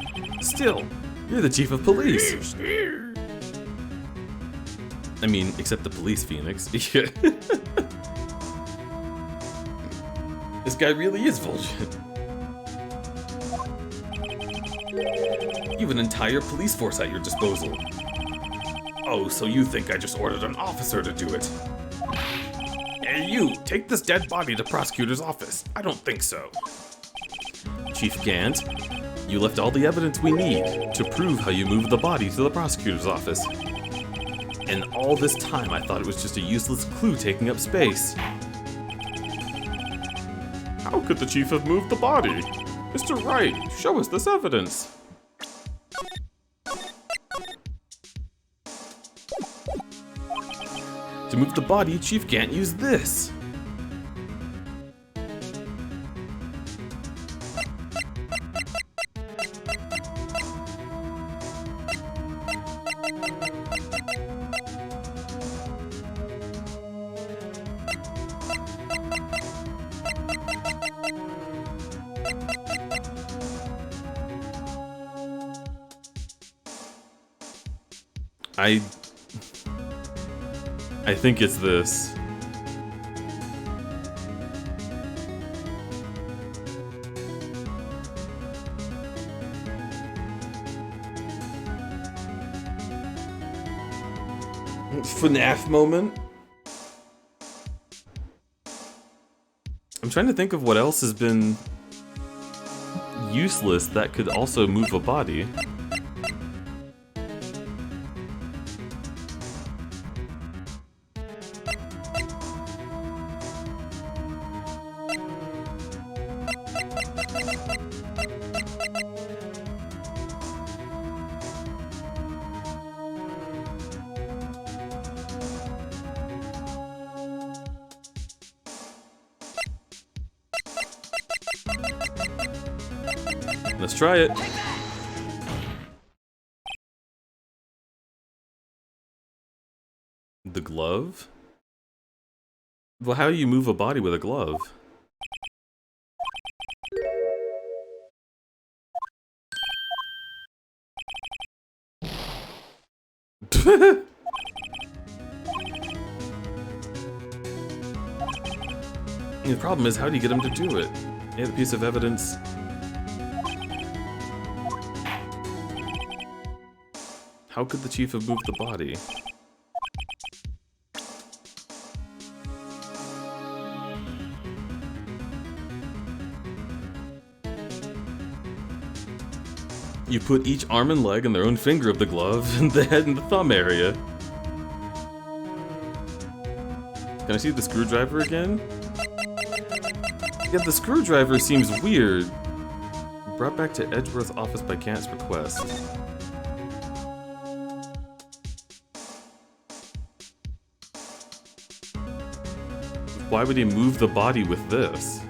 Still, you're the chief of police. I mean, except the police, Phoenix. This guy really is Vulgent. You have an entire police force at your disposal. Oh, so you think I just ordered an officer to do it? Hey, you, take this dead body to prosecutor's office. I don't think so. Chief Gant. You left all the evidence we need to prove how you moved the body to the prosecutor's office. And all this time I thought it was just a useless clue taking up space. How could the chief have moved the body? Mr. Wright, show us this evidence. To move the body, Chief Gant used this. I think it's this. FNAF moment? I'm trying to think of what else has been useless that could also move a body. Let's try it. The glove? Well, how do you move a body with a glove? The problem is, how do you get him to do it? You have a piece of evidence. How could the chief have moved the body? You put each arm and leg in their own finger of the glove, and the head and the thumb area. Can I see the screwdriver again? Yeah, the screwdriver seems weird. Brought back to Edgeworth's office by Gant's request. Why would he move the body with this?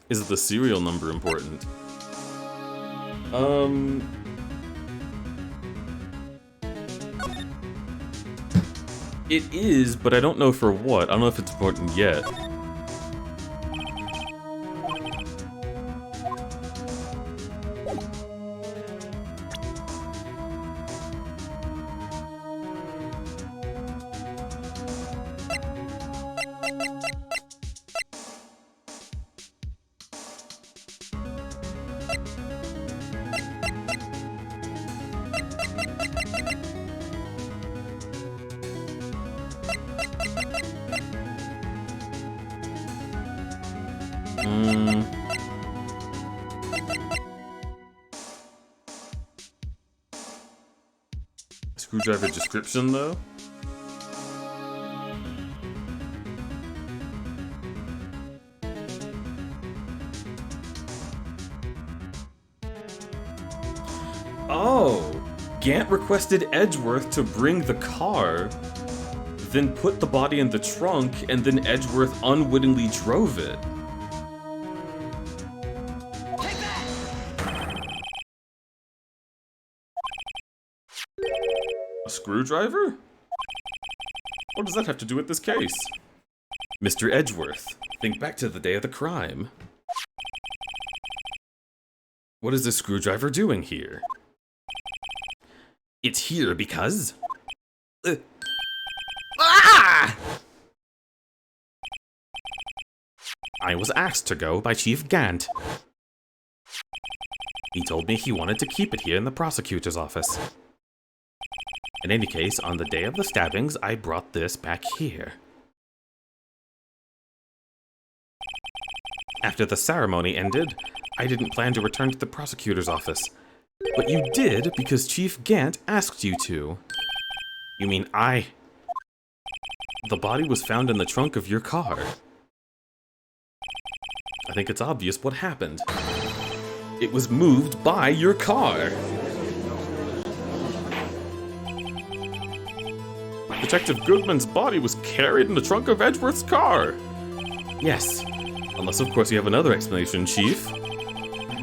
Is the serial number important? It is, but I don't know for what. I don't know if it's important yet. Screwdriver description, though? Oh! Gant requested Edgeworth to bring the car, then put the body in the trunk, and then Edgeworth unwittingly drove it. A screwdriver? What does that have to do with this case? Mr. Edgeworth, think back to the day of the crime. What is this screwdriver doing here? It's here because... Ah! I was asked to go by Chief Gant. He told me he wanted to keep it here in the prosecutor's office. In any case, on the day of the stabbings, I brought this back here. After the ceremony ended, I didn't plan to return to the prosecutor's office. But you did because Chief Gant asked you to. You mean I... The body was found in the trunk of your car. I think it's obvious what happened. It was moved by your car. Detective Goodman's body was carried in the trunk of Edgeworth's car. Yes. Unless, of course, you have another explanation, Chief.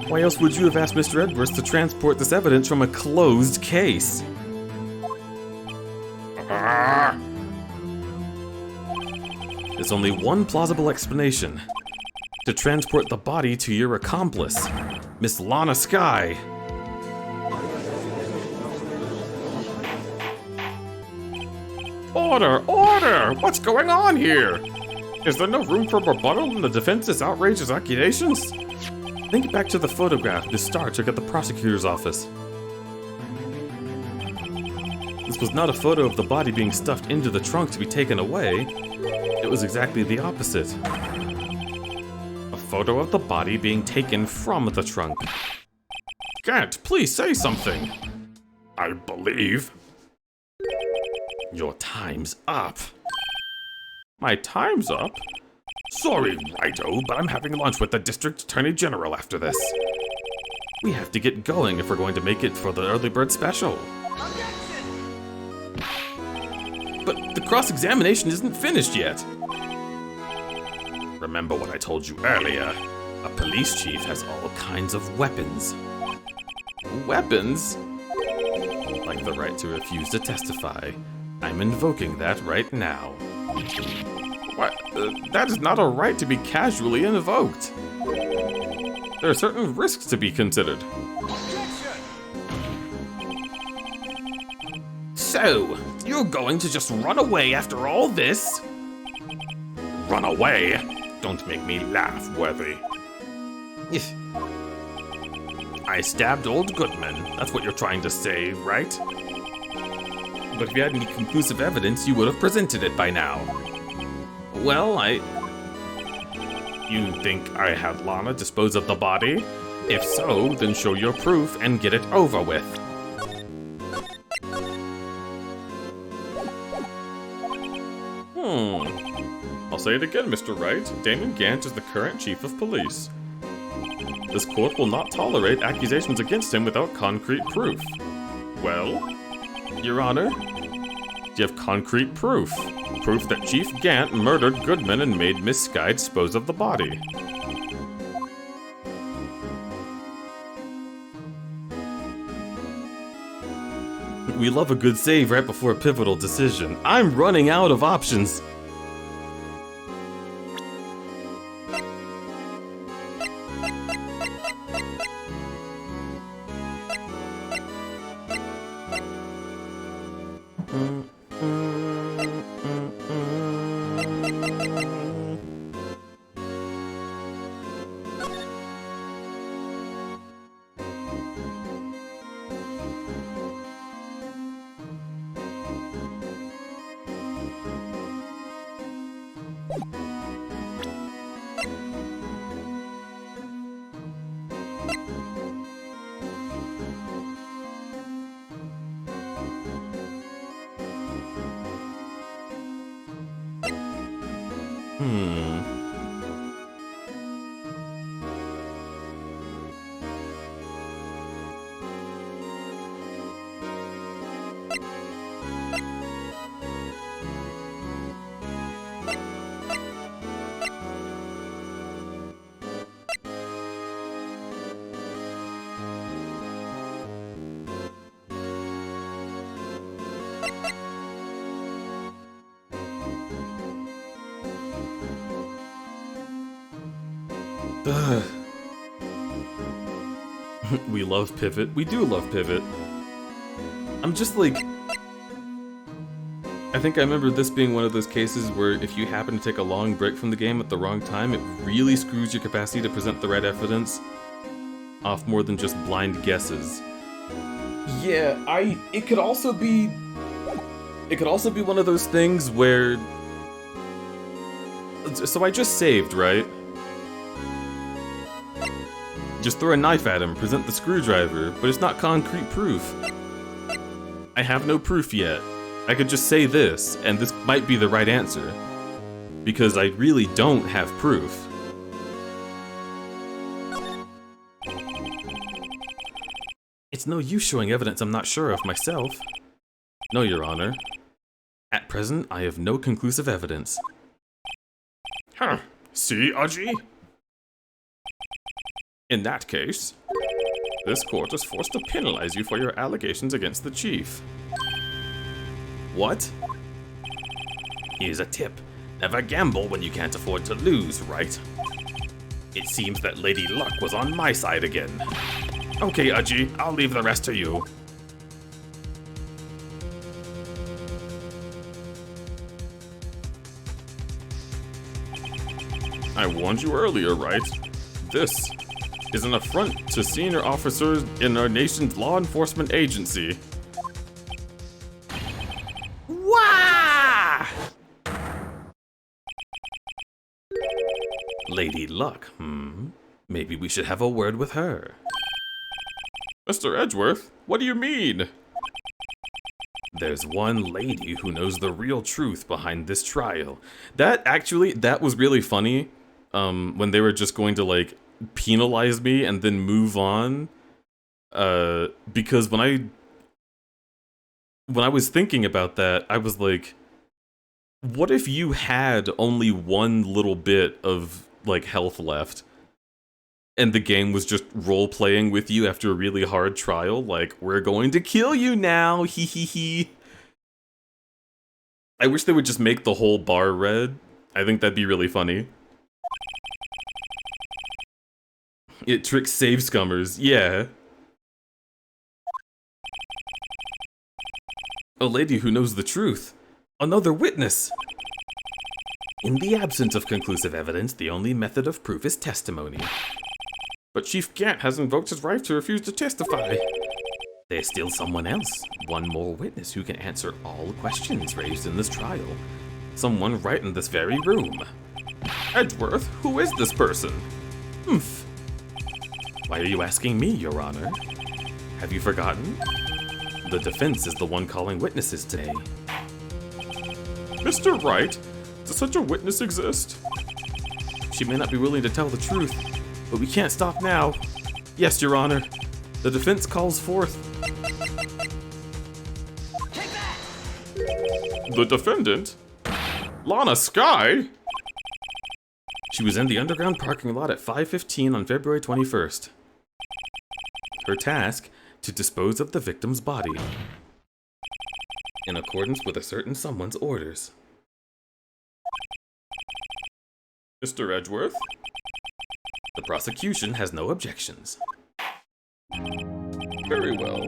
Why else would you have asked Mr. Edgeworth to transport this evidence from a closed case? There's only one plausible explanation. To transport the body to your accomplice, Miss Lana Skye. Order! Order! What's going on here? Is there no room for rebuttal in the defense's outrageous accusations? Think back to the photograph Miss Starr took at the prosecutor's office. This was not a photo of the body being stuffed into the trunk to be taken away. It was exactly the opposite. A photo of the body being taken from the trunk. Gant, please say something. I believe... Your time's up. My time's up? Sorry, Righto, but I'm having lunch with the District Attorney General after this. We have to get going if we're going to make it for the early bird special. But the cross-examination isn't finished yet. Remember what I told you earlier. A police chief has all kinds of weapons. Weapons? Like the right to refuse to testify. I'm invoking that right now. What? That is not a right to be casually invoked. There are certain risks to be considered. So, you're going to just run away after all this? Run away? Don't make me laugh, Worthy. I stabbed old Goodman. That's what you're trying to say, right? But if you had any conclusive evidence, you would have presented it by now. Well, You think I had Lana dispose of the body? If so, then show your proof and get it over with. I'll say it again, Mr. Wright. Damon Gant is the current chief of police. This court will not tolerate accusations against him without concrete proof. Well, Your Honor, do you have concrete proof? Proof that Chief Gant murdered Goodman and made Miss Skye dispose of the body. We love a good save right before a pivotal decision. I'm running out of options. We love Pivot. We do love Pivot. I'm just like... I think I remember this being one of those cases where if you happen to take a long break from the game at the wrong time, it really screws your capacity to present the right evidence off more than just blind guesses. Yeah, it could also be one of those things where, so I just saved, right? Just throw a knife at him, present the screwdriver, but it's not concrete proof. I have no proof yet. I could just say this, and this might be the right answer. Because I really don't have proof. It's no use showing evidence I'm not sure of myself. No, Your Honor. At present, I have no conclusive evidence. Huh. See, Aji? In that case, this court is forced to penalize you for your allegations against the chief. What? Here's a tip. Never gamble when you can't afford to lose, right? It seems that Lady Luck was on my side again. Okay, Aji, I'll leave the rest to you. I warned you earlier, right? This is an affront to senior officers in our nation's law enforcement agency. Wah! Lady Luck, Maybe we should have a word with her. Mr. Edgeworth, what do you mean? There's one lady who knows the real truth behind this trial. That was really funny. When they were just going to, like, penalize me and then move on. Because when I was thinking about that, I was like, what if you had only one little bit of, like, health left? And the game was just role-playing with you after a really hard trial? Like, we're going to kill you now, hee hee hee. I wish they would just make the whole bar red. I think that'd be really funny. It tricks save scummers, yeah. A lady who knows the truth. Another witness. In the absence of conclusive evidence, the only method of proof is testimony. But Chief Gant has invoked his right to refuse to testify. There's still someone else. One more witness who can answer all questions raised in this trial. Someone right in this very room. Edgeworth, who is this person? Humph. Why are you asking me, Your Honor? Have you forgotten? The defense is the one calling witnesses today. Mr. Wright, does such a witness exist? She may not be willing to tell the truth, but we can't stop now. Yes, Your Honor. The defense calls forth. Take that! The defendant? Lana Sky? She was in the underground parking lot at 5:15 on February 21st. Her task, to dispose of the victim's body. In accordance with a certain someone's orders. Mr. Edgeworth? The prosecution has no objections. Very well.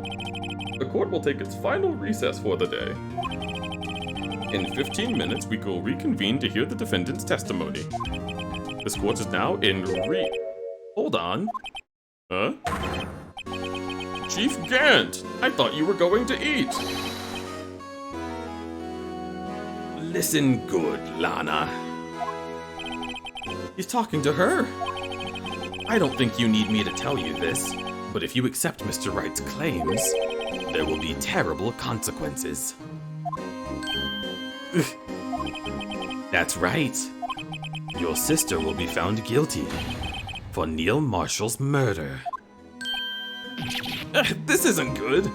The court will take its final recess for the day. In 15 minutes, we will reconvene to hear the defendant's testimony. This court is now in Hold on. Huh? Chief Gant! I thought you were going to eat! Listen good, Lana. He's talking to her. I don't think you need me to tell you this, but if you accept Mr. Wright's claims, there will be terrible consequences. That's right. Your sister will be found guilty for Neil Marshall's murder. This isn't good.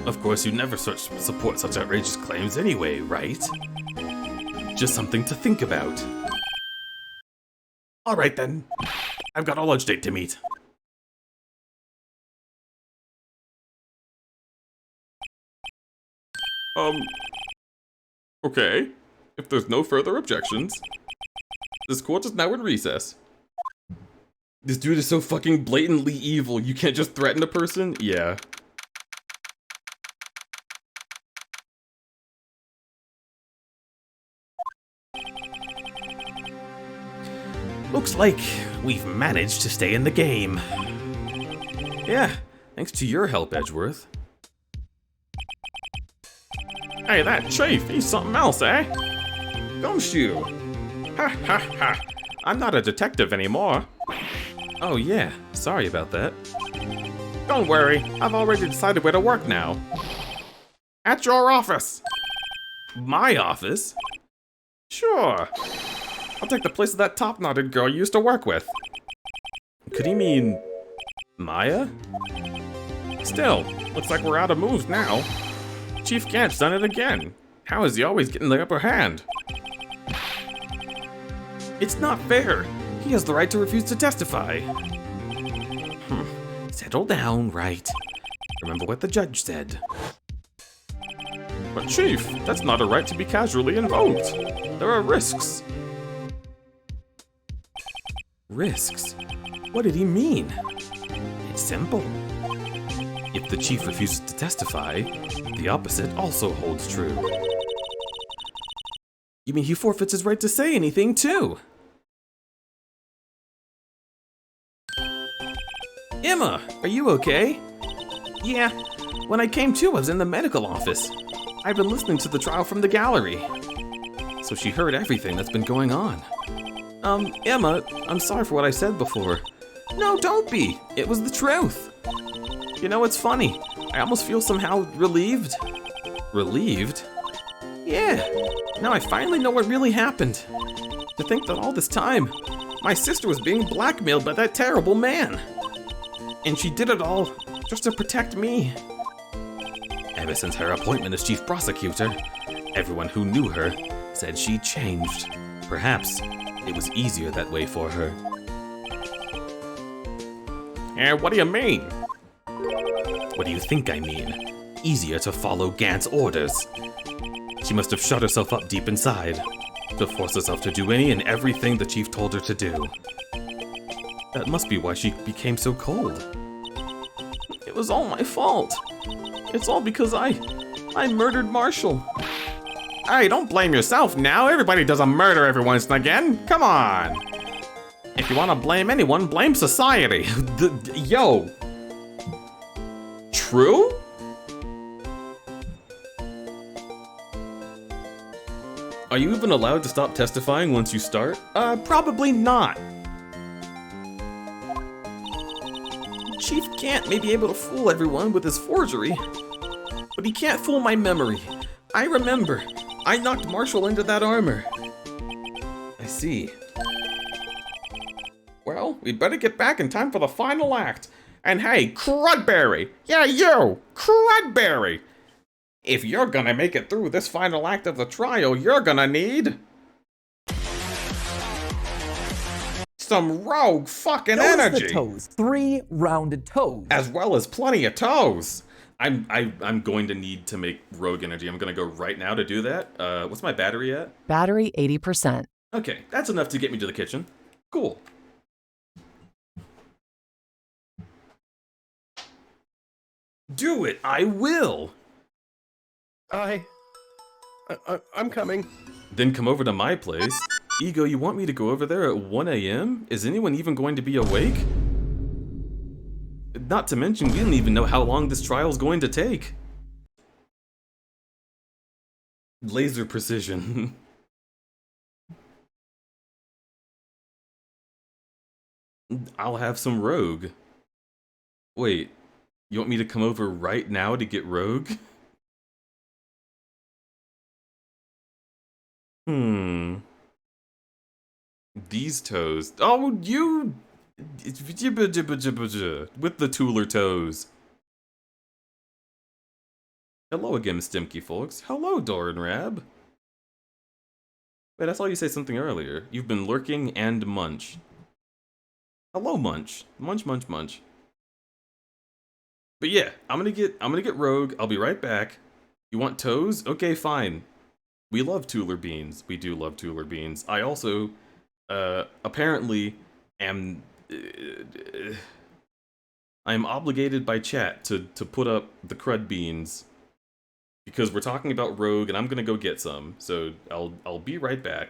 Of course, you never support such outrageous claims anyway, right? Just something to think about. All right then. I've got a lunch date to meet. Okay. If there's no further objections, this court is now in recess. This dude is so fucking blatantly evil, you can't just threaten a person? Yeah. Looks like we've managed to stay in the game. Yeah, thanks to your help, Edgeworth. Hey, that chief, he's something else, eh? Gumshoe! Ha ha ha. I'm not a detective anymore. Oh yeah, sorry about that. Don't worry, I've already decided where to work now. At your office. My office? Sure. I'll take the place of that top-knotted girl you used to work with. Could he mean Maya? Still, looks like we're out of moves now. Chief Gant's done it again. How is he always getting the upper hand? It's not fair. He has the right to refuse to testify. Settle down, Wright. Remember what the judge said. But Chief, that's not a right to be casually invoked. There are risks. Risks? What did he mean? It's simple. If the chief refuses to testify, the opposite also holds true. You mean he forfeits his right to say anything, too? Emma, are you okay? Yeah, when I came to, I was in the medical office. I've been listening to the trial from the gallery. So she heard everything that's been going on. Emma, I'm sorry for what I said before. No, don't be. It was the truth. You know, it's funny. I almost feel somehow relieved. Relieved? Yeah. Now I finally know what really happened. To think that all this time, my sister was being blackmailed by that terrible man. And she did it all just to protect me. Ever since her appointment as chief prosecutor, everyone who knew her said she changed. Perhaps it was easier that way for her. What do you mean? What do you think I mean? Easier to follow Gant's orders. She must have shut herself up deep inside to force herself to do any and everything the chief told her to do. That must be why she became so cold. It was all my fault. It's all because I murdered Marshall. Hey, don't blame yourself now. Everybody does a murder every once and again. Come on. If you want to blame anyone, blame society. Yo. True? Are you even allowed to stop testifying once you start? Probably not. Chief Gant may be able to fool everyone with his forgery, but he can't fool my memory. I remember. I knocked Marshall into that armor. I see. Well, we'd better get back in time for the final act. And hey, Crudberry! Yeah, you! Crudberry! If you're gonna make it through this final act of the trial, you're gonna need... some rogue fucking energy! The toes. 3 rounded toes. As well as plenty of toes! I'm going to need to make rogue energy. I'm gonna go right now to do that. What's my battery at? Battery 80%. Okay, that's enough to get me to the kitchen. Cool. Do it! I will! I'm coming. Then come over to my place. Ego, you want me to go over there at 1 a.m.? Is anyone even going to be awake? Not to mention, we don't even know how long this trial's going to take. Laser precision. I'll have some rogue. Wait, you want me to come over right now to get rogue? These toes. Oh, you... with the tooler toes. Hello again, Stimky folks. Hello, Doran Rab. Wait, I saw you say something earlier. You've been lurking and munch. Hello, Munch. Munch, munch, munch. But yeah, I'm gonna get rogue. I'll be right back. You want toes? Okay, fine. We love Tueler beans. We do love Tueler beans. I also, apparently, am I'm obligated by chat to put up the crud beans because we're talking about rogue, and I'm gonna go get some. So I'll be right back.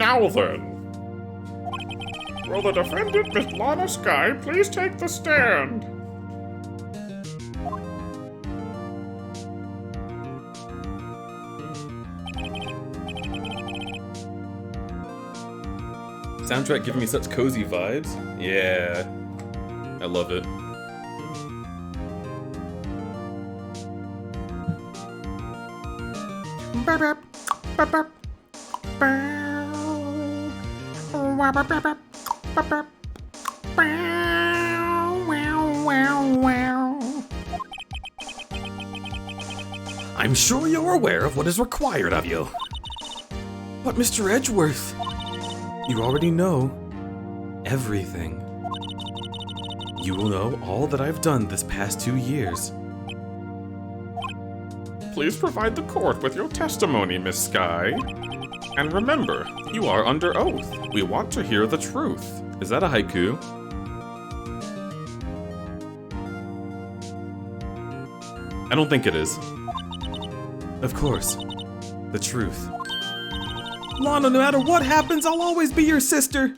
Now then. Will the defendant, Miss Lana Sky, please take the stand? Soundtrack giving me such cozy vibes. Yeah, I love it. I'm sure you're aware of what is required of you. But Mr. Edgeworth, you already know everything. You will know all that I've done this past 2 years. Please provide the court with your testimony, Miss Sky. And remember, you are under oath. We want to hear the truth. Is that a haiku? I don't think it is. Of course. The truth. Lana, no matter what happens, I'll always be your sister.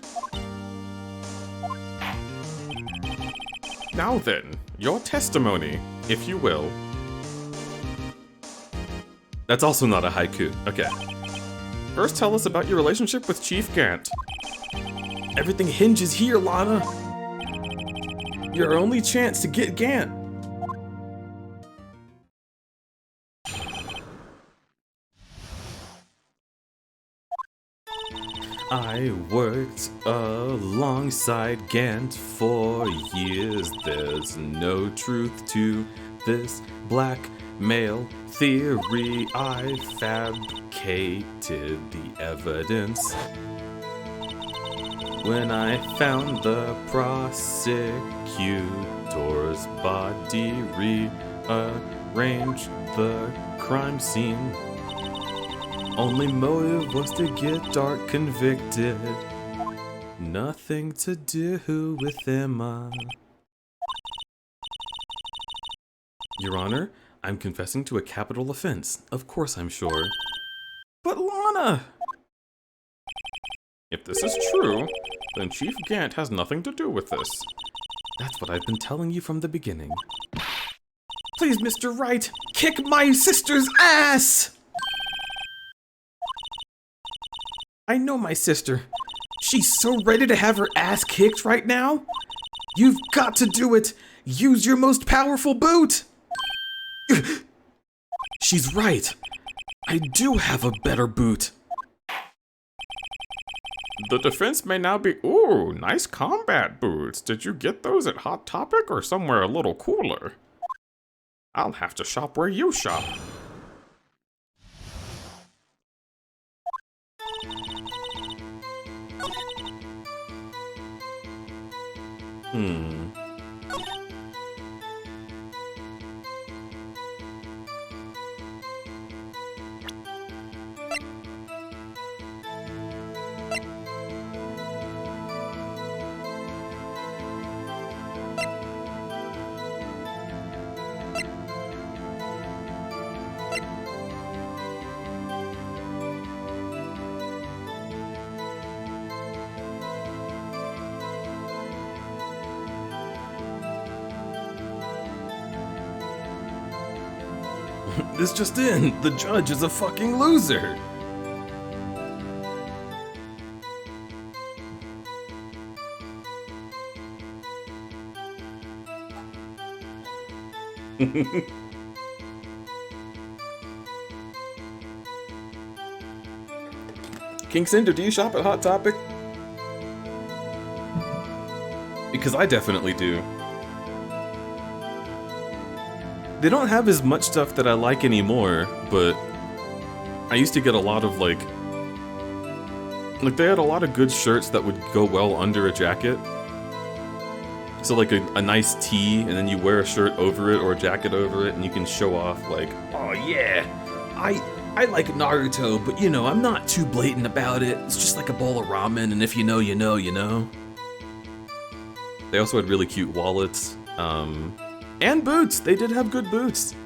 Now then, your testimony, if you will. That's also not a haiku. Okay. First, tell us about your relationship with Chief Gant. Everything hinges here, Lana. Your only chance to get Gant. I worked alongside Gant for years. There's no truth to this blackmail theory. I fabricated the evidence. When I found the prosecutor's body, rearranged the crime scene. Only motive was to get Dark convicted. Nothing to do with Emma. Your Honor, I'm confessing to a capital offense. Of course I'm sure. But Lana! If this is true, then Chief Gant has nothing to do with this. That's what I've been telling you from the beginning. Please, Mr. Wright, kick my sister's ass! I know my sister. She's so ready to have her ass kicked right now. You've got to do it. Use your most powerful boot. She's right. I do have a better boot. The defense may now be, ooh, nice combat boots. Did you get those at Hot Topic or somewhere a little cooler? I'll have to shop where you shop. This just in, the judge is a fucking loser. King Cinder, do you shop at Hot Topic? Because I definitely do. They don't have as much stuff that I like anymore, but I used to get a lot of like they had a lot of good shirts that would go well under a jacket. So like a nice tee, and then you wear a shirt over it or a jacket over it, and you can show off like, oh yeah, I like Naruto, but you know, I'm not too blatant about it. It's just like a bowl of ramen, and if you know, you know, you know. They also had really cute wallets. And boots! They did have good boots.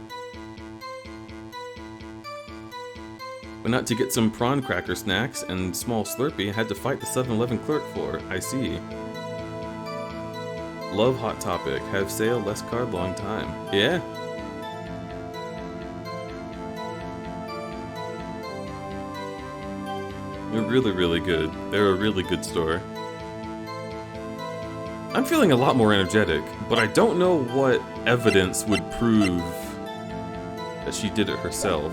Went out to get some prawn cracker snacks and small Slurpee. Had to fight the 7-Eleven clerk for. I see. Love Hot Topic. Have sale, less card, long time. Yeah. They're really, really good. They're a really good store. I'm feeling a lot more energetic, but I don't know what evidence would prove that she did it herself.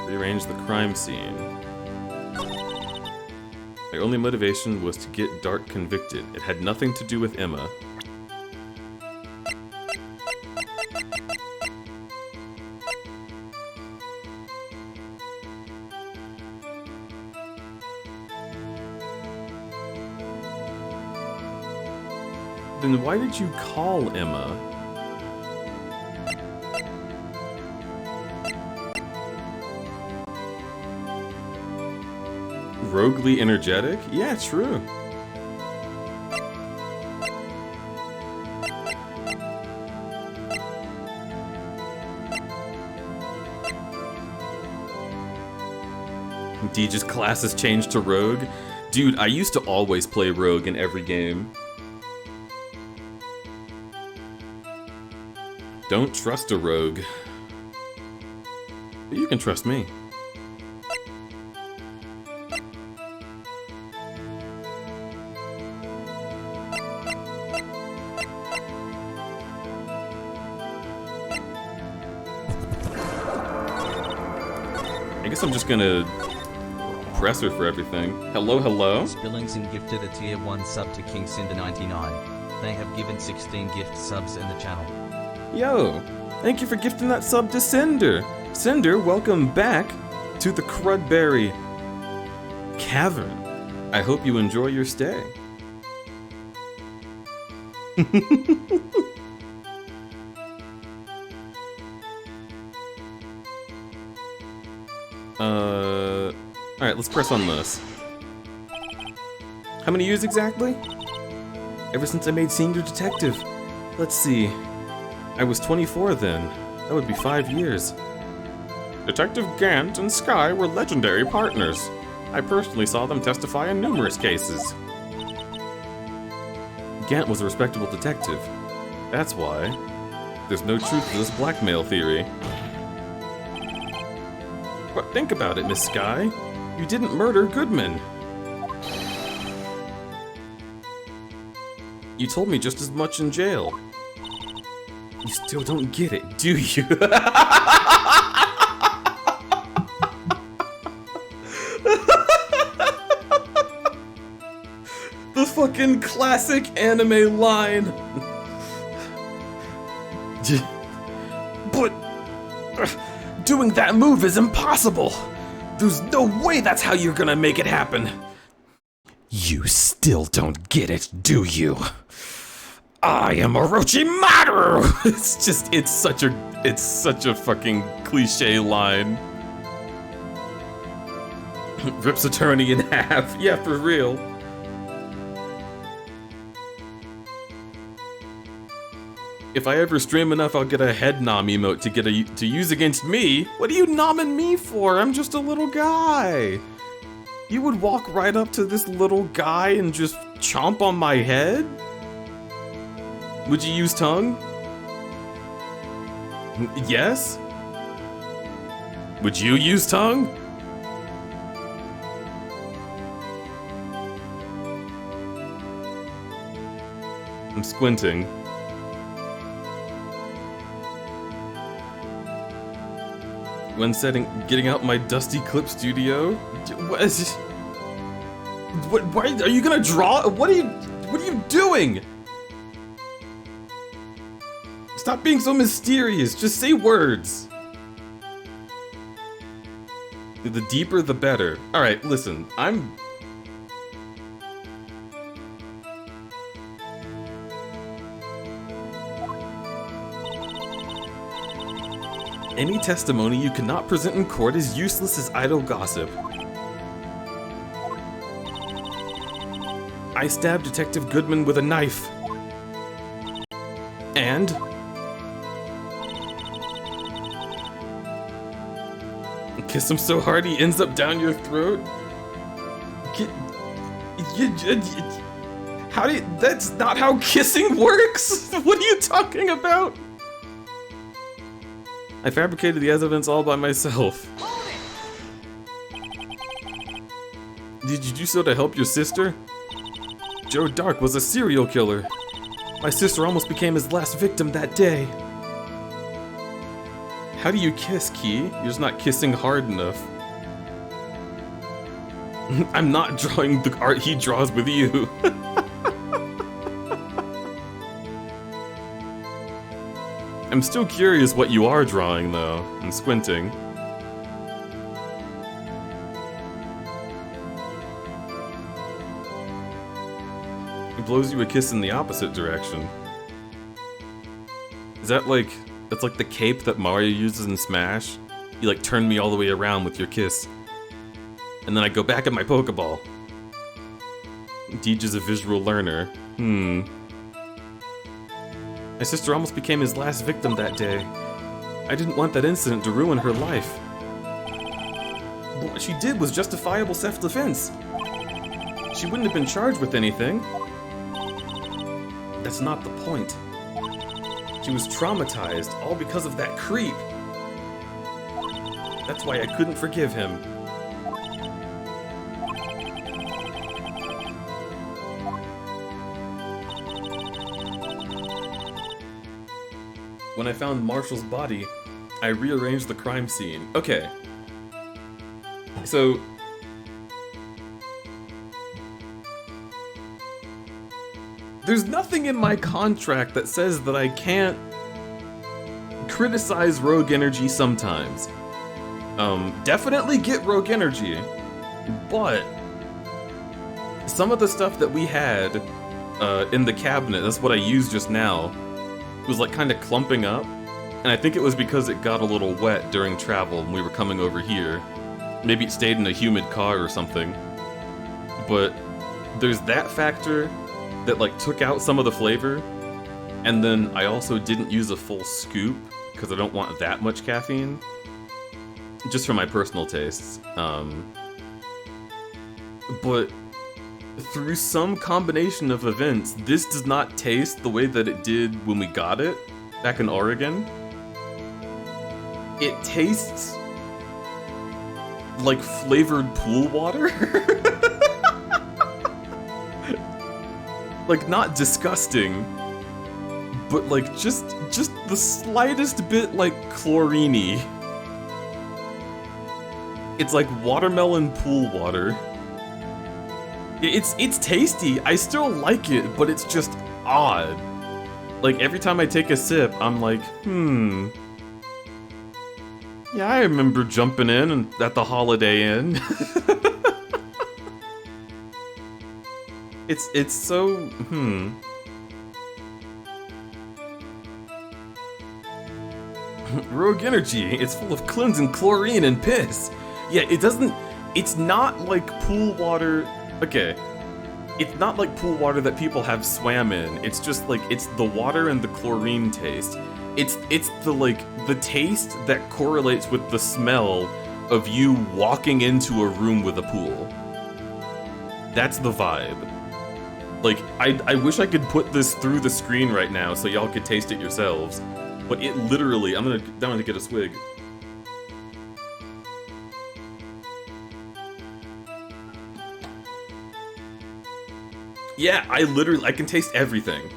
Rearrange the crime scene. My only motivation was to get Dart convicted. It had nothing to do with Emma. Then why did you call Emma? Roguely energetic? Yeah, true. Deej's class has changed to Rogue? Dude, I used to always play Rogue in every game. Don't trust a rogue. But you can trust me. I guess I'm just gonna press her for everything. Hello, hello? Spillingson gifted a tier 1 sub to King Cinder 99. They have given 16 gift subs in the channel. Yo, thank you for gifting that sub to Cinder. Cinder, welcome back to the Crudberry Cavern. I hope you enjoy your stay. Alright, let's press on this. How many years exactly? Ever since I made Senior Detective. Let's see. I was 24 then. That would be 5 years. Detective Gant and Sky were legendary partners. I personally saw them testify in numerous cases. Gant was a respectable detective. That's why. There's no truth to this blackmail theory. But think about it, Miss Sky. You didn't murder Goodman. You told me just as much in jail. You still don't get it, do you? The fucking classic anime line. But doing that move is impossible. There's no way that's how you're gonna make it happen. You still don't get it, do you? I am Orochimaru! It's such a fucking cliche line. Rips attorney in half. Yeah, for real. If I ever stream enough, I'll get a head nom emote to use against me. What are you nomming me for? I'm just a little guy. You would walk right up to this little guy and just chomp on my head? Would you use tongue? Yes? Would you use tongue? I'm squinting. When getting out my dusty clip studio? What are you gonna draw? What are you doing? Stop being so mysterious. Just say words. The deeper, the better. All right, listen. Any testimony you cannot present in court is useless as idle gossip. I stabbed Detective Goodman with a knife. And? Kiss him so hard he ends up down your throat? How do you, that's not how kissing works! What are you talking about? I fabricated the evidence all by myself. Did you do so to help your sister? Joe Dark was a serial killer. My sister almost became his last victim that day. How do you kiss, Key? You're just not kissing hard enough. I'm not drawing the art he draws with you. I'm still curious what you are drawing, though. I'm squinting. He blows you a kiss in the opposite direction. Is that like... That's like the cape that Mario uses in Smash? You like turn me all the way around with your kiss. And then I go back at my Pokeball. Deej is a visual learner. My sister almost became his last victim that day. I didn't want that incident to ruin her life. But what she did was justifiable self-defense. She wouldn't have been charged with anything. That's not the point. She was traumatized, all because of that creep. That's why I couldn't forgive him. When I found Marshall's body, I rearranged the crime scene. Okay. So... There's nothing in my contract that says that I can't criticize rogue energy sometimes. Definitely get rogue energy, but some of the stuff that we had in the cabinet, that's what I used just now, was like kind of clumping up, and I think it was because it got a little wet during travel when we were coming over here. Maybe it stayed in a humid car or something. But there's that factor that like took out some of the flavor, and then I also didn't use a full scoop because I don't want that much caffeine, just for my personal tastes. But through some combination of events, this does not taste the way that it did when we got it back in Oregon. It tastes like flavored pool water. Like, not disgusting, but like just the slightest bit like chlorine-y. It's like watermelon pool water. It's tasty, I still like it, but it's just odd. Like, every time I take a sip, I'm like, yeah, I remember jumping in at the Holiday Inn. It's so, Rogue energy, it's full of cleansing chlorine and piss. Yeah, it's not like pool water. Okay, it's not like pool water that people have swam in. It's just like, it's the water and the chlorine taste. It's the like, the taste that correlates with the smell of you walking into a room with a pool. That's the vibe. Like, I wish I could put this through the screen right now so y'all could taste it yourselves. But it literally, I'm gonna get a swig. Yeah, I can taste everything.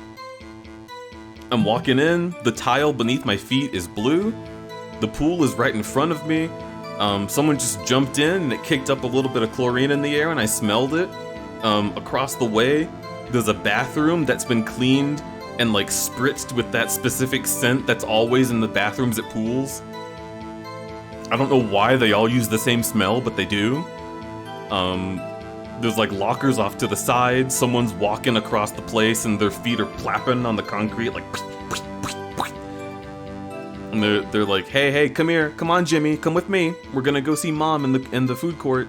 I'm walking in, the tile beneath my feet is blue, the pool is right in front of me, someone just jumped in and it kicked up a little bit of chlorine in the air and I smelled it. Across the way, there's a bathroom that's been cleaned and like spritzed with that specific scent that's always in the bathrooms at pools. I don't know why they all use the same smell, but they do. There's like lockers off to the side, someone's walking across the place and their feet are plapping on the concrete like... And they're like, hey, come here, come on Jimmy, come with me. We're gonna go see Mom in the food court.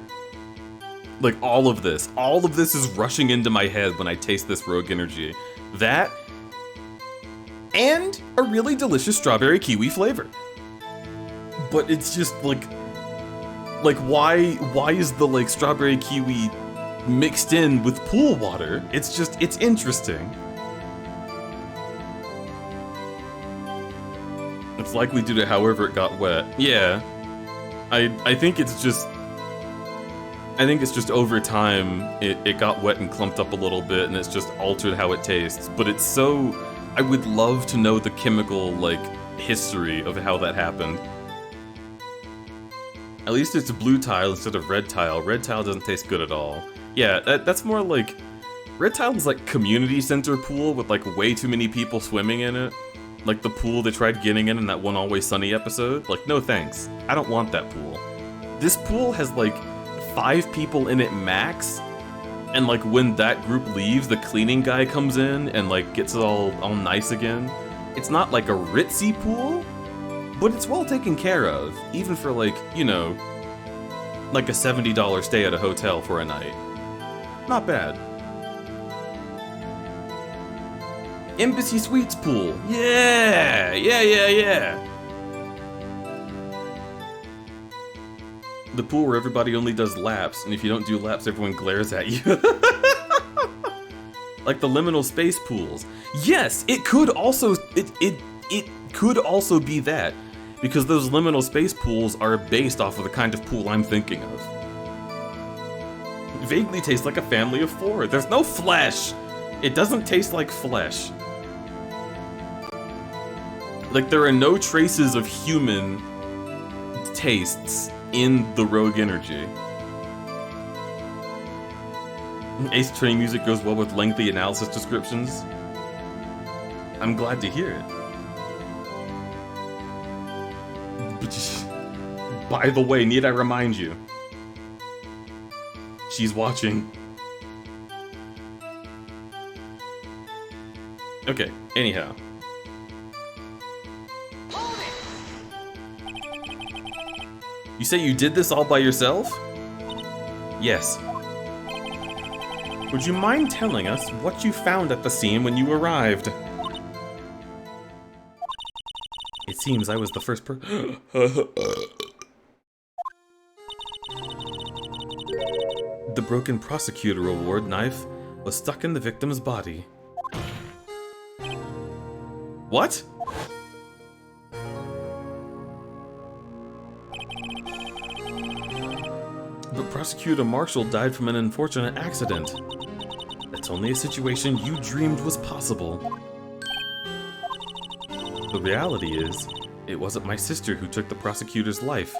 Like, all of this is rushing into my head when I taste this rogue energy. That, and a really delicious strawberry kiwi flavor. But it's just like, Like, why is the, like, strawberry kiwi mixed in with pool water? It's interesting. It's likely due to however it got wet. Yeah. I think it's just over time it got wet and clumped up a little bit, and it's just altered how it tastes. But it's so... I would love to know the chemical, like, history of how that happened. At least it's blue tile instead of red tile. Red tile doesn't taste good at all. Yeah, that's more like... Red tile is like community center pool with like way too many people swimming in it. Like the pool they tried getting in that one Always Sunny episode. Like, no thanks. I don't want that pool. This pool has like 5 people in it max. And like when that group leaves, the cleaning guy comes in and like gets it all nice again. It's not like a ritzy pool, but it's well taken care of, even for like, you know, like a $70 stay at a hotel for a night. Not bad. Embassy Suites pool. Yeah! The pool where everybody only does laps, and if you don't do laps, everyone glares at you. Like the liminal space pools. Yes, it could also it could also be that, because those liminal space pools are based off of the kind of pool I'm thinking of. It vaguely tastes like a family of 4. There's no flesh. It doesn't taste like flesh. Like, there are no traces of human tastes in the Rogue Energy. Ace Attorney music goes well with lengthy analysis descriptions. I'm glad to hear it. But by the way, need I remind you? She's watching. Okay, anyhow. You say you did this all by yourself? Yes. Would you mind telling us what you found at the scene when you arrived? It seems I was the first The broken prosecutor award knife was stuck in the victim's body. What? But Prosecutor Marshall died from an unfortunate accident. That's only a situation you dreamed was possible. The reality is, it wasn't my sister who took the prosecutor's life.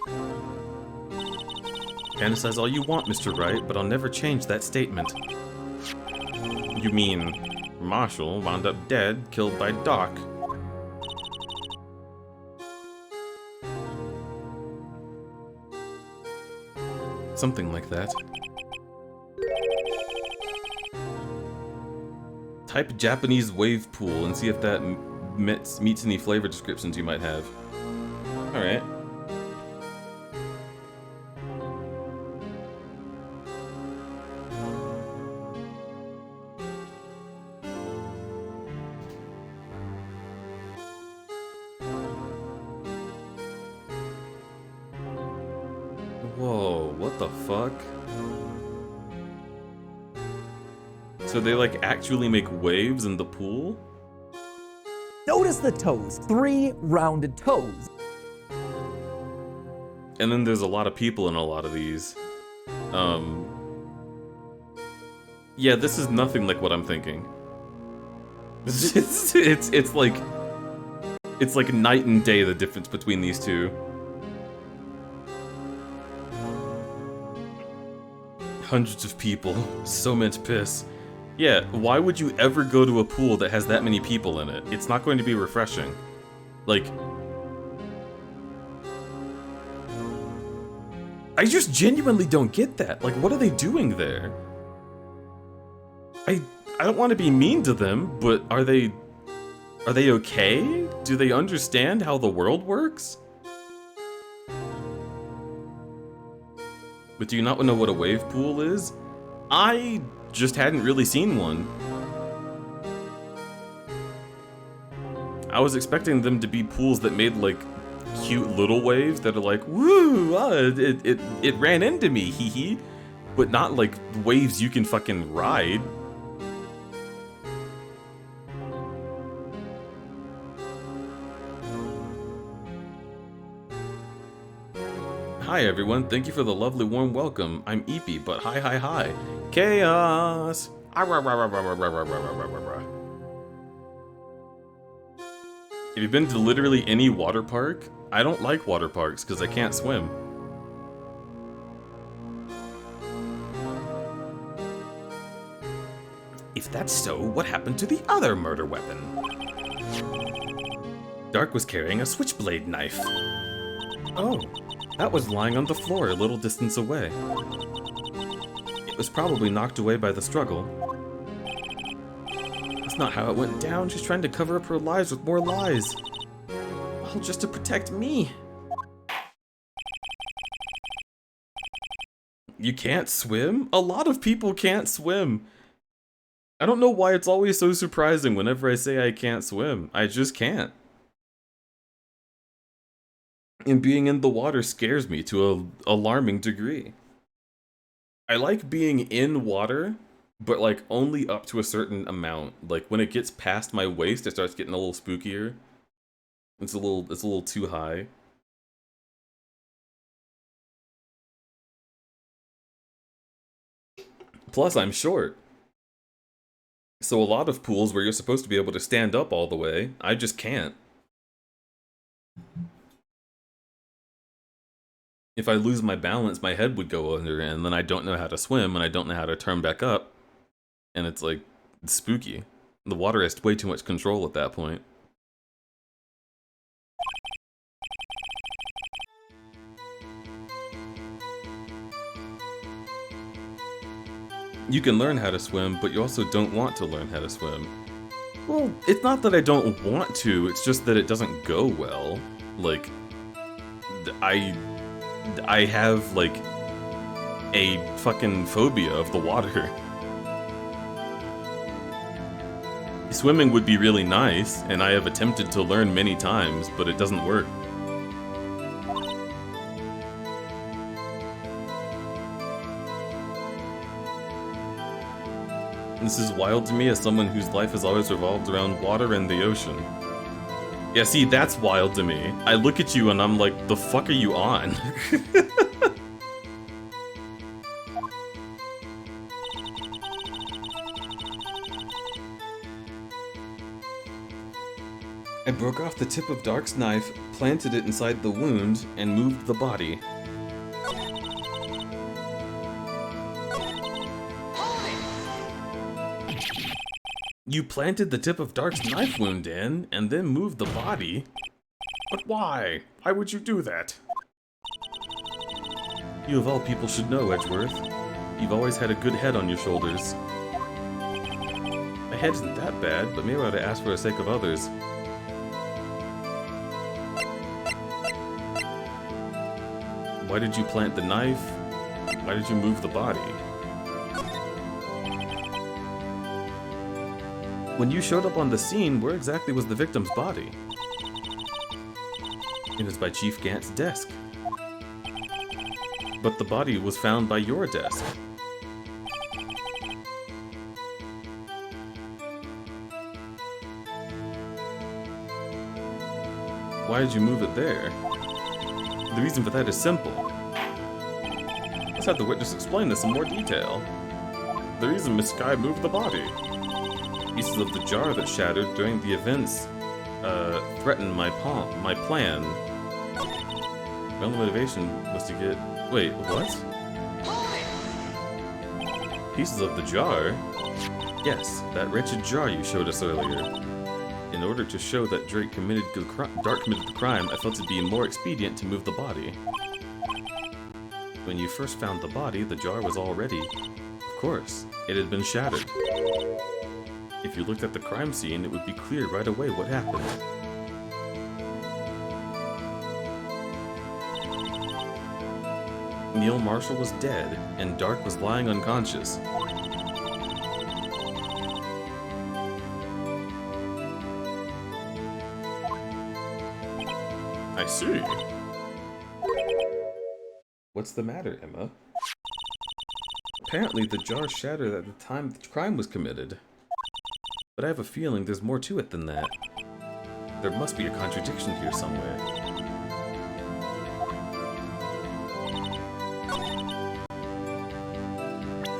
Fantasize all you want, Mr. Wright, but I'll never change that statement. You mean, Marshall wound up dead, killed by Doc. Something like that. Type Japanese wave pool and see if that meets any flavor descriptions you might have. Alright. Whoa, what the fuck? So they like actually make waves in the pool? Notice the toes. 3 rounded toes. And then there's a lot of people in a lot of these. Yeah, this is nothing like what I'm thinking. It's like night and day, the difference between these two. Hundreds of people, so much piss. Yeah, why would you ever go to a pool that has that many people in it? It's not going to be refreshing. Like, I just genuinely don't get that. Like, what are they doing there? I don't want to be mean to them, but are they okay? Do they understand how the world works? But do you not know what a wave pool is? I just hadn't really seen one. I was expecting them to be pools that made like cute little waves that are like, woo, it ran into me, hee hee. But not like waves you can fucking ride. Hi everyone, thank you for the lovely warm welcome. I'm Eepy, but hi. Chaos! Have you been to literally any water park? I don't like water parks because I can't swim. If that's so, what happened to the other murder weapon? Dark was carrying a switchblade knife. Oh, that was lying on the floor a little distance away. It was probably knocked away by the struggle. That's not how it went down. She's trying to cover up her lies with more lies. All just to protect me. You can't swim? A lot of people can't swim. I don't know why it's always so surprising whenever I say I can't swim. I just can't. And being in the water scares me to an alarming degree. I like being in water, but like only up to a certain amount. Like when it gets past my waist, it starts getting a little spookier. It's a little too high. Plus, I'm short. So a lot of pools where you're supposed to be able to stand up all the way, I just can't. If I lose my balance, my head would go under, and then I don't know how to swim, and I don't know how to turn back up. And it's like, it's spooky. The water has way too much control at that point. You can learn how to swim, but you also don't want to learn how to swim. Well, it's not that I don't want to, it's just that it doesn't go well. Like, I have, like, a fucking phobia of the water. Swimming would be really nice, and I have attempted to learn many times, but it doesn't work. This is wild to me as someone whose life has always revolved around water and the ocean. Yeah, see, that's wild to me. I look at you and I'm like, the fuck are you on? I broke off the tip of Dark's knife, planted it inside the wound, and moved the body. You planted the tip of Dark's knife wound in, and then moved the body? But why? Why would you do that? You of all people should know, Edgeworth. You've always had a good head on your shoulders. My head isn't that bad, but maybe I ought to ask for the sake of others. Why did you plant the knife? Why did you move the body? When you showed up on the scene, where exactly was the victim's body? It was by Chief Gant's desk. But the body was found by your desk. Why did you move it there? The reason for that is simple. Let's have the witness explain this in more detail. The reason Miss Sky moved the body. Pieces of the jar that shattered during the events threatened my plan. My only motivation was to get... Wait, what? Pieces of the jar? Yes, that wretched jar you showed us earlier. In order to show that Drake committed the crime, I felt it'd be more expedient to move the body. When you first found the body, the jar was all ready. Of course, it had been shattered. If you looked at the crime scene, it would be clear right away what happened. Neil Marshall was dead, and Dark was lying unconscious. I see. What's the matter, Emma? Apparently the jar shattered at the time the crime was committed. But I have a feeling there's more to it than that. There must be a contradiction here somewhere.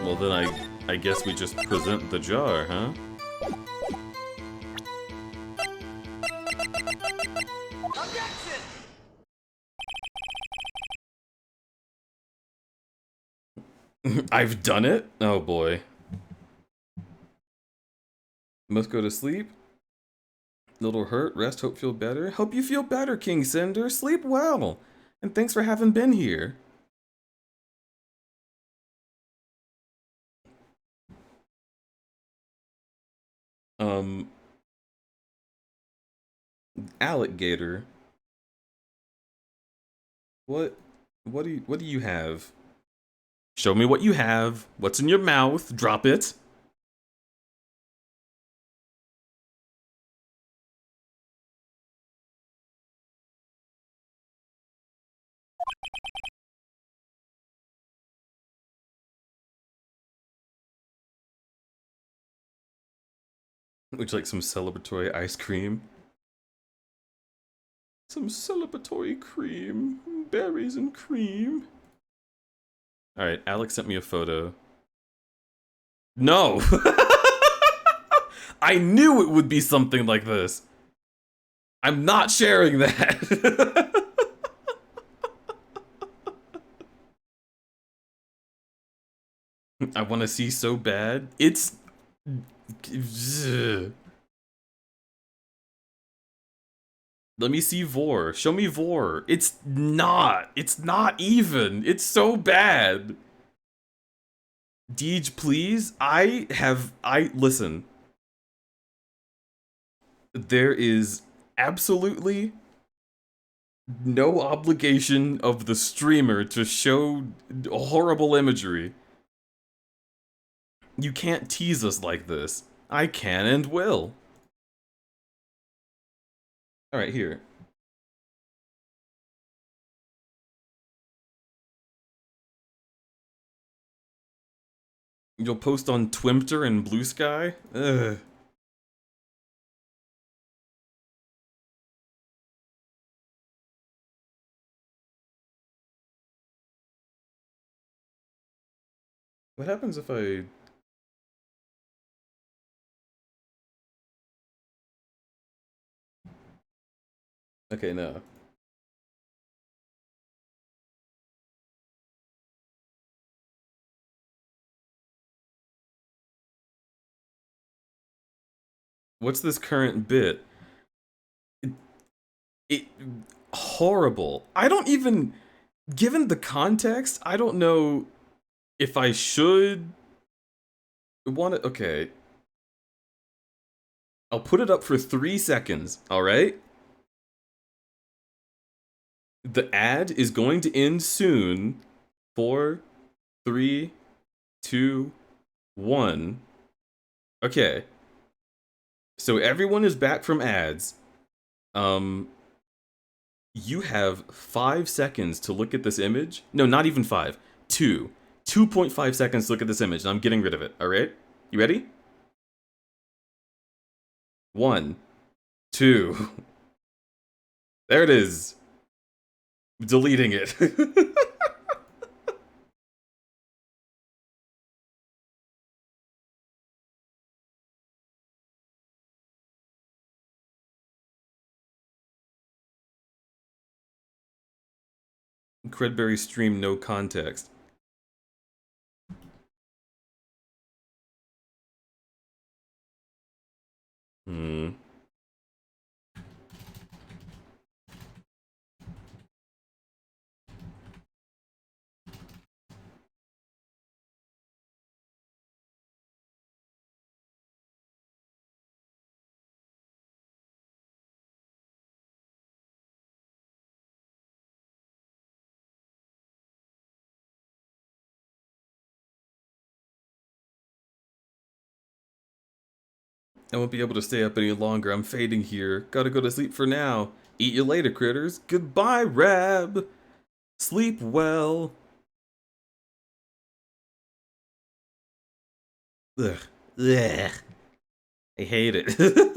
Well then I guess we just present the jar, huh? Objection! I've done it? Oh boy. Must go to sleep? Little hurt, rest, hope feel better. Hope you feel better, King Cinder. Sleep well. And thanks for having been here. Alligator. What do you have? Show me what you have. What's in your mouth? Drop it. Would you like some celebratory ice cream? Some celebratory cream. Berries and cream. Alright, Alex sent me a photo. No! I knew it would be something like this. I'm not sharing that. I want to see so bad. It's... Let me see Vor. Show me Vor. It's not even. It's so bad. Deej, please. Listen. There is absolutely no obligation of the streamer to show horrible imagery. You can't tease us like this. I can and will. Alright, here. You'll post on Twimter and Blue Sky? Ugh. What happens if I... Okay, no. What's this current bit? It horrible. I don't even, given the context, I don't know if I should want to. Okay, I'll put it up for 3 seconds. All right. The ad is going to end soon. 4, 3, 2, 1. Okay. So everyone is back from ads. You have 5 seconds to look at this image. No, not even 5. 2. 2.5 seconds to look at this image, and I'm getting rid of it. Alright? You ready? 1, 2. There it is. Deleting it. Crudberry stream no context. I won't be able to stay up any longer. I'm fading here. Gotta go to sleep for now. Eat you later, critters. Goodbye, Rab. Sleep well. Ugh. Ugh. I hate it.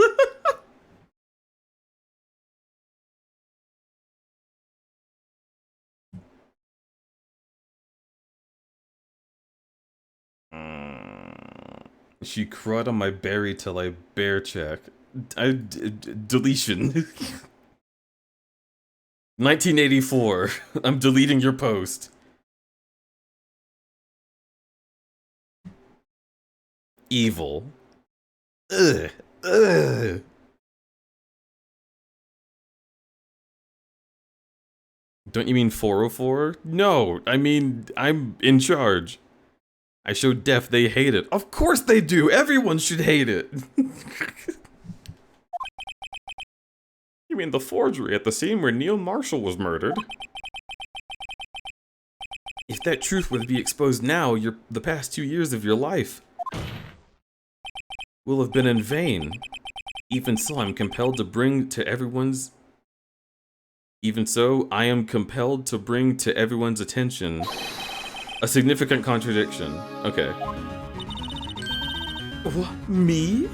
She crud on my berry till I bear check. Deletion. 1984. I'm deleting your post. Evil. Ugh. Ugh. Don't you mean 404? No, I mean, I'm in charge. I showed Def they hate it. Of course they do! Everyone should hate it! You mean the forgery at the scene where Neil Marshall was murdered? If that truth were to be exposed now, the past 2 years of your life will have been in vain. Even so, I'm compelled to bring to everyone's... Even so, I am compelled to bring to everyone's attention a significant contradiction. Okay. What? Me?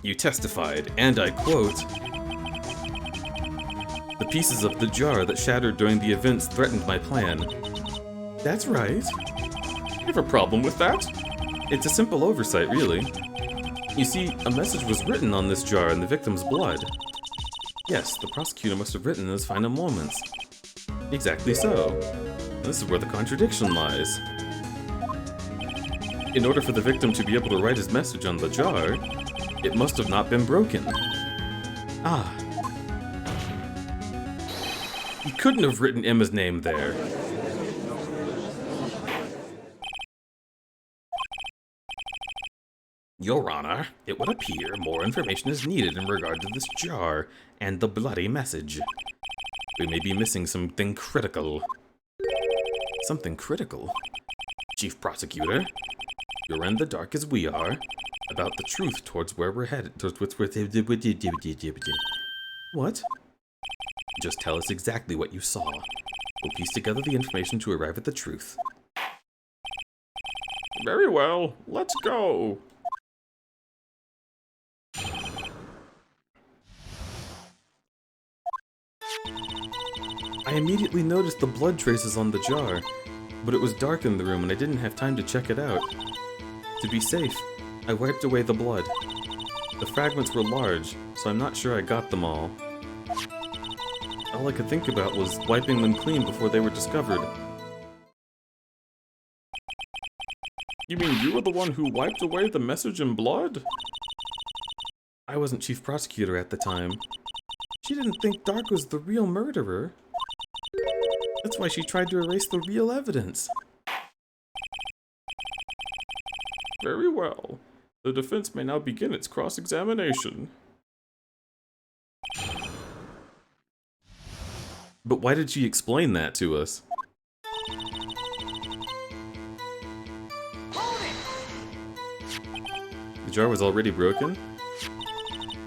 You testified, and I quote, "The pieces of the jar that shattered during the events threatened my plan." That's right. You have a problem with that? It's a simple oversight, really. You see, a message was written on this jar in the victim's blood. Yes, the prosecutor must have written in his final moments. Exactly so. This is where the contradiction lies. In order for the victim to be able to write his message on the jar, it must have not been broken. Ah. He couldn't have written Emma's name there. Your Honor, it would appear more information is needed in regard to this jar and the bloody message. We may be missing something critical. Something critical? Chief Prosecutor, you're in the dark as we are about the truth towards where we're headed. What? Just tell us exactly what you saw. We'll piece together the information to arrive at the truth. Very well, let's go. I immediately noticed the blood traces on the jar, but it was dark in the room and I didn't have time to check it out. To be safe, I wiped away the blood. The fragments were large, so I'm not sure I got them all. All I could think about was wiping them clean before they were discovered. You mean you were the one who wiped away the message in blood? I wasn't chief prosecutor at the time. She didn't think Dark was the real murderer. That's why she tried to erase the real evidence. Very well. The defense may now begin its cross-examination. But why did she explain that to us? The jar was already broken?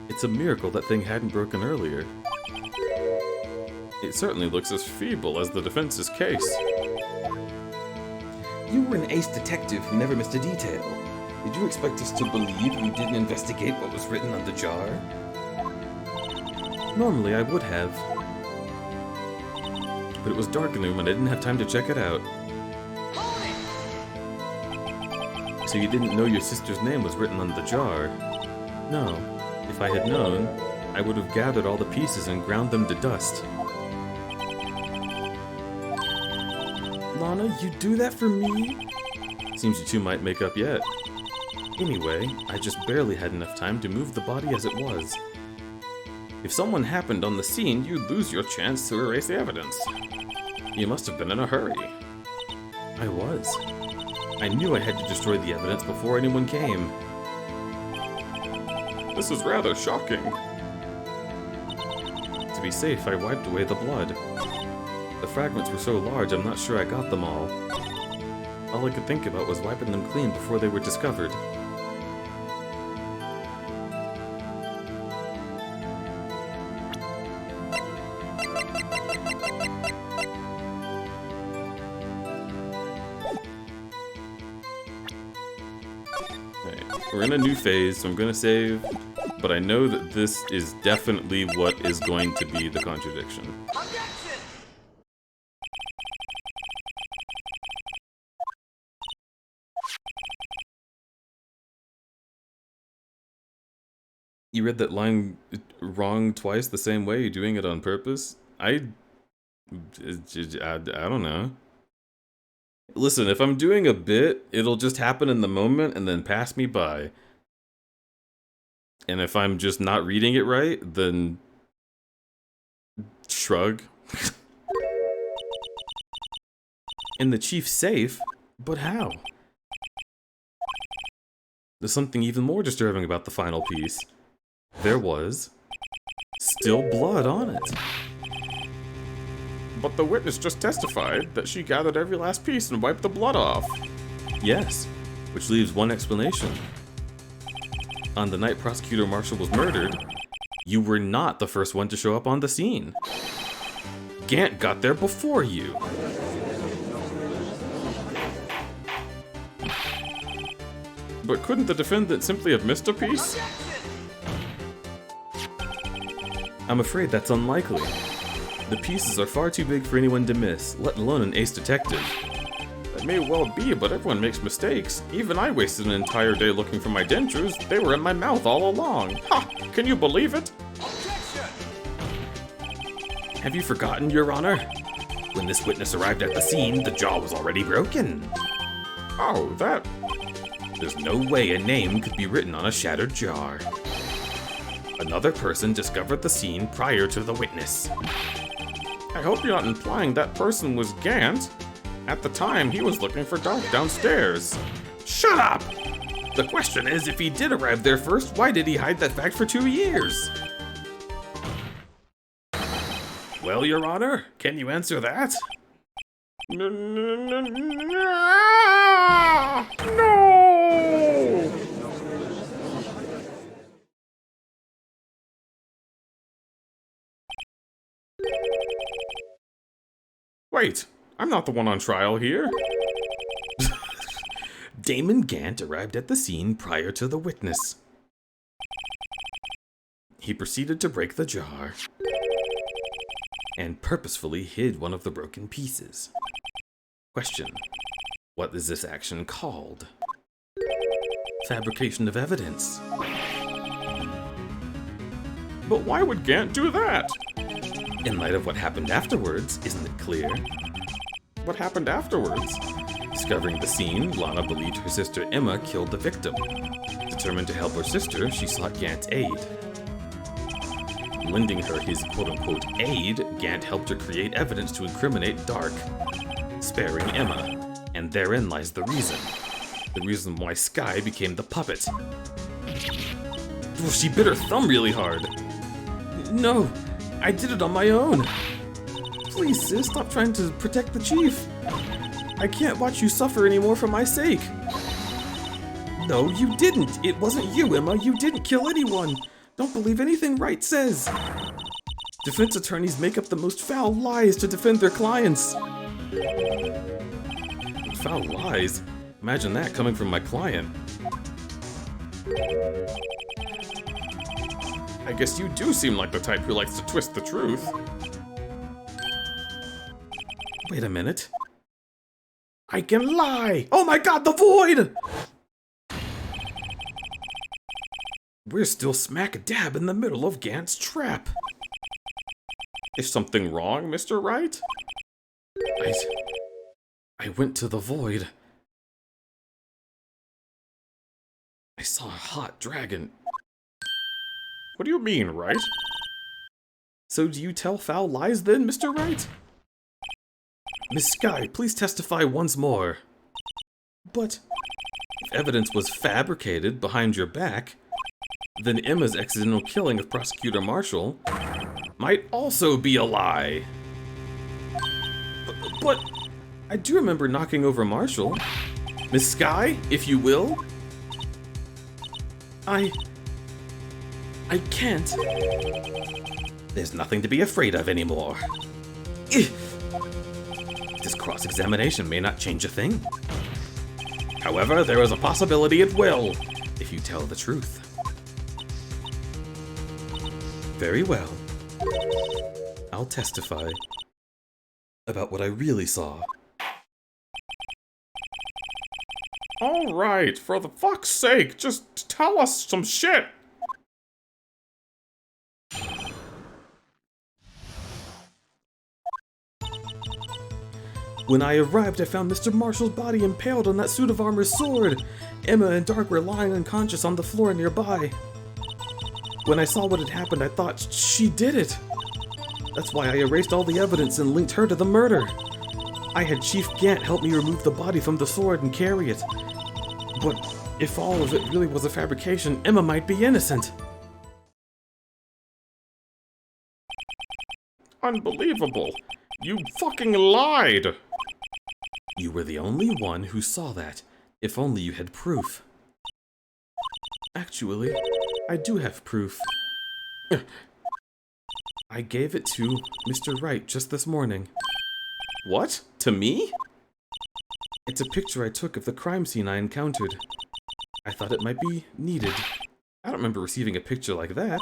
It's a miracle that thing hadn't broken earlier. It certainly looks as feeble as the defense's case. You were an ace detective who never missed a detail. Did you expect us to believe we didn't investigate what was written on the jar? Normally I would have. But it was dark in the room and I didn't have time to check it out. So you didn't know your sister's name was written on the jar? No. If I had known, I would have gathered all the pieces and ground them to dust. Lana, you do that for me? Seems you two might make up yet. Anyway, I just barely had enough time to move the body as it was. If someone happened on the scene, you'd lose your chance to erase the evidence. You must have been in a hurry. I was. I knew I had to destroy the evidence before anyone came. This is rather shocking. To be safe, I wiped away the blood. The fragments were so large, I'm not sure I got them all. All I could think about was wiping them clean before they were discovered. we're in a new phase, so I'm gonna save. But I know that this is definitely what is going to be the contradiction. Objection! You read that line wrong twice the same way. You're doing it on purpose? I don't know. Listen, if I'm doing a bit, it'll just happen in the moment and then pass me by. And if I'm just not reading it right, then shrug. In the chief's safe? But how? There's something even more disturbing about the final piece. There was still blood on it. But the witness just testified that she gathered every last piece and wiped the blood off. Yes, which leaves one explanation. On the night Prosecutor Marshall was murdered, you were not the first one to show up on the scene. Gant got there before you. But couldn't the defendant simply have missed a piece? I'm afraid that's unlikely. The pieces are far too big for anyone to miss, let alone an ace detective. That may well be, but everyone makes mistakes. Even I wasted an entire day looking for my dentures. They were in my mouth all along. Ha! Can you believe it? Objection! Have you forgotten, Your Honor? When this witness arrived at the scene, the jaw was already broken. Oh, that... There's no way a name could be written on a shattered jar. Another person discovered the scene prior to the witness. I hope you're not implying that person was Gant. At the time, he was looking for Dark downstairs. Shut up! The question is, if he did arrive there first, why did he hide that fact for 2 years? Well, Your Honor, can you answer that? No! Wait, I'm not the one on trial here. Damon Gant arrived at the scene prior to the witness. He proceeded to break the jar and purposefully hid one of the broken pieces. Question: what is this action called? Fabrication of evidence. But why would Gant do that? In light of what happened afterwards, isn't it clear? What happened afterwards? Discovering the scene, Lana believed her sister Emma killed the victim. Determined to help her sister, she sought Gant's aid. Lending her his quote-unquote aid, Gant helped her create evidence to incriminate Dark, sparing Emma. And therein lies the reason. The reason why Skye became the puppet. Well, she bit her thumb really hard. No, I did it on my own. Please, sis, stop trying to protect the chief. I can't watch you suffer anymore for my sake. No, you didn't. It wasn't you, Emma. You didn't kill anyone. Don't believe anything Wright says. Defense attorneys make up the most foul lies to defend their clients. Foul lies? Imagine that coming from my client. I guess you do seem like the type who likes to twist the truth. Wait a minute. I can lie! Oh my god, the void! We're still smack dab in the middle of Gant's trap. Is something wrong, Mr. Wright? I went to the void. I saw a hot dragon. What do you mean, Wright? So do you tell foul lies then, Mr. Wright? Miss Skye, please testify once more. But if evidence was fabricated behind your back, then Emma's accidental killing of Prosecutor Marshall might also be a lie. But I do remember knocking over Marshall. Miss Skye, if you will. I can't. There's nothing to be afraid of anymore. This cross-examination may not change a thing. However, there is a possibility it will. if you tell the truth. Very well. I'll testify about what I really saw. Alright, for the fuck's sake, just tell us some shit! When I arrived, I found Mr. Marshall's body impaled on that suit of armor's sword. Emma and Dark were lying unconscious on the floor nearby. When I saw what had happened, I thought she did it. That's why I erased all the evidence and linked her to the murder. I had Chief Gant help me remove the body from the sword and carry it. But if all of it really was a fabrication, Emma might be innocent. Unbelievable. You fucking lied! You were the only one who saw that. If only you had proof. Actually, I do have proof. I gave it to Mr. Wright just this morning. What? To me? It's a picture I took of the crime scene I encountered. I thought it might be needed. I don't remember receiving a picture like that.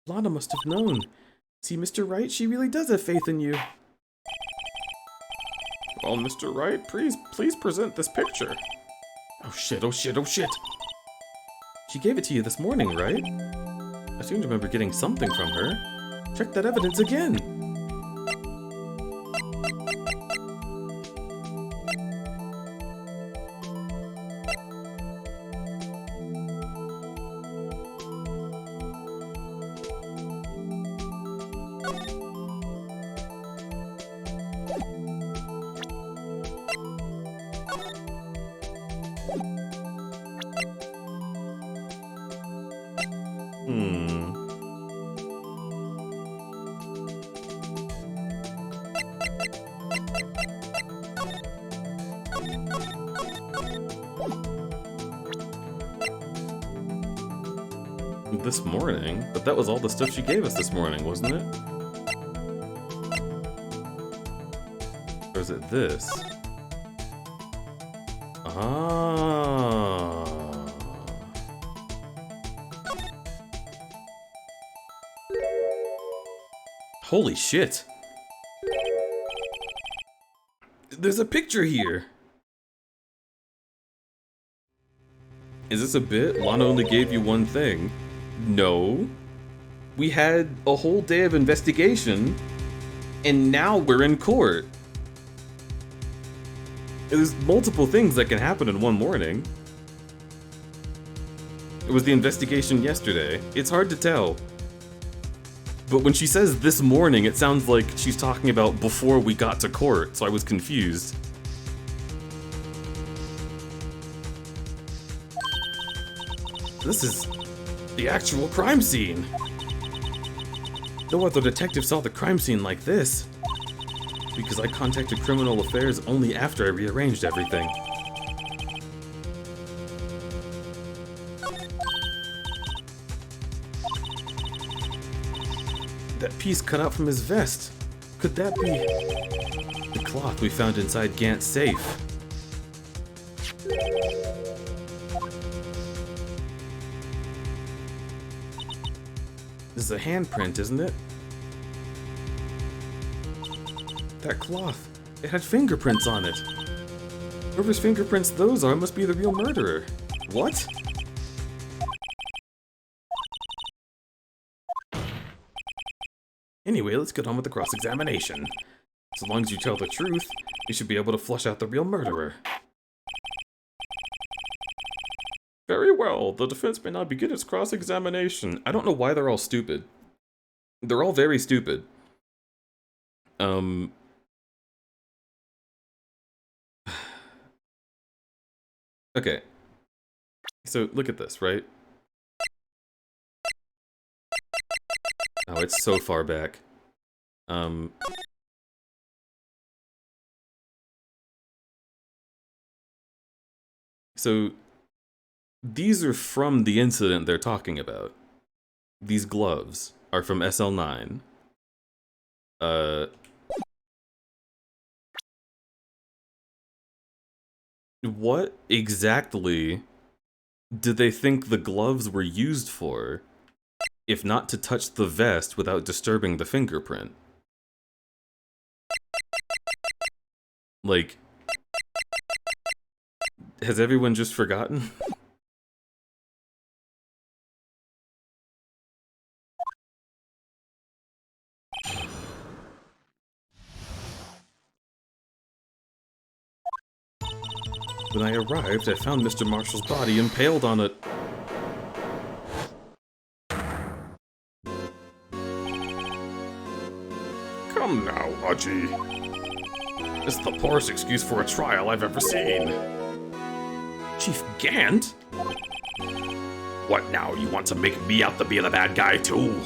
Lana must have known. See, Mr. Wright, she really does have faith in you. Well, Mr. Wright, please present this picture. Oh shit, oh shit, oh shit! She gave it to you this morning, right? I seem to remember getting something from her. Check that evidence again! This morning? But that was all the stuff she gave us this morning, wasn't it? Or is it this? Ah. Holy shit. There's a picture here. Is this a bit? Lana only gave you one thing. No. We had a whole day of investigation, and now we're in court. There's multiple things that can happen in one morning. It was the investigation yesterday. It's hard to tell. But when she says this morning, it sounds like she's talking about before we got to court, so I was confused. This is the actual crime scene. No other detective saw the crime scene like this. Because I contacted Criminal Affairs only after I rearranged everything. That piece cut out from his vest. Could that be the cloth we found inside Gant's safe? This is a handprint, isn't it? That cloth, it had fingerprints on it. Whoever's fingerprints those are must be the real murderer. What? Anyway, let's get on with the cross-examination. So long as you tell the truth, you should be able to flush out the real murderer. Very well, the defense may now begin its cross-examination. I don't know why they're all stupid. They're all very stupid. Okay. So, look at this, right? Oh, it's so far back. So, these are from the incident they're talking about. These gloves are from SL9. What exactly do they think the gloves were used for, if not to touch the vest without disturbing the fingerprint? Like, has everyone just forgotten? When I arrived, I found Mr. Marshall's body impaled on a... Come now, Archie. This is the poorest excuse for a trial I've ever seen. Chief Gant? What now, you want to make me out to be the bad guy too?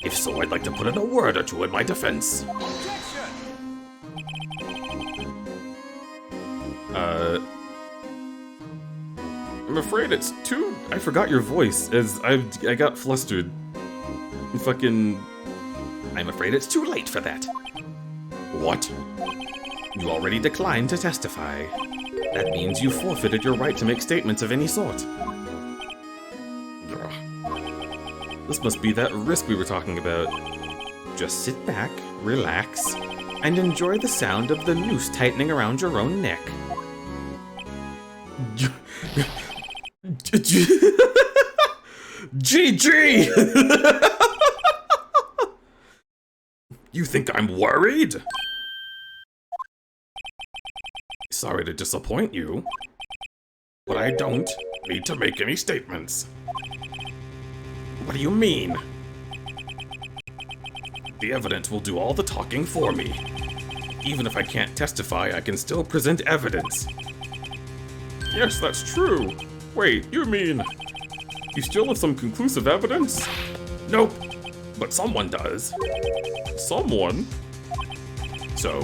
If so, I'd like to put in a word or two in my defense. I'm afraid it's too... I forgot your voice, as I got flustered. Fucking... I'm afraid it's too late for that. What? You already declined to testify. That means you forfeited your right to make statements of any sort. This must be that risk we were talking about. Just sit back, relax, and enjoy the sound of the noose tightening around your own neck. GG! You think I'm worried? Sorry to disappoint you, but I don't need to make any statements. What do you mean? The evidence will do all the talking for me. Even if I can't testify, I can still present evidence. Yes, that's true. Wait, you mean... you still have some conclusive evidence? Nope, but someone does. Someone? So,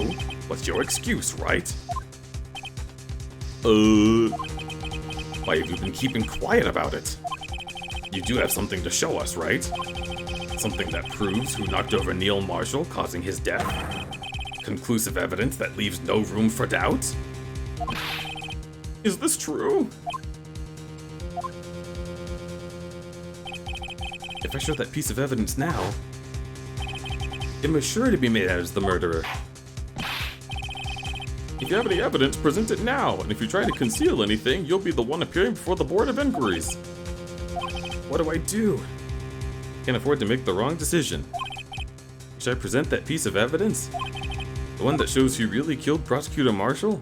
what's your excuse, Wright? Why have you been keeping quiet about it? You do have something to show us, right? Something that proves who knocked over Neil Marshall, causing his death? Conclusive evidence that leaves no room for doubt? Is this true? If I show that piece of evidence now, Emma's sure to be made out as the murderer. If you have any evidence, present it now, and if you try to conceal anything, you'll be the one appearing before the Board of Inquiries. What do I do? Can't afford to make the wrong decision. Should I present that piece of evidence? The one that shows who really killed Prosecutor Marshall?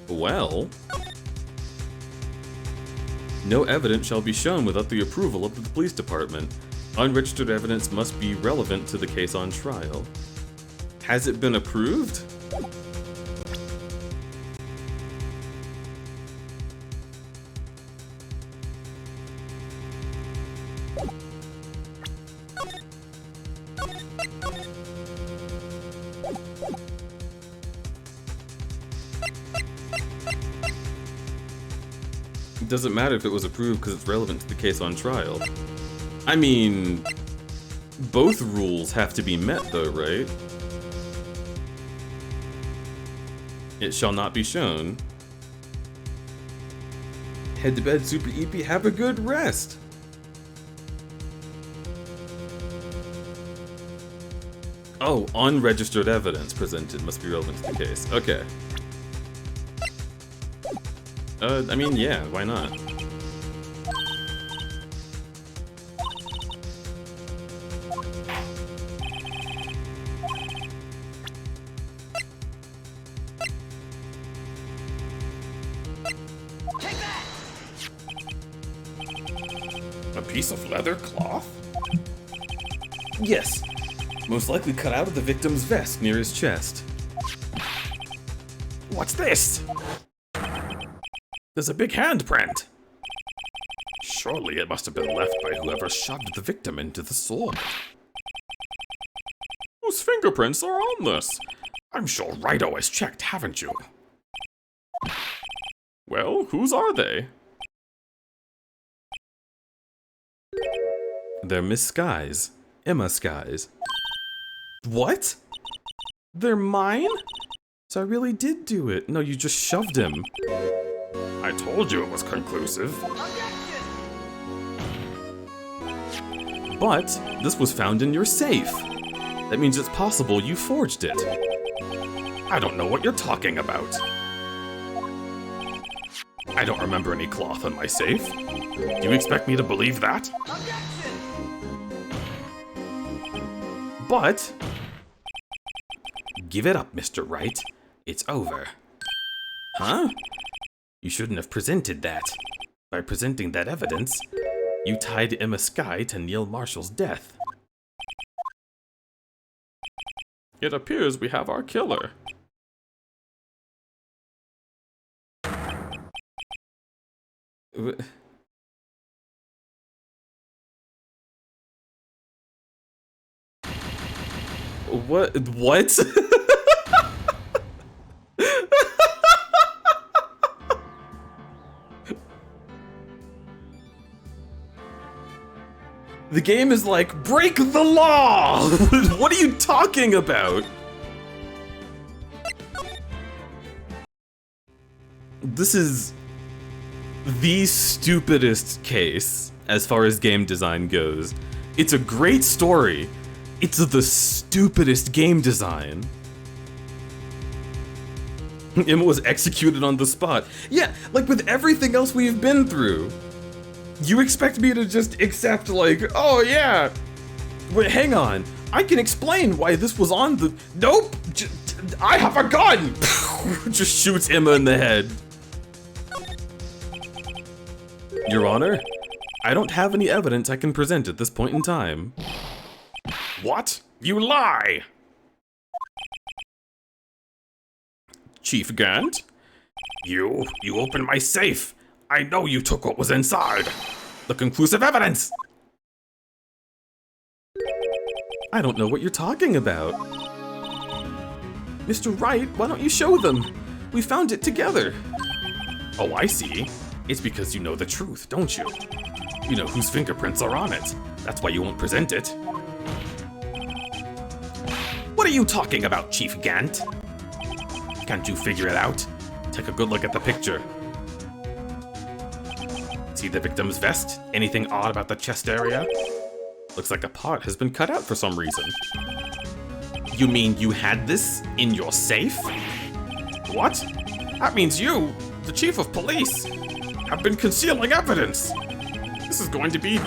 Well... no evidence shall be shown without the approval of the police department. Unregistered evidence must be relevant to the case on trial. Has it been approved? It doesn't matter if it was approved because it's relevant to the case on trial. I mean, both rules have to be met though, right? It shall not be shown. Head to bed, Super EP, have a good rest! Oh, unregistered evidence presented must be relevant to the case. Okay. I mean, yeah, why not? A piece of leather cloth? Yes. Most likely cut out of the victim's vest near his chest. What's this? There's a big handprint. Surely it must have been left by whoever shoved the victim into the sword. Whose fingerprints are on this? I'm sure Wright has checked, haven't you? Well, whose are they? They're Miss Sky's. Emma Sky's. What? They're mine? So I really did do it. No, you just shoved him. I told you it was conclusive. But this was found in your safe. That means it's possible you forged it. I don't know what you're talking about. I don't remember any cloth in my safe. Do you expect me to believe that? But give it up, Mr. Wright. It's over. Huh? You shouldn't have presented that. By presenting that evidence, you tied Emma Skye to Neil Marshall's death. It appears we have our killer. What? What? The game is like, break the law! What are you talking about? This is the stupidest case as far as game design goes. It's a great story. It's the stupidest game design. Emma was executed on the spot. Yeah, like with everything else we've been through. You expect me to just accept, like, oh yeah. Wait, hang on. I can explain why this was on the. Nope! I have a gun! Just shoots Emma in the head. Your Honor, I don't have any evidence I can present at this point in time. What? You lie! Chief Gant? You opened my safe. I know you took what was inside. The conclusive evidence! I don't know what you're talking about. Mr. Wright, why don't you show them? We found it together. Oh, I see. It's because you know the truth, don't you? You know whose fingerprints are on it. That's why you won't present it. What are you talking about, Chief Gant? Can't you figure it out? Take a good look at the picture. See the victim's vest? Anything odd about the chest area? Looks like a part has been cut out for some reason. You mean you had this in your safe? What? That means you, the chief of police, have been concealing evidence. This is going to be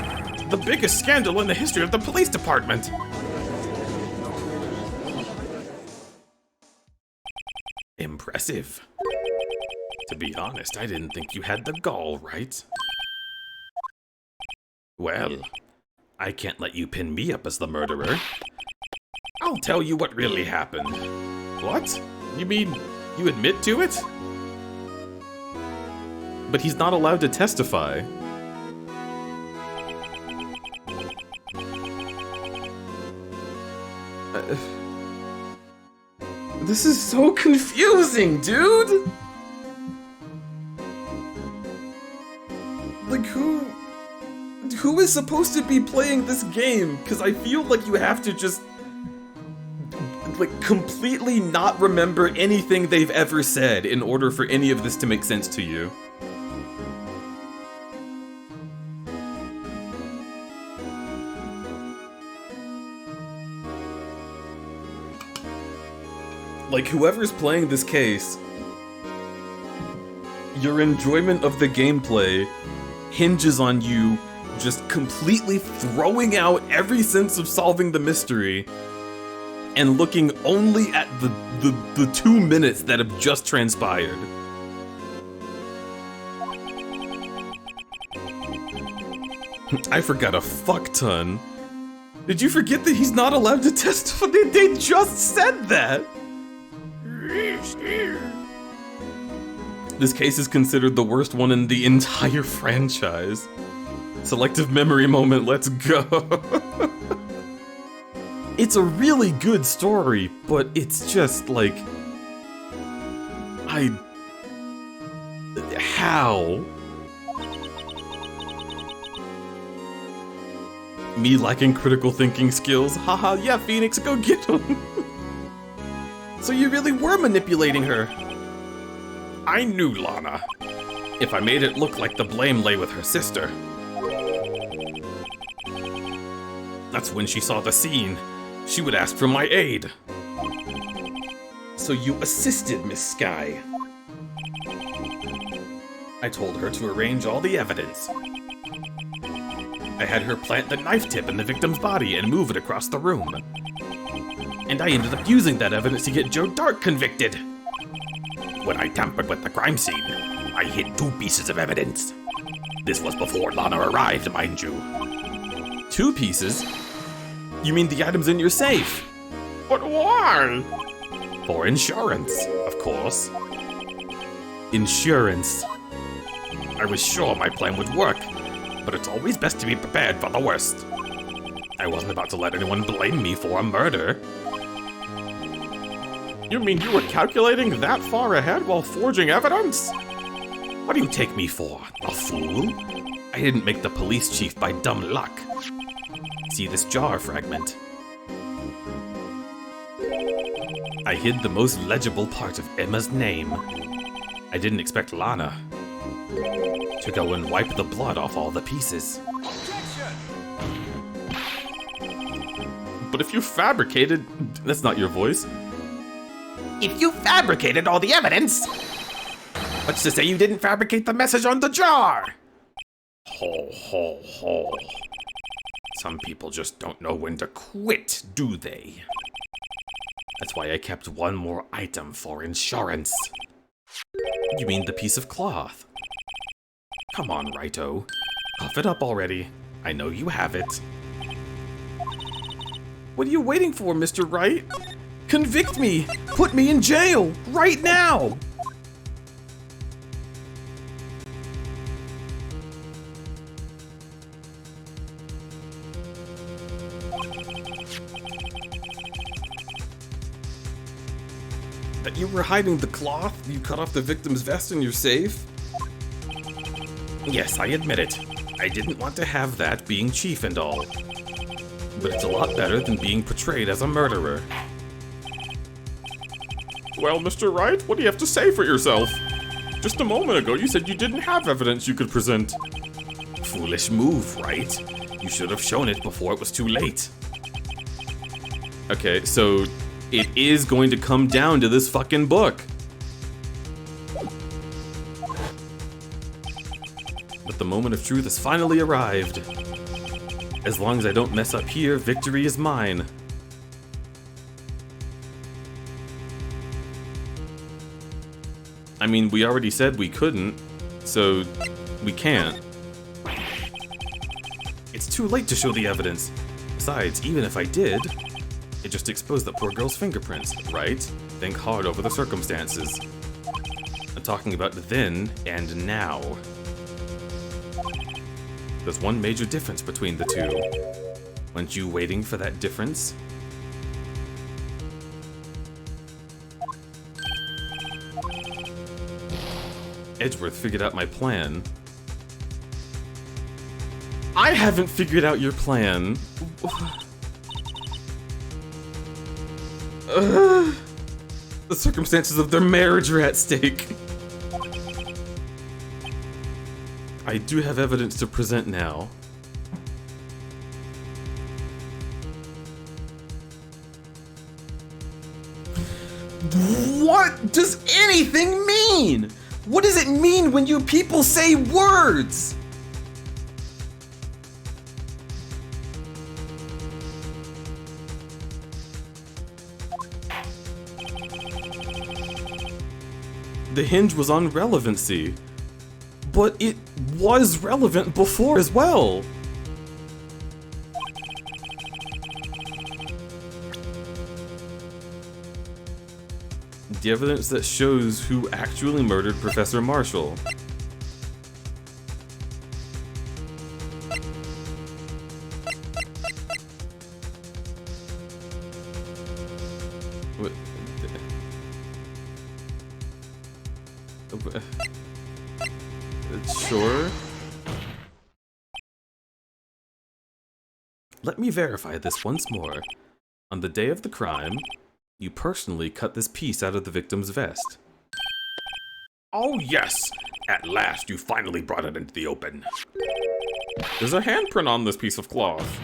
the biggest scandal in the history of the police department. Impressive. To be honest, I didn't think you had the gall, right? Well, I can't let you pin me up as the murderer. I'll tell you what really happened. What? You mean you admit to it? But he's not allowed to testify. This is so confusing, dude! Like, who is supposed to be playing this game? Because I feel like you have to just, like, completely not remember anything they've ever said in order for any of this to make sense to you. Like, whoever's playing this case, your enjoyment of the gameplay hinges on you just completely throwing out every sense of solving the mystery and looking only at the 2 minutes that have just transpired. I forgot a fuck ton. Did you forget that he's not allowed to testify? They just said that! This case is considered the worst one in the entire franchise. Selective memory moment, let's go. It's a really good story, but it's just like... How? Me lacking critical thinking skills? Haha, yeah, Phoenix, go get him! So you really were manipulating her. I knew Lana. If I made it look like the blame lay with her sister. That's when she saw the scene. She would ask for my aid. So you assisted Miss Sky. I told her to arrange all the evidence. I had her plant the knife tip in the victim's body and move it across the room. And I ended up using that evidence to get Joe Dark convicted. When I tampered with the crime scene, I hid 2 pieces of evidence. This was before Lana arrived, mind you. 2 pieces? You mean the items in your safe? But why? For insurance, of course. Insurance. I was sure my plan would work, but it's always best to be prepared for the worst. I wasn't about to let anyone blame me for a murder. You mean you were calculating that far ahead while forging evidence? What do you take me for, a fool? I didn't make the police chief by dumb luck. See this jar fragment? I hid the most legible part of Emma's name. I didn't expect Lana to go and wipe the blood off all the pieces. But if you fabricated... That's not your voice. If you fabricated all the evidence, what's to say you didn't fabricate the message on the jar? Ho, ho, ho. Some people just don't know when to quit, do they? That's why I kept one more item for insurance. You mean the piece of cloth? Come on, Righto. Cough it up already. I know you have it. What are you waiting for, Mr. Wright? Convict me! Put me in jail! Right now! That you were hiding the cloth? You cut off the victim's vest in your safe? Yes, I admit it. I didn't want to have that being chief and all. But it's a lot better than being portrayed as a murderer. Well, Mr. Wright, what do you have to say for yourself? Just a moment ago, you said you didn't have evidence you could present. Foolish move, Wright. You should have shown it before it was too late. Okay, so it is going to come down to this fucking book. But the moment of truth has finally arrived. As long as I don't mess up here, victory is mine. I mean, we already said we couldn't, so we can't. It's too late to show the evidence. Besides, even if I did, it just exposed that poor girl's fingerprints, right? Think hard over the circumstances. I'm talking about then and now. There's one major difference between the two. Weren't you waiting for that difference? Edgeworth figured out my plan. I haven't figured out your plan. The circumstances of their marriage are at stake. I do have evidence to present now. What does anything mean? What does it mean when you people say words? The hinge was on relevancy, but it was relevant before as well. The evidence that shows who actually murdered Professor Marshall. What? Sure. Let me verify this once more. On the day of the crime, You personally cut this piece out of the victim's vest. Oh yes! At last, you finally brought it into the open. There's a handprint on this piece of cloth.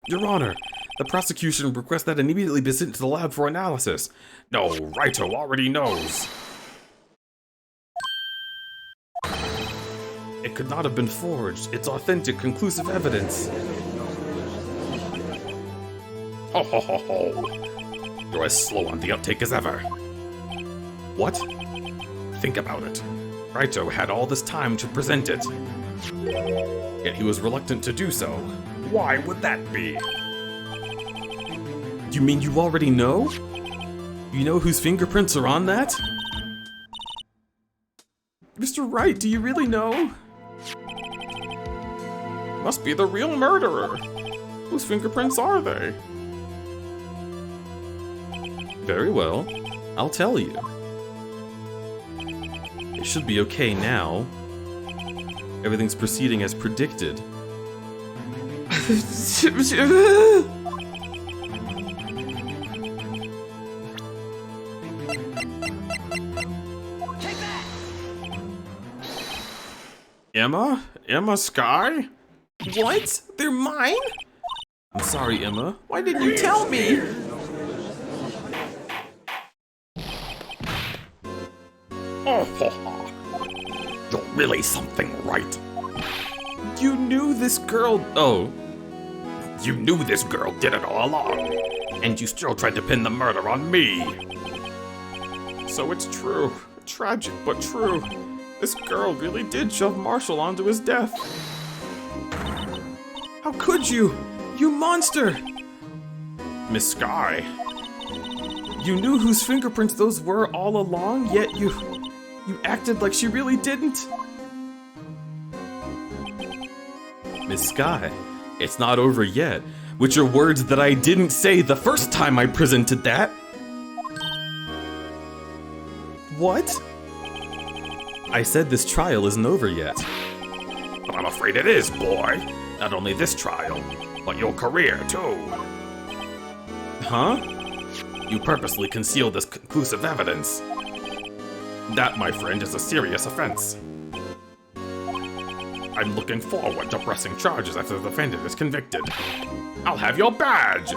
Your Honor, the prosecution requests that it immediately be sent to the lab for analysis. No, Wright already knows. It could not have been forged. It's authentic, conclusive evidence. Ho ho ho ho. You're as slow on the uptake as ever. What? Think about it. Wright had all this time to present it. Yet he was reluctant to do so. Why would that be? You mean you already know? You know whose fingerprints are on that? Mr. Wright, do you really know? Must be the real murderer. Whose fingerprints are they? Very well. I'll tell you. It should be okay now. Everything's proceeding as predicted. Emma? Emma Sky? What? They're mine? I'm sorry, Emma. Why didn't you tell me? Oh, ho, ho. You're really something, Wright. You knew this girl. Oh. You knew this girl did it all along, and you still tried to pin the murder on me. So it's true. Tragic, but true. This girl really did shove Marshall onto his death. How could you? You monster! Miss Sky. You knew whose fingerprints those were all along, yet you acted like she really didn't? Miss Sky, it's not over yet, with your words that I didn't say the first time I presented that. What? I said this trial isn't over yet. But I'm afraid it is, boy. Not only this trial, but your career, too. Huh? You purposely concealed this conclusive evidence. That, my friend, is a serious offense. I'm looking forward to pressing charges after the defendant is convicted. I'll have your badge!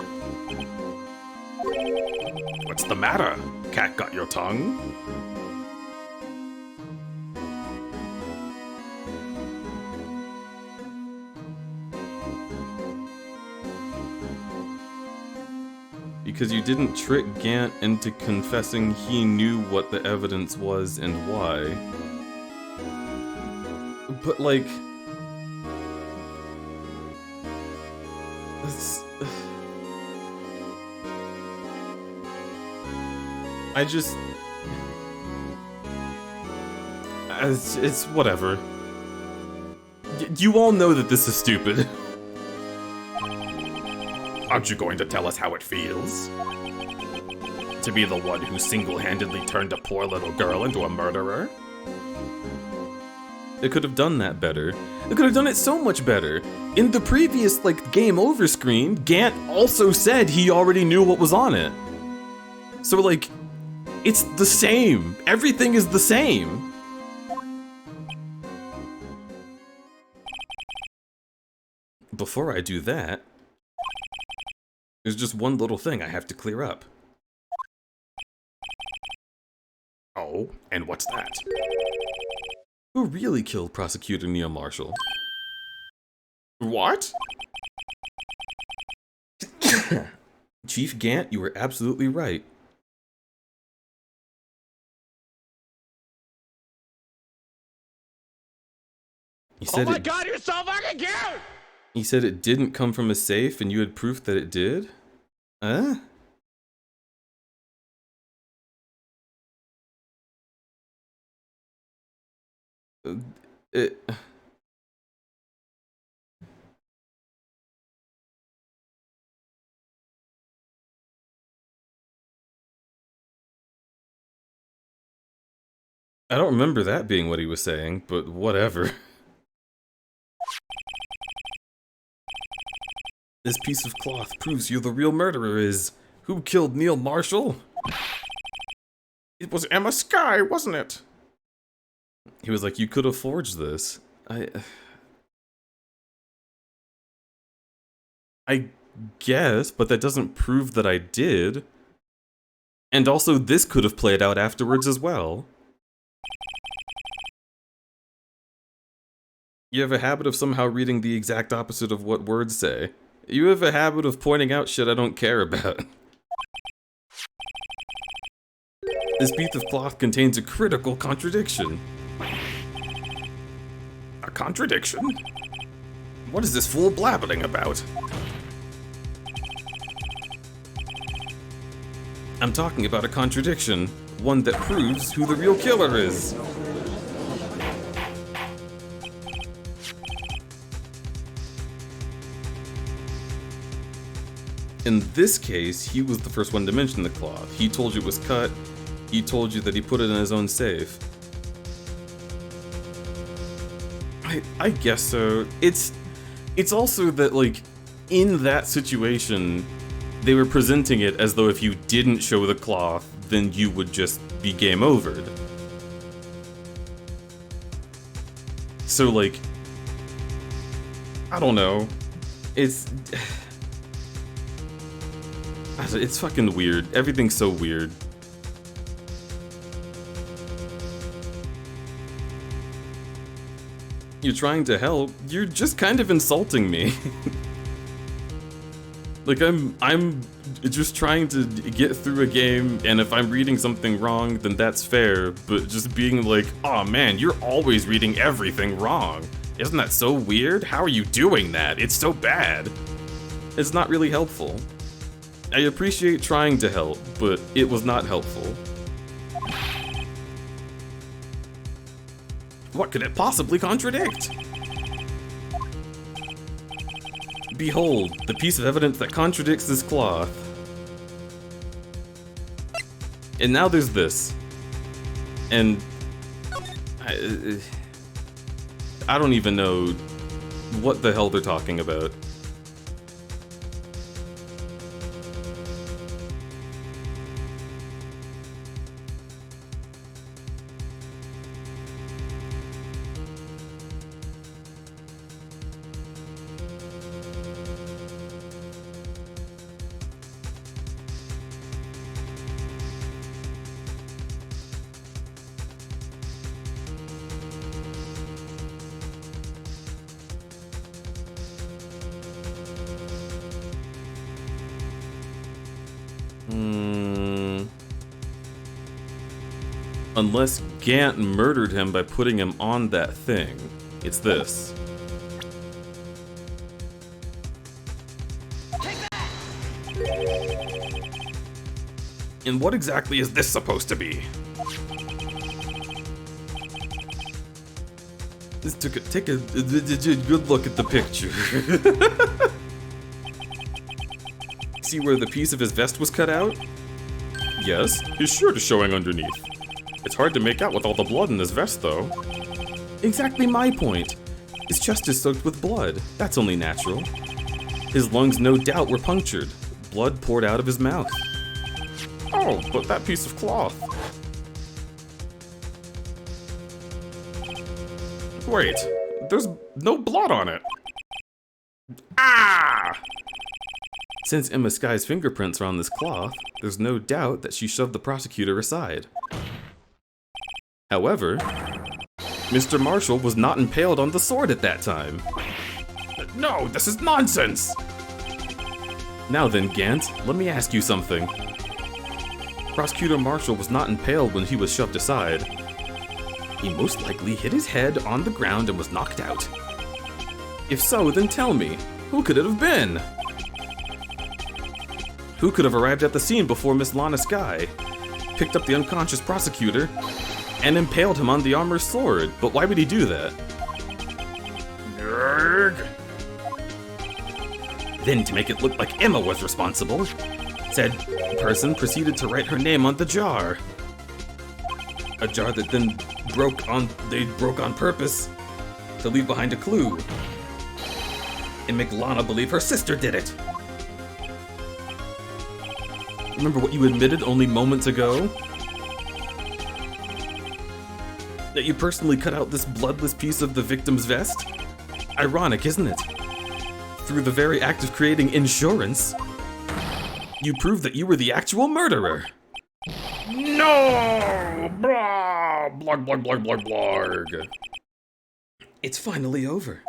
What's the matter? Cat got your tongue? Because you didn't trick Gant into confessing he knew what the evidence was and why. But like... I just... It's whatever. You all know that this is stupid. Aren't you going to tell us how it feels? To be the one who single-handedly turned a poor little girl into a murderer? They could have done that better. They could have done it so much better. In the previous, like, game over screen, Gant also said he already knew what was on it. So, like, it's the same. Everything is the same. Before I do that, there's just one little thing I have to clear up. Oh, and what's that? Who really killed Prosecutor Neil Marshall? What? Chief Gant, you were absolutely right. He said Oh my god, you're so fucking cute! He said it didn't come from a safe and you had proof that it did? Huh? I don't remember that being what he was saying, but whatever. This piece of cloth proves you're the real murderer is... Who killed Neil Marshall? It was Emma Sky, wasn't it? He was like, you could have forged this. I guess, but that doesn't prove that I did. And also, this could have played out afterwards as well. You have a habit of somehow reading the exact opposite of what words say. You have a habit of pointing out shit I don't care about. This piece of cloth contains a critical contradiction. A contradiction? What is this fool blabbering about? I'm talking about a contradiction. One that proves who the real killer is. In this case, he was the first one to mention the cloth. He told you it was cut. He told you that he put it in his own safe. I guess so. It's also that, like, in that situation, they were presenting it as though if you didn't show the cloth, then you would just be game overed. So, like, I don't know. It's fucking weird. Everything's so weird. You're trying to help, you're just kind of insulting me. Like, I'm just trying to get through a game, and if I'm reading something wrong, then that's fair, but just being like, oh man, you're always reading everything wrong. Isn't that so weird? How are you doing that? It's so bad. It's not really helpful. I appreciate trying to help, but it was not helpful. What could it possibly contradict? Behold, the piece of evidence that contradicts this cloth. And now there's this. And I don't even know what the hell they're talking about. Unless Gant murdered him by putting him on that thing. It's this. And what exactly is this supposed to be? Take a good look at the picture. See where the piece of his vest was cut out? Yes, his shirt is showing underneath. It's hard to make out with all the blood in his vest, though. Exactly my point. His chest is soaked with blood. That's only natural. His lungs no doubt were punctured. Blood poured out of his mouth. Oh, but that piece of cloth. Wait, there's no blood on it. Ah! Since Emma Sky's fingerprints are on this cloth, there's no doubt that she shoved the prosecutor aside. However, Mr. Marshall was not impaled on the sword at that time. No, this is nonsense! Now then, Gant, let me ask you something. Prosecutor Marshall was not impaled when he was shoved aside. He most likely hit his head on the ground and was knocked out. If so, then tell me, who could it have been? Who could have arrived at the scene before Miss Lana Sky, picked up the unconscious prosecutor, and impaled him on the armor's sword? But why would he do that? Nerd. Then, to make it look like Emma was responsible, said person proceeded to write her name on the jar. A jar that then broke on purpose to leave behind a clue and make Lana believe her sister did it. Remember what you admitted only moments ago? That you personally cut out this bloodless piece of the victim's vest? Ironic, isn't it? Through the very act of creating insurance, you proved that you were the actual murderer. No! Blah! Blog, blog, blog, blog, blog. It's finally over.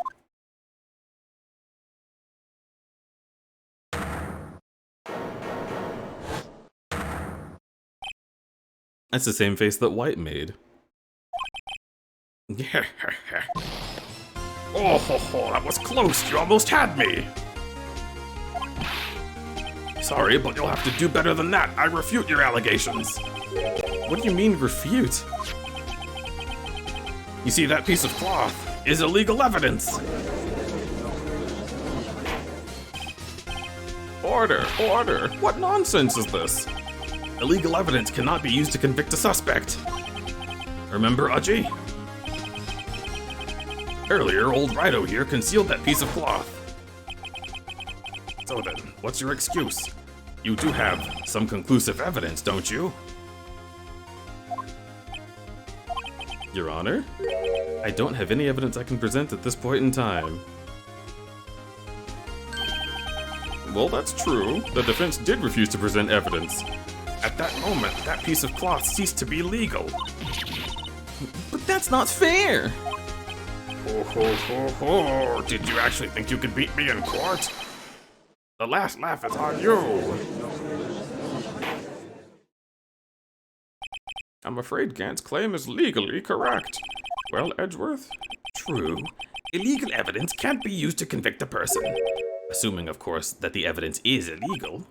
That's the same face that White made. Oh, ho, ho, that was close. You almost had me. Sorry, but you'll have to do better than that. I refute your allegations. What do you mean, refute? You see, that piece of cloth is illegal evidence. Order, order. What nonsense is this? Illegal evidence cannot be used to convict a suspect. Remember, Udgy? Earlier, old Wright here concealed that piece of cloth. So then, what's your excuse? You do have some conclusive evidence, don't you? Your Honor, I don't have any evidence I can present at this point in time. Well, that's true. The defense did refuse to present evidence. At that moment, that piece of cloth ceased to be legal. But that's not fair! Ho, ho, ho, ho. Did you actually think you could beat me in court? The last laugh is on you. I'm afraid Gant's claim is legally correct. Well, Edgeworth? True. Illegal evidence can't be used to convict a person. Assuming, of course, that the evidence is illegal.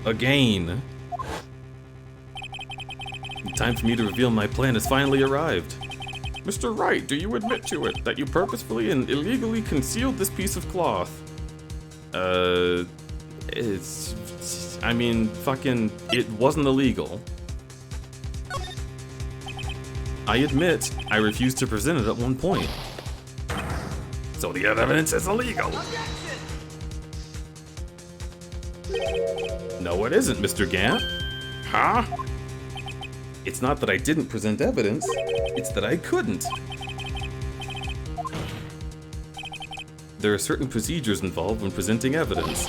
Again. The time for me to reveal my plan has finally arrived. Mr. Wright, do you admit to it that you purposefully and illegally concealed this piece of cloth? I mean, fucking, it wasn't illegal. I admit, I refused to present it at one point. So the evidence is illegal. No, it isn't, Mr. Gant. Huh? It's not that I didn't present evidence, it's that I couldn't. There are certain procedures involved when presenting evidence.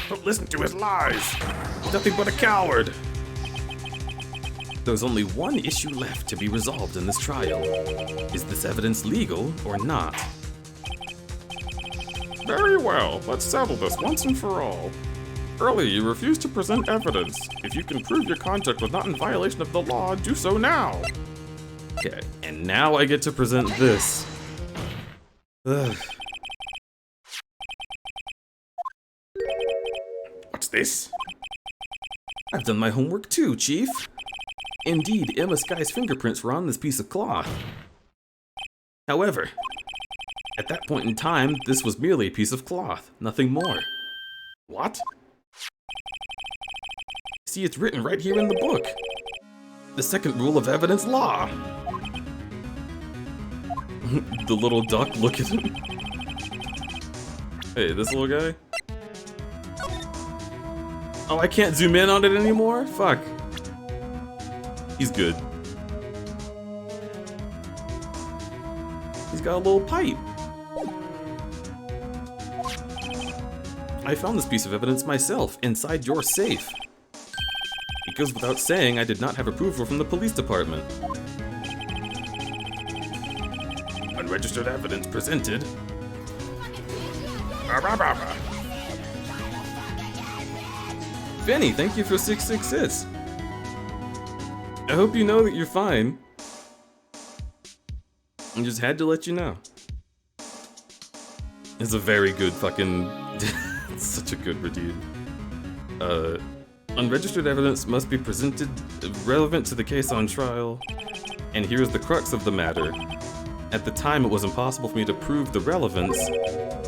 Don't listen to his lies. Nothing but a coward. There's only one issue left to be resolved in this trial. Is this evidence legal or not? Very well, let's settle this once and for all. Earlier, you refused to present evidence. If you can prove your conduct was not in violation of the law, do so now. Okay, and now I get to present this. Ugh. What's this? I've done my homework too, Chief. Indeed, Emma Sky's fingerprints were on this piece of cloth. However, at that point in time, this was merely a piece of cloth, nothing more. What? See, it's written right here in the book. The second rule of evidence law. The little duck, look at him. Hey, this little guy. Oh, I can't zoom in on it anymore? Fuck. He's good. He's got a little pipe. I found this piece of evidence myself, inside your safe. It goes without saying I did not have approval from the police department. Unregistered evidence presented. Benny, thank you for 666. I hope you know that you're fine. I just had to let you know. It's a very good fucking... It's such a good redeem. Unregistered evidence must be presented relevant to the case on trial. And here's the crux of the matter. At the time, it was impossible for me to prove the relevance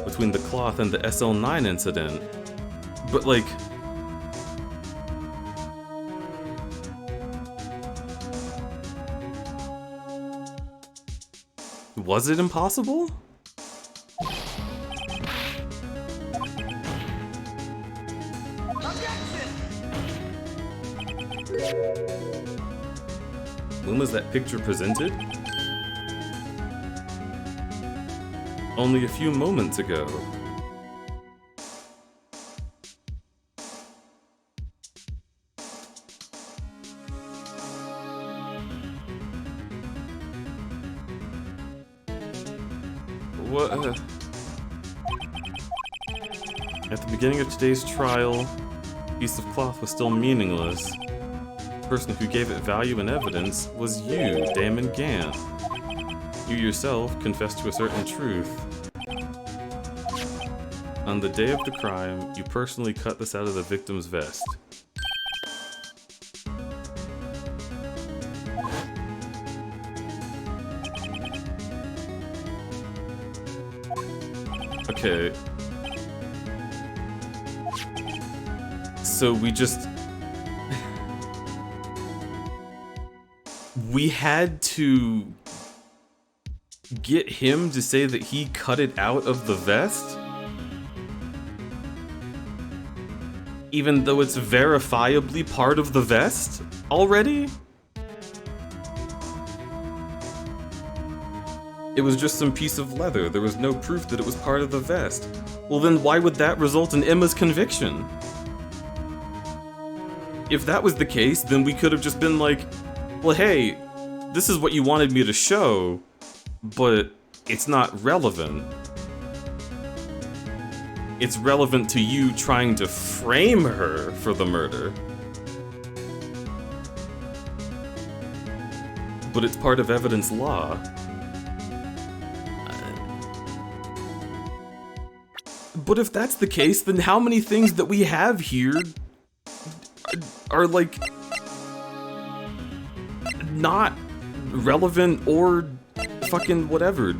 between the cloth and the SL9 incident. But like... Was it impossible? When was that picture presented? Only a few moments ago. What? At the beginning of today's trial, the piece of cloth was still meaningless. The person who gave it value and evidence was you, Damon Gant. You yourself confessed to a certain truth. On the day of the crime, you personally cut this out of the victim's vest. Okay. So we just... we had to get him to say that he cut it out of the vest? Even though it's verifiably part of the vest already? It was just some piece of leather. There was no proof that it was part of the vest. Well then why would that result in Emma's conviction? If that was the case, then we could have just been like, well hey, this is what you wanted me to show, but it's not relevant. It's relevant to you trying to frame her for the murder. But it's part of evidence law. But if that's the case, then how many things that we have here are like not relevant or fucking whatever?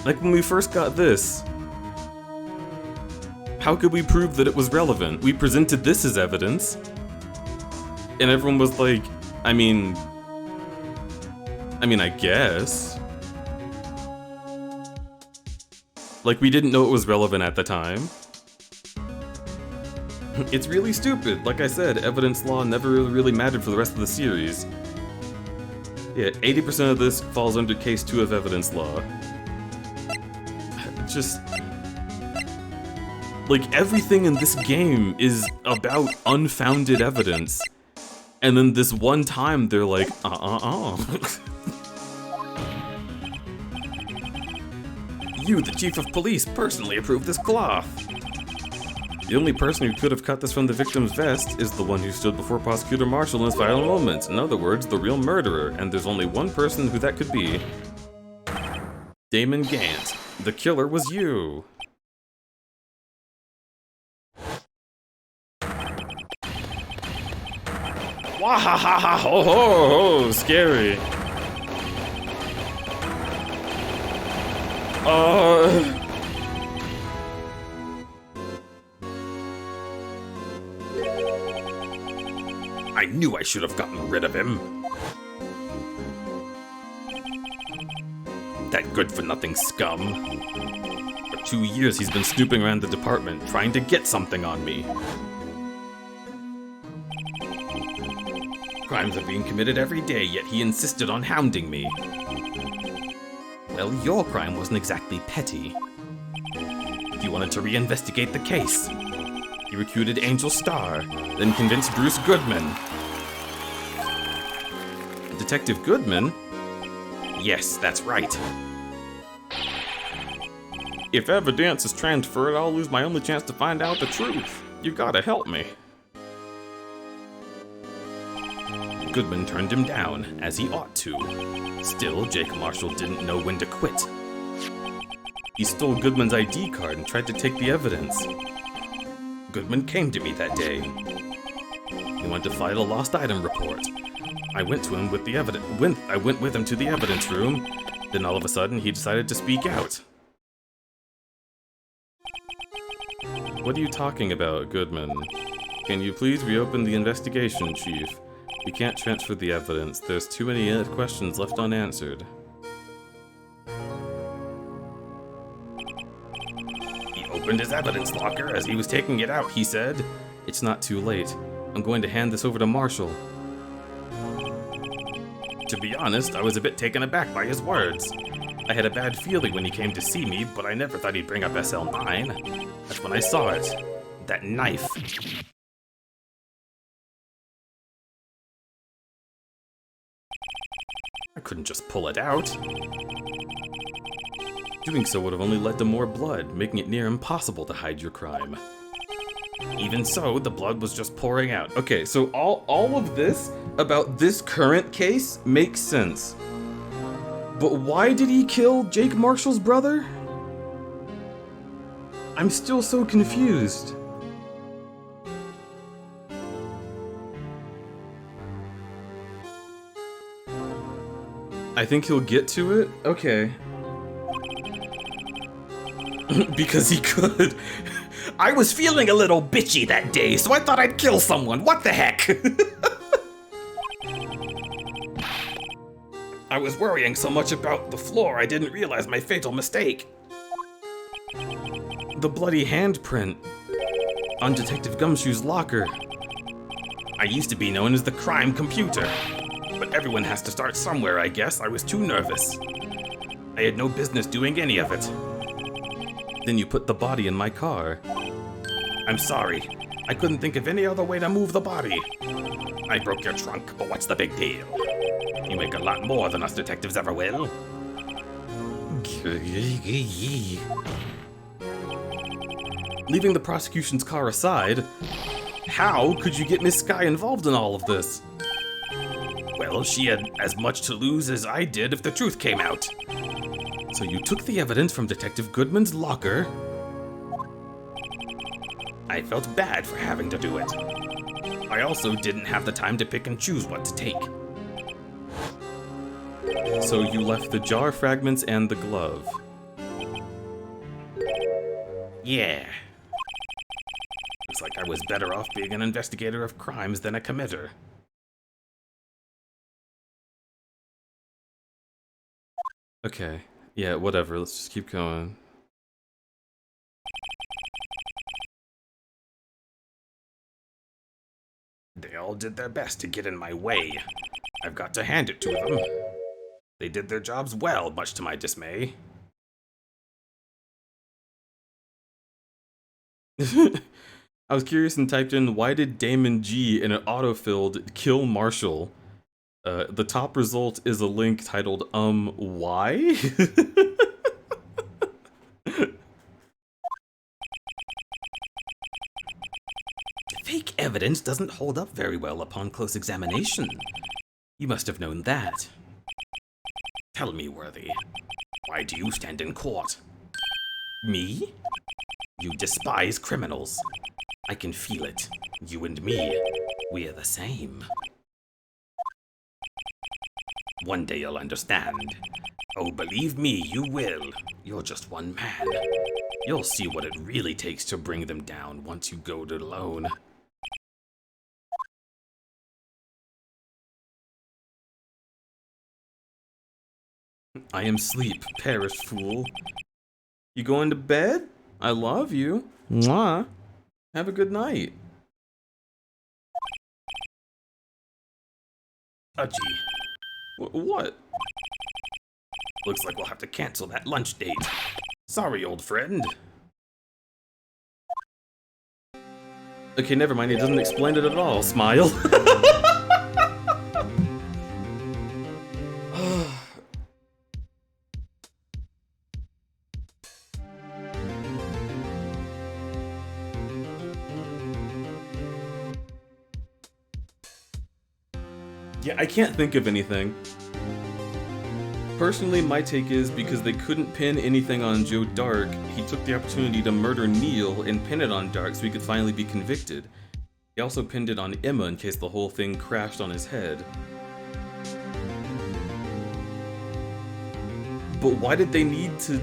Like when we first got this, how could we prove that it was relevant? We presented this as evidence, and everyone was like, I mean, I guess. Like we didn't know it was relevant at the time. It's really stupid. Like I said, evidence law never really mattered for the rest of the series. Yeah, 80% of this falls under case 2 of evidence law. Just... like, everything in this game is about unfounded evidence. And then this one time, they're like, You, the chief of police, personally approved this cloth. The only person who could have cut this from the victim's vest is the one who stood before Prosecutor Marshall in his final moments. In other words, the real murderer, and there's only one person who that could be. Damon Gant. The killer was you. Wahahaha ho ho ho, scary. I knew I should have gotten rid of him. That good-for-nothing scum. For 2 years he's been snooping around the department, trying to get something on me. Crimes are being committed every day, yet he insisted on hounding me. Well, your crime wasn't exactly petty. He wanted to reinvestigate the case. He recruited Angel Starr, then convinced Bruce Goodman. Detective Goodman? Yes, that's right. If evidence is transferred, I'll lose my only chance to find out the truth. You gotta help me. Goodman turned him down, as he ought to. Still, Jake Marshall didn't know when to quit. He stole Goodman's ID card and tried to take the evidence. Goodman came to me that day. He wanted to file a lost item report. I went to him with the evidence. I went with him to the evidence room. Then all of a sudden, he decided to speak out. What are you talking about, Goodman? Can you please reopen the investigation, Chief? We can't transfer the evidence. There's too many questions left unanswered. He opened his evidence locker. As he was taking it out, he said, "It's not too late. I'm going to hand this over to Marshall." To be honest, I was a bit taken aback by his words. I had a bad feeling when he came to see me, but I never thought he'd bring up SL9. That's when I saw it. That knife. I couldn't just pull it out. Doing so would have only led to more blood, making it near impossible to hide your crime. Even so, the blood was just pouring out. Okay, so all of this about this current case makes sense. But why did he kill Jake Marshall's brother? I'm still so confused. I think he'll get to it? Okay. Because he could. I was feeling a little bitchy that day, so I thought I'd kill someone. What the heck? I was worrying so much about the floor, I didn't realize my fatal mistake. The bloody handprint on Detective Gumshoe's locker. I used to be known as the crime computer, but everyone has to start somewhere, I guess. I was too nervous. I had no business doing any of it. Then you put the body in my car. I'm sorry. I couldn't think of any other way to move the body. I broke your trunk, but what's the big deal? You make a lot more than us detectives ever will. Leaving the prosecution's car aside, how could you get Miss Sky involved in all of this? Well, she had as much to lose as I did if the truth came out. So you took the evidence from Detective Goodman's locker. I felt bad for having to do it. I also didn't have the time to pick and choose what to take. So you left the jar fragments and the glove. Yeah. Looks like I was better off being an investigator of crimes than a committer. Okay. Yeah, whatever. Let's just keep going. They all did their best to get in my way. I've got to hand it to them. They did their jobs well, much to my dismay. I was curious and typed in, why did Damon G in an autofilled kill Marshall? The top result is a link titled, why? Fake evidence doesn't hold up very well upon close examination. You must have known that. Tell me, Worthy, why do you stand in court? Me? You despise criminals. I can feel it. You and me, we're the same. One day you'll understand. Oh, believe me, you will. You're just one man. You'll see what it really takes to bring them down once you go it alone. I am sleep, perished fool. You going to bed? I love you. Mwah. Have a good night. Gee. What? Looks like we'll have to cancel that lunch date. Sorry, old friend. Okay, never mind. It doesn't explain it at all. Smile. Yeah, I can't think of anything. Personally, my take is because they couldn't pin anything on Joe Dark, he took the opportunity to murder Neil and pin it on Dark so he could finally be convicted. He also pinned it on Emma in case the whole thing crashed on his head. But why did they need to...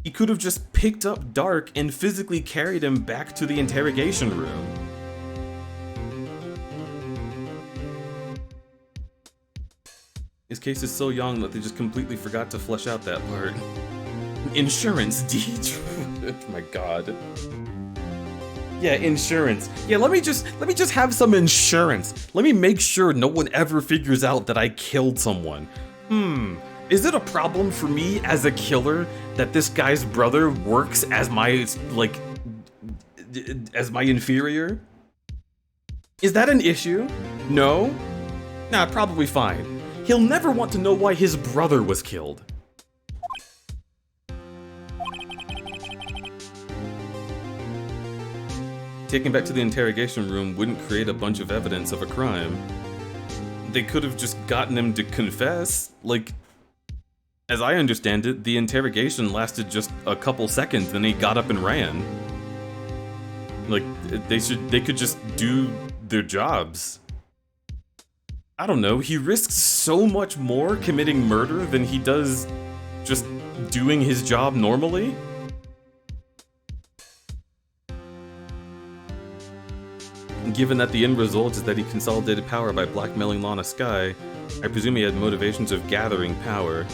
He could have just picked up Dark and physically carried him back to the interrogation room. His case is so young that they just completely forgot to flesh out that part. Insurance deed. Oh my god. Yeah, insurance. Yeah, let me just have some insurance. Let me make sure no one ever figures out that I killed someone. Is it a problem for me as a killer that this guy's brother works as my, like, as my inferior? Is that an issue? No? Nah, probably fine. He'll never want to know why his brother was killed. Taken back to the interrogation room wouldn't create a bunch of evidence of a crime. They could have just gotten him to confess. Like, as I understand it, the interrogation lasted just a couple seconds, then he got up and ran. Like, they could just do their jobs. I don't know, he risks so much more committing murder than he does just doing his job normally? Given that the end result is that he consolidated power by blackmailing Lana Skye, I presume he had motivations of gathering power.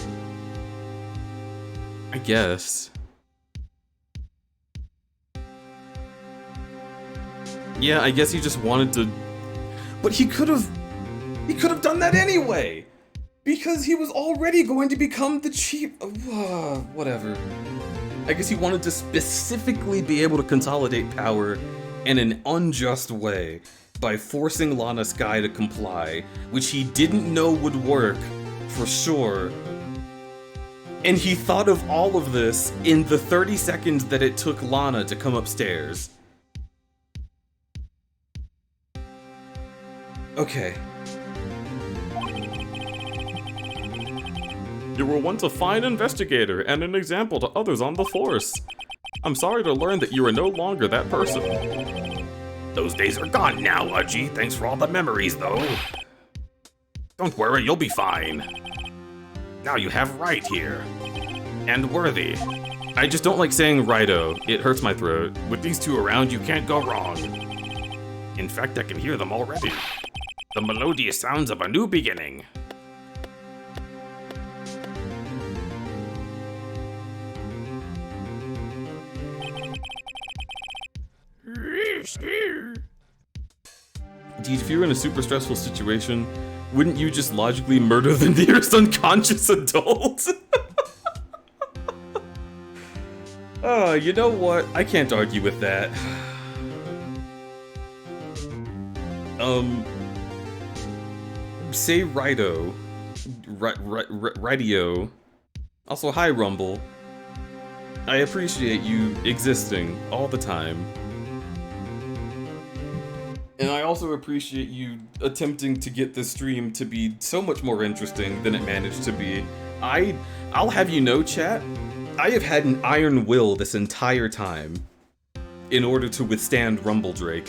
I guess. Yeah, I guess he just wanted to... But he could have done that anyway! Because he was already going to become the chief... whatever. I guess he wanted to specifically be able to consolidate power in an unjust way by forcing Lana Skye to comply, which he didn't know would work, for sure. And he thought of all of this in the 30 seconds that it took Lana to come upstairs. Okay. You were once a fine investigator and an example to others on the force. I'm sorry to learn that you are no longer that person. Those days are gone now, Udgy. Thanks for all the memories, though. Don't worry, you'll be fine. Now you have Wright here. And Worthy. I just don't like saying righto. It hurts my throat. With these two around, you can't go wrong. In fact, I can hear them already. The melodious sounds of a new beginning. Dude, if you were in a super stressful situation, wouldn't you just logically murder the nearest unconscious adult? Oh, you know what? I can't argue with that. Say Righto. Rightio. Also, hi, Rumble. I appreciate you existing all the time. And I also appreciate you attempting to get this stream to be so much more interesting than it managed to be. I'll have you know, chat, I have had an iron will this entire time in order to withstand Rumble Drake.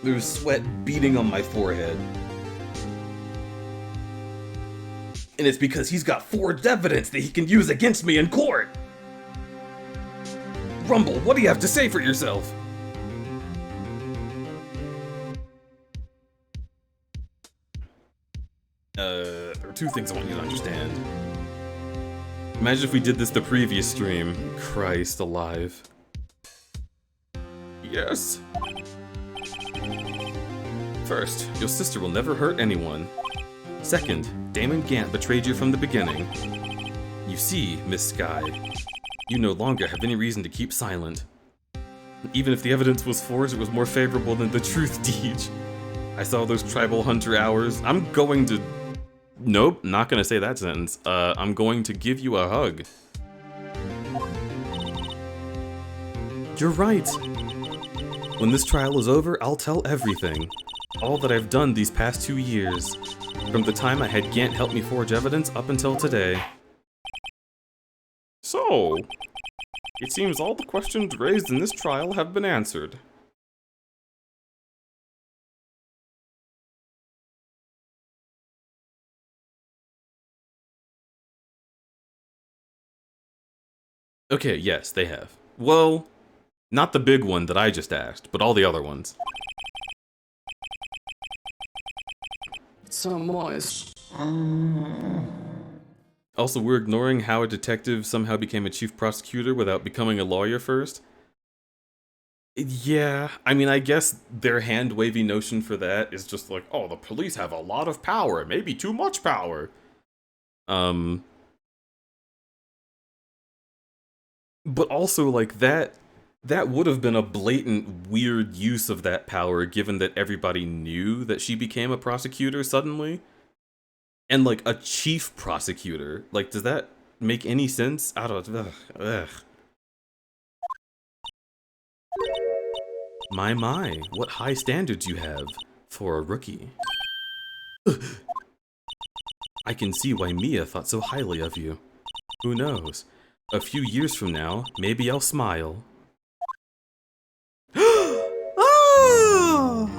There's sweat beating on my forehead. And it's because he's got forged evidence that he can use against me in court! Rumble, what do you have to say for yourself? There are two things I want you to understand. Imagine if we did this the previous stream. Christ alive. Yes. First, your sister will never hurt anyone. Second, Damon Gant betrayed you from the beginning. You see, Miss Skye, you no longer have any reason to keep silent. Even if the evidence was forged, it was more favorable than the truth, Deej. I saw those tribal hunter hours. I'm going to... Nope, not gonna say that sentence. I'm going to give you a hug. You're right. When this trial is over, I'll tell everything. All that I've done these past 2 years. From the time I had Gant help me forge evidence up until today. So, it seems all the questions raised in this trial have been answered. Okay, yes, they have. Well, not the big one that I just asked, but all the other ones. So moist. Also, we're ignoring how a detective somehow became a chief prosecutor without becoming a lawyer first. Yeah, I mean, I guess their hand-wavy notion for that is just like, oh, the police have a lot of power, maybe too much power. But also, like, that would have been a blatant, weird use of that power, given that everybody knew that she became a prosecutor suddenly. And, like, a chief prosecutor. Like, does that make any sense? I don't... Ugh. My, what high standards you have for a rookie. I can see why Mia thought so highly of you. Who knows? A few years from now, maybe I'll smile. Oh!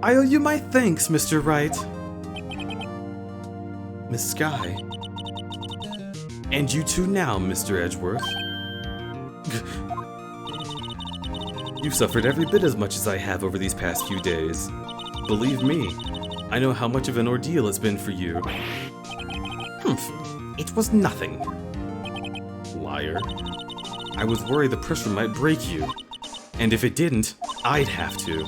I owe you my thanks, Mr. Wright. Miss Sky. And you too now, Mr. Edgeworth. You've suffered every bit as much as I have over these past few days. Believe me, I know how much of an ordeal it's been for you. Humph, it was nothing. Liar. I was worried the pressure might break you, and if it didn't, I'd have to.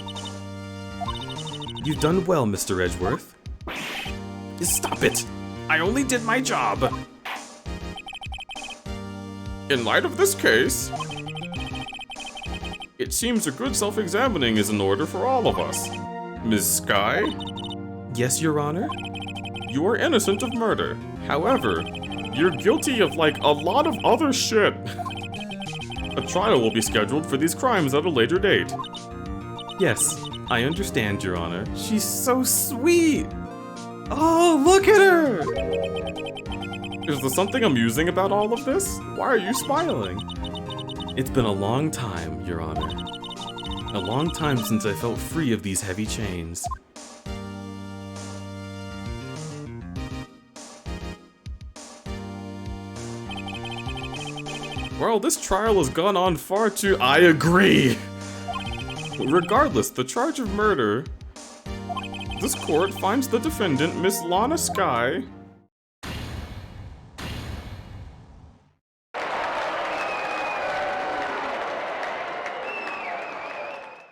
You've done well, Mr. Edgeworth. Stop it! I only did my job! In light of this case, it seems a good self-examining is in order for all of us. Ms. Sky, Yes, Your Honor? you are innocent of murder. However, you're guilty of, like, a lot of other shit. A trial will be scheduled for these crimes at a later date. Yes, I understand, Your Honor. She's so sweet! Oh, look at her! Is there something amusing about all of this? Why are you smiling? It's been a long time, Your Honor. A long time since I felt free of these heavy chains. Well, this trial has gone on far too— I agree! Regardless, the charge of murder, this court finds the defendant, Miss Lana Sky,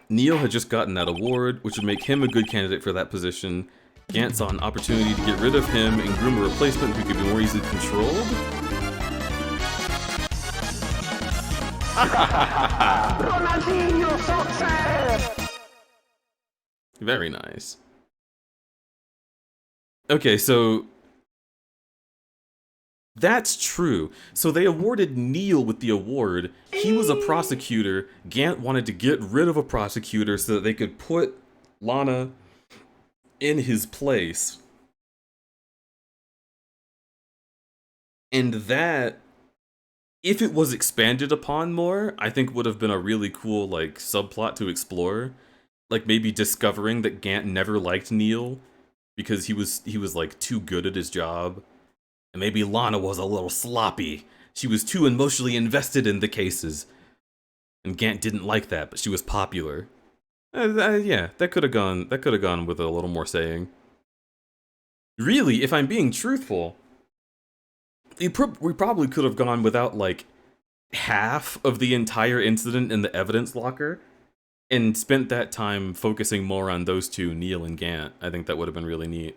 Neil had just gotten that award, which would make him a good candidate for that position. Gant saw an opportunity to get rid of him and groom a replacement who could be more easily controlled. Very nice. Okay, so that's true. So they awarded Neil with the award. He was a prosecutor. Gant wanted to get rid of a prosecutor so that they could put Lana in his place. And that, if it was expanded upon more, I think would have been a really cool, like, subplot to explore. Like, maybe discovering that Gant never liked Neil because he was like, too good at his job. And maybe Lana was a little sloppy. She was too emotionally invested in the cases. And Gant didn't like that, but she was popular. Yeah, that could have gone with a little more saying. Really, if I'm being truthful, we probably could have gone without, like, half of the entire incident in the evidence locker and spent that time focusing more on those two, Neil and Gant. I think that would have been really neat.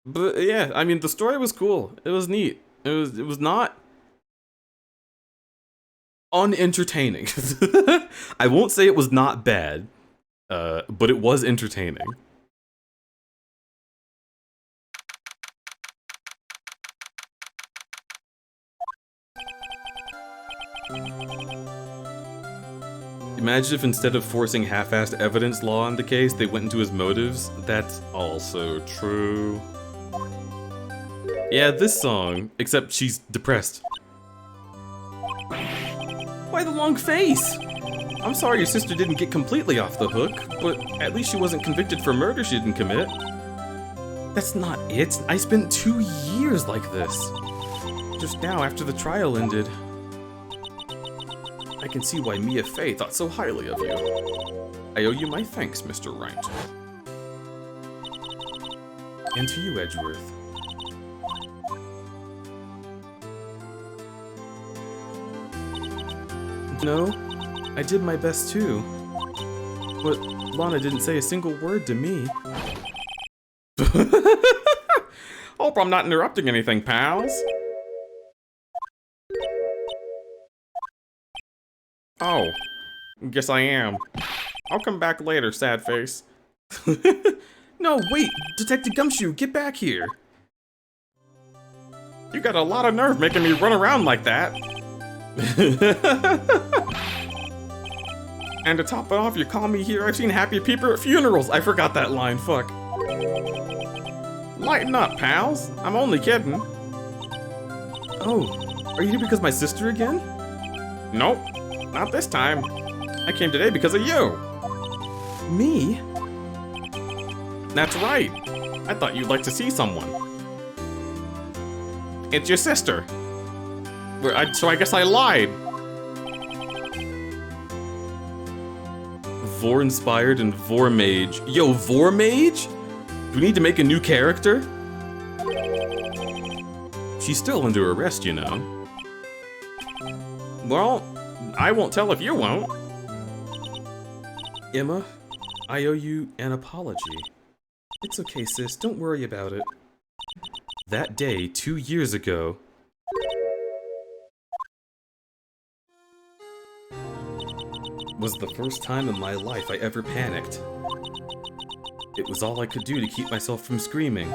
But yeah, I mean, the story was cool. It was neat. It was not unentertaining. I won't say it was not bad, but it was entertaining. Imagine if instead of forcing half-assed evidence law on the case, they went into his motives. That's also true. Yeah, this song, except she's depressed. Why the long face? I'm sorry your sister didn't get completely off the hook, but at least she wasn't convicted for murder she didn't commit. That's not it. I spent 2 years like this. Just now, after the trial ended. I can see why Mia Fey thought so highly of you. I owe you my thanks, Mr. Wright. And to you, Edgeworth. No, I did my best too. But Lana didn't say a single word to me. Hope I'm not interrupting anything, pals. Oh, guess I am. I'll come back later, sad face. No, wait! Detective Gumshoe, get back here! You got a lot of nerve making me run around like that. And to top it off, you call me here. I've seen Happy Peeper at funerals. I forgot that line, fuck. Lighten up, pals. I'm only kidding. Oh, are you here because my sister again? Nope, not this time. I came today because of you. Me? That's right. I thought you'd like to see someone. It's your sister. So I guess I lied. Vor-inspired and Vor-mage. Yo, Vor-mage? Do we need to make a new character? She's still under arrest, you know. Well, I won't tell if you won't. Emma, I owe you an apology. It's okay, sis. Don't worry about it. That day, 2 years ago, was the first time in my life I ever panicked. It was all I could do to keep myself from screaming.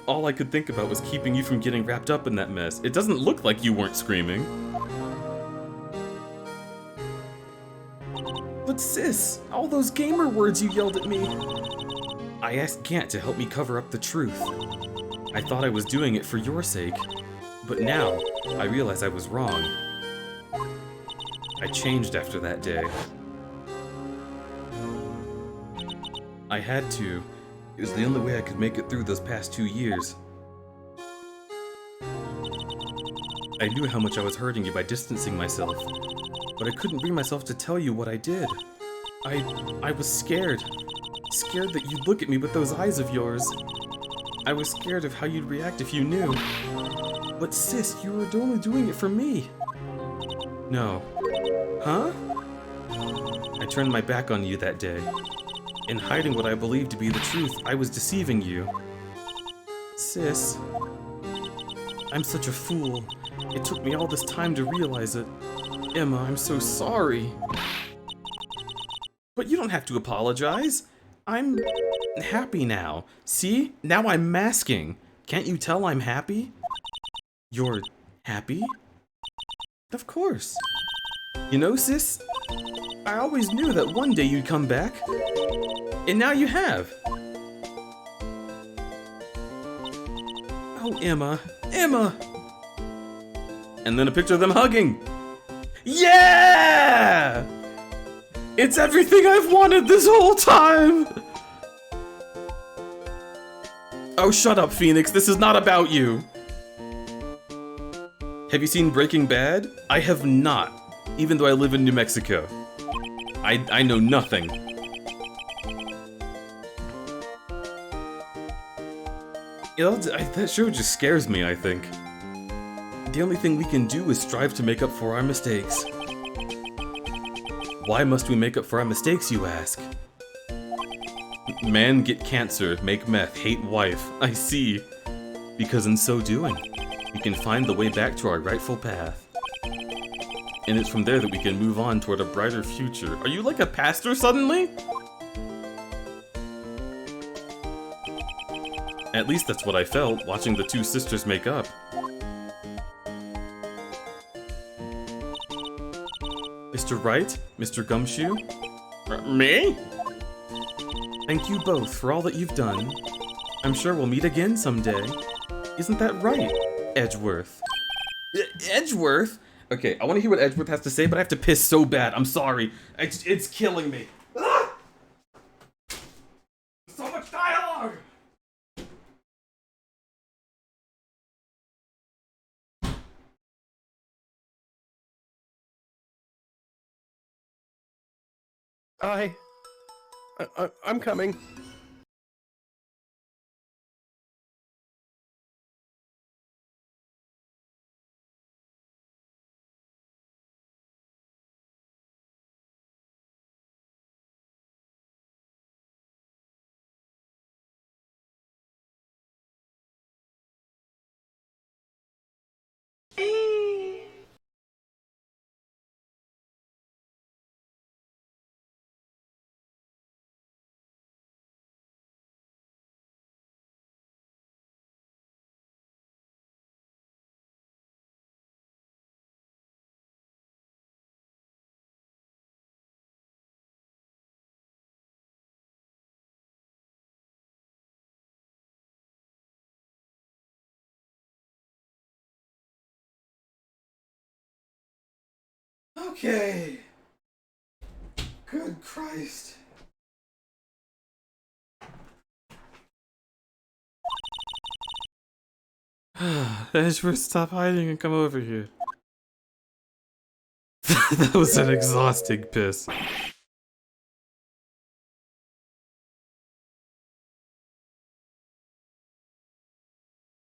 All I could think about was keeping you from getting wrapped up in that mess. It doesn't look like you weren't screaming. But sis, all those gamer words you yelled at me. I asked Gant to help me cover up the truth. I thought I was doing it for your sake, but now I realize I was wrong. I changed after that day. I had to. It was the only way I could make it through those past 2 years. I knew how much I was hurting you by distancing myself, but I couldn't bring myself to tell you what I did. I was scared. Scared that you'd look at me with those eyes of yours. I was scared of how you'd react if you knew. But sis, you were only doing it for me. No. Huh? I turned my back on you that day. In hiding what I believed to be the truth, I was deceiving you. Sis, I'm such a fool. It took me all this time to realize it. Emma, I'm so sorry. But you don't have to apologize. I'm happy now. See? Now I'm masking. Can't you tell I'm happy? You're happy? Of course. You know, sis, I always knew that one day you'd come back. And now you have. Oh, Emma. Emma! And then a picture of them hugging. Yeah! It's everything I've wanted this whole time! Oh, shut up, Phoenix. This is not about you. Have you seen Breaking Bad? I have not, even though I live in New Mexico. I know nothing. You know, that show just scares me, I think. The only thing we can do is strive to make up for our mistakes. Why must we make up for our mistakes, you ask? Man get cancer, make meth, hate wife. I see. Because in so doing, we can find the way back to our rightful path. And it's from there that we can move on toward a brighter future. Are you like a pastor suddenly? At least that's what I felt watching the two sisters make up. Mr. Wright? Mr. Gumshoe? Me? Thank you both for all that you've done. I'm sure we'll meet again someday. Isn't that right, Edgeworth? Edgeworth? Okay, I want to hear what Edgeworth has to say, but I have to piss so bad. I'm sorry. It's killing me. Ah! So much dialogue! I'm coming. Okay. Good Christ. Edgeworth, stop hiding and come over here. That was an exhausting piss.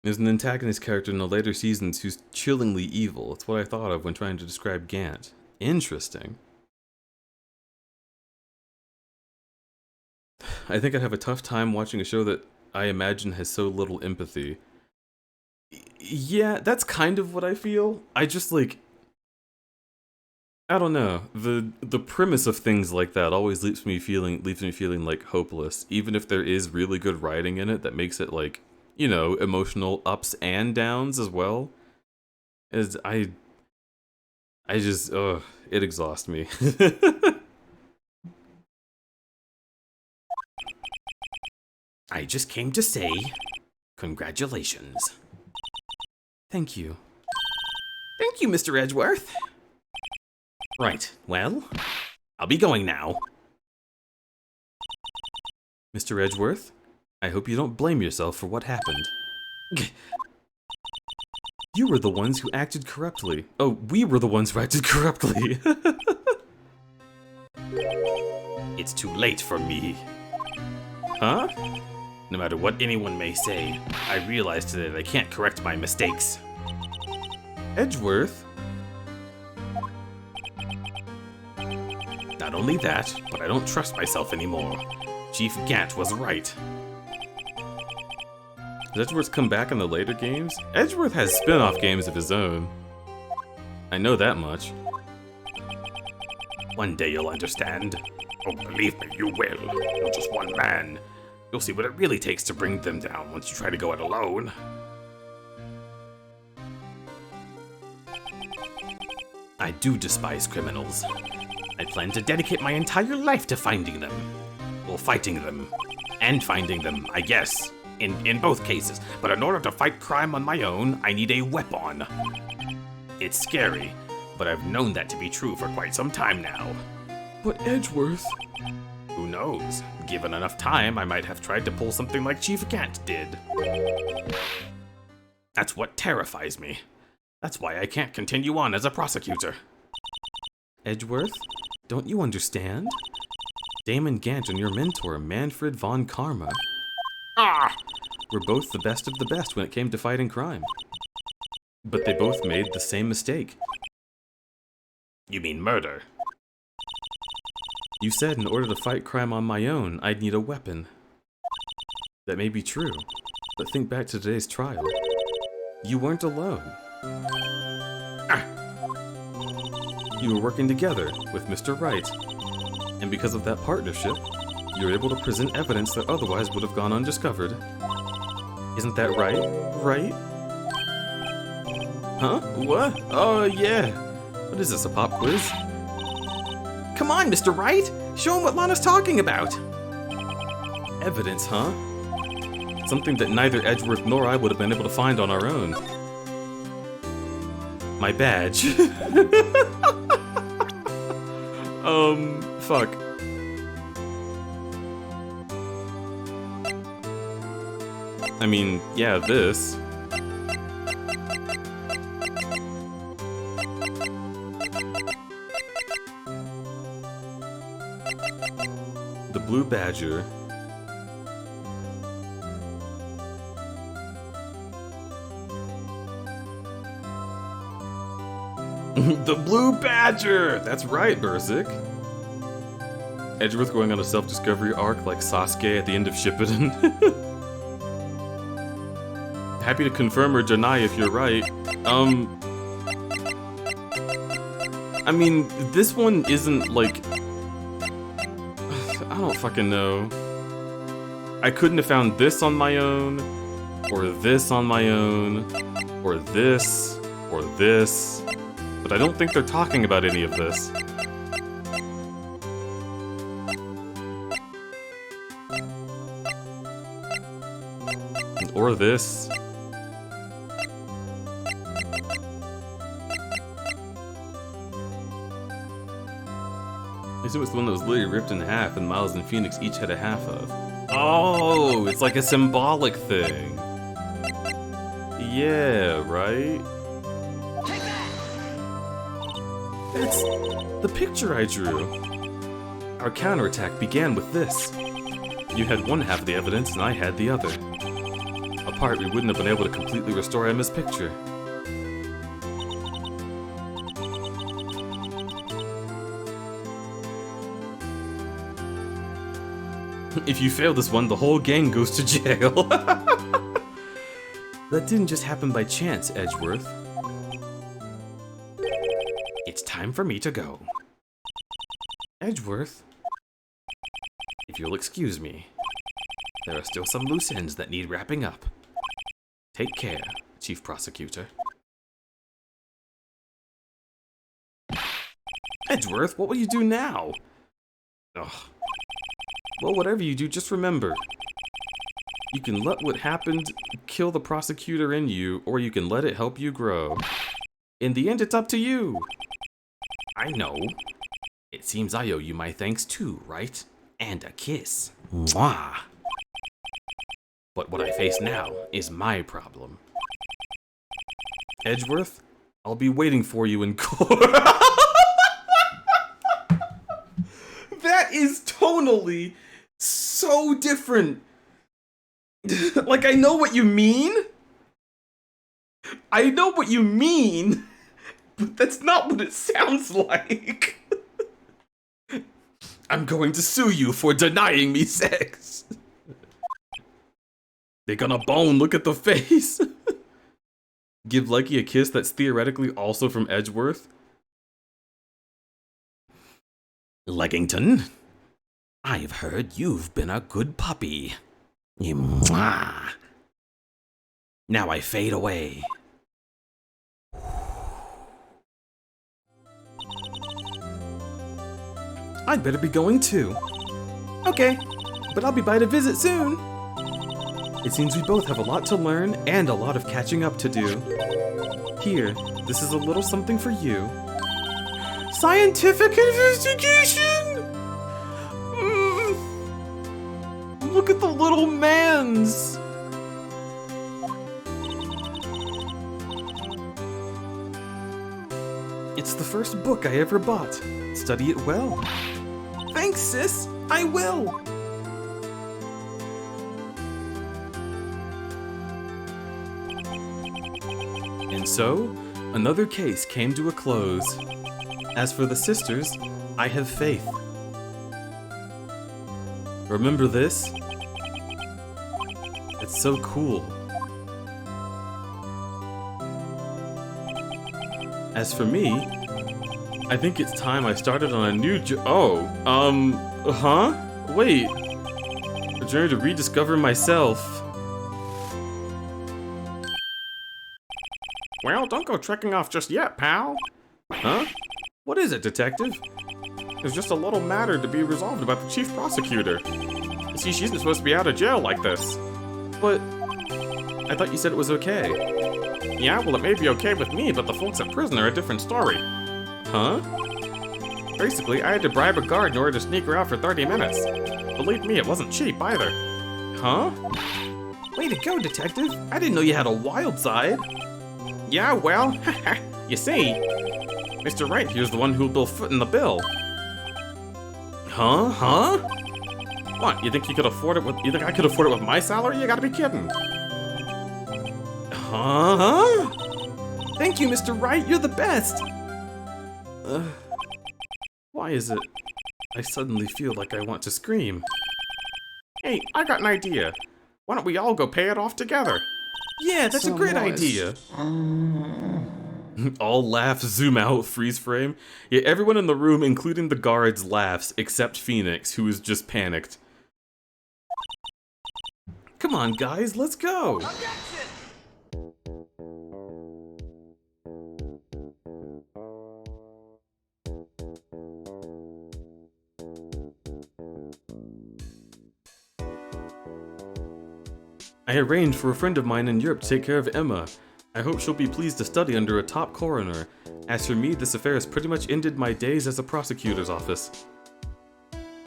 There's an antagonist character in the later seasons who's chillingly evil. It's what I thought of when trying to describe Gant. Interesting. I think I'd have a tough time watching a show that I imagine has so little empathy. Yeah, that's kind of what I feel. I just like... I don't know. The premise of things like that always leaves me feeling like hopeless, even if there is really good writing in it that makes it like, you know, emotional ups and downs as well. As I just it exhausts me. I just came to say congratulations. Thank you. Thank you, Mr. Edgeworth. Right, well, I'll be going now. Mr. Edgeworth, I hope you don't blame yourself for what happened. You were the ones who acted corruptly. Oh, we were the ones who acted corruptly. It's too late for me. Huh? No matter what anyone may say, I realized today that I can't correct my mistakes. Edgeworth? Not only that, but I don't trust myself anymore. Chief Gant was right. Does Edgeworth come back in the later games? Edgeworth has spin-off games of his own. I know that much. One day you'll understand. Oh, believe me, you will. You're just one man. You'll see what it really takes to bring them down once you try to go it alone. I do despise criminals. I plan to dedicate my entire life to finding them. Well, fighting them. And finding them, I guess. In both cases. But in order to fight crime on my own, I need a weapon. It's scary, but I've known that to be true for quite some time now. But Edgeworth... Who knows? Given enough time, I might have tried to pull something like Chief Gant did. That's what terrifies me. That's why I can't continue on as a prosecutor. Edgeworth, don't you understand? Damon Gant and your mentor, Manfred von Karma, were both the best of the best when it came to fighting crime. But they both made the same mistake. You mean murder? You said in order to fight crime on my own, I'd need a weapon. That may be true, but think back to today's trial. You weren't alone. You were working together with Mr. Wright, and because of that partnership, you were able to present evidence that otherwise would have gone undiscovered. Isn't that right? Right? Huh? What? Oh, yeah. What is this, a pop quiz? Come on, Mr. Wright! Show him what Lana's talking about! Evidence, huh? Something that neither Edgeworth nor I would have been able to find on our own. My badge. Fuck. I mean, yeah, this. The Blue Badger. The Blue Badger! That's right, Berserk. Edgeworth going on a self-discovery arc like Sasuke at the end of Shippuden. Happy to confirm or deny if you're right. I mean, this one isn't like... I don't fucking know. I couldn't have found this on my own, or this on my own, or this, but I don't think they're talking about any of this. Or this. assume it's the one that was literally ripped in half and Miles and Phoenix each had a half of. Oh, it's like a symbolic thing. Yeah, right? It's the picture I drew. Our counterattack began with this. You had one half of the evidence and I had the other. Apart, we wouldn't have been able to completely restore Emma's picture. If you fail this one, the whole gang goes to jail. That didn't just happen by chance, Edgeworth. It's time for me to go. Edgeworth? If you'll excuse me, there are still some loose ends that need wrapping up. Take care, Chief Prosecutor. Edgeworth, what will you do now? Ugh. Well, whatever you do, just remember. You can let what happened kill the prosecutor in you, or you can let it help you grow. In the end, it's up to you. I know. It seems I owe you my thanks too, right? And a kiss. Mwah! But what I face now is my problem. Edgeworth, I'll be waiting for you in court. That is tonally so different. Like, I know what you mean. I know what you mean, but that's not what it sounds like. I'm going to sue you for denying me sex. They're gonna bone, look at the face. Give Lucky a kiss that's theoretically also from Edgeworth. Leggington, I've heard you've been a good puppy. Mwah. Now I fade away. I'd better be going too. Okay, but I'll be by to visit soon. It seems we both have a lot to learn and a lot of catching up to do. Here, this is a little something for you. Scientific investigation! Look at the little mans! It's the first book I ever bought. Study it well. Thanks, sis! I will! And so, another case came to a close. As for the sisters, I have faith. Remember this? It's so cool. As for me, I think it's time I started on a new Wait. A journey to rediscover myself. Well, don't go trekking off just yet, pal. Huh? What is it, detective? There's just a little matter to be resolved about the chief prosecutor. You see, she isn't supposed to be out of jail like this. But I thought you said it was okay. Yeah, well, it may be okay with me, but the folks at prison are a different story. Huh? Basically, I had to bribe a guard in order to sneak her out for 30 minutes. Believe me, it wasn't cheap either. Huh? Way to go, detective. I didn't know you had a wild side. Yeah, well, you see, Mr. Wright here's the one who'll be footing the bill. Huh? Huh? What, you think you could afford it with, you think I could afford it with my salary? You gotta be kidding. Huh? Thank you, Mr. Wright, you're the best! Why is it I suddenly feel like I want to scream? Hey, I got an idea. Why don't we all go pay it off together? Yeah, that's a great idea! All laughs, zoom out, freeze frame. Yeah, everyone in the room, including the guards, laughs, except Phoenix, who is just panicked. Come on, guys, let's go! I arranged for a friend of mine in Europe to take care of Emma. I hope she'll be pleased to study under a top coroner. As for me, this affair has pretty much ended my days as a prosecutor's office.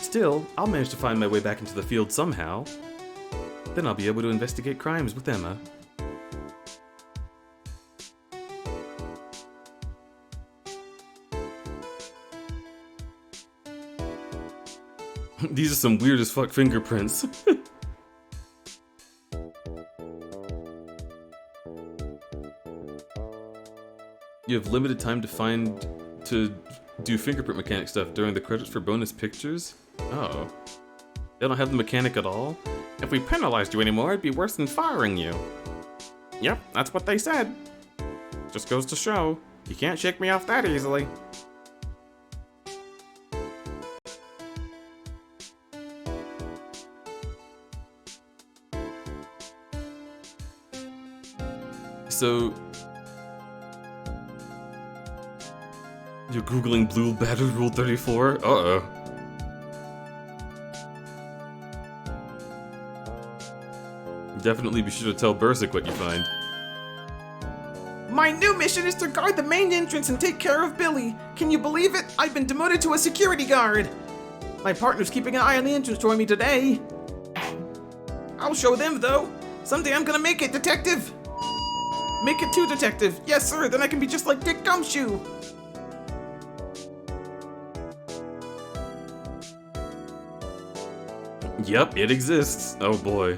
Still, I'll manage to find my way back into the field somehow. Then I'll be able to investigate crimes with Emma. These are some weird as fuck fingerprints. You have limited time to do fingerprint mechanic stuff during the credits for bonus pictures? Oh. They don't have the mechanic at all? If we penalized you anymore, it'd be worse than firing you. Yep, that's what they said. Just goes to show, you can't shake me off that easily. So... You're googling Blue Badger Rule 34? Uh-oh. Definitely be sure to tell Berserk what you find. My new mission is to guard the main entrance and take care of Billy. Can you believe it? I've been demoted to a security guard. My partner's keeping an eye on the entrance for me today. I'll show them, though. Someday I'm gonna make it, detective. Make it too, detective. Yes, sir. Then I can be just like Dick Gumshoe. Yep, it exists. Oh boy.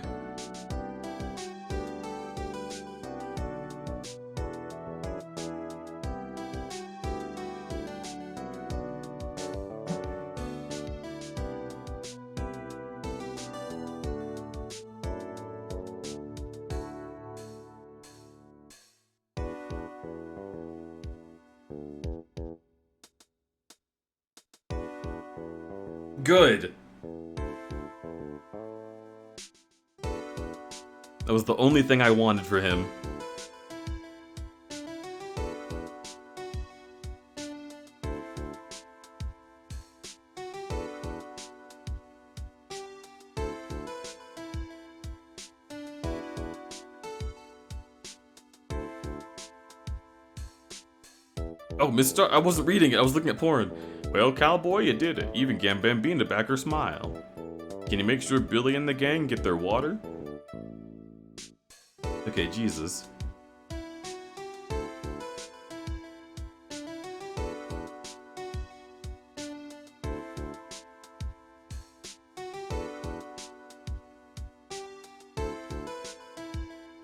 Good. That was the only thing I wanted for him. Oh, Mr. I wasn't reading it, I was looking at porn. Well, cowboy, you did it. Even Gambambina back her smile. Can you make sure Billy and the gang get their water? Okay, Jesus.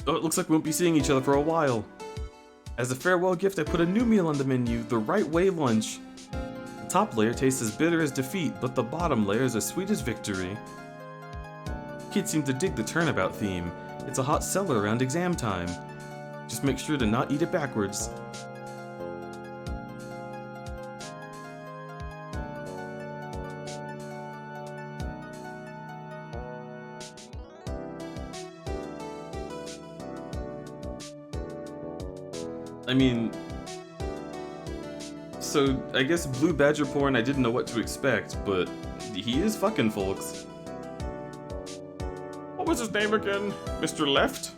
Oh, it looks like we won't be seeing each other for a while. As a farewell gift, I put a new meal on the menu, the Right Way lunch. The top layer tastes as bitter as defeat, but the bottom layer is as sweet as victory. Kids seem to dig the turnabout theme. It's a hot seller around exam time. Just make sure to not eat it backwards. I mean... So, I guess Blue Badger porn, I didn't know what to expect, but he is fucking folks. What was his name again? Mr. Left?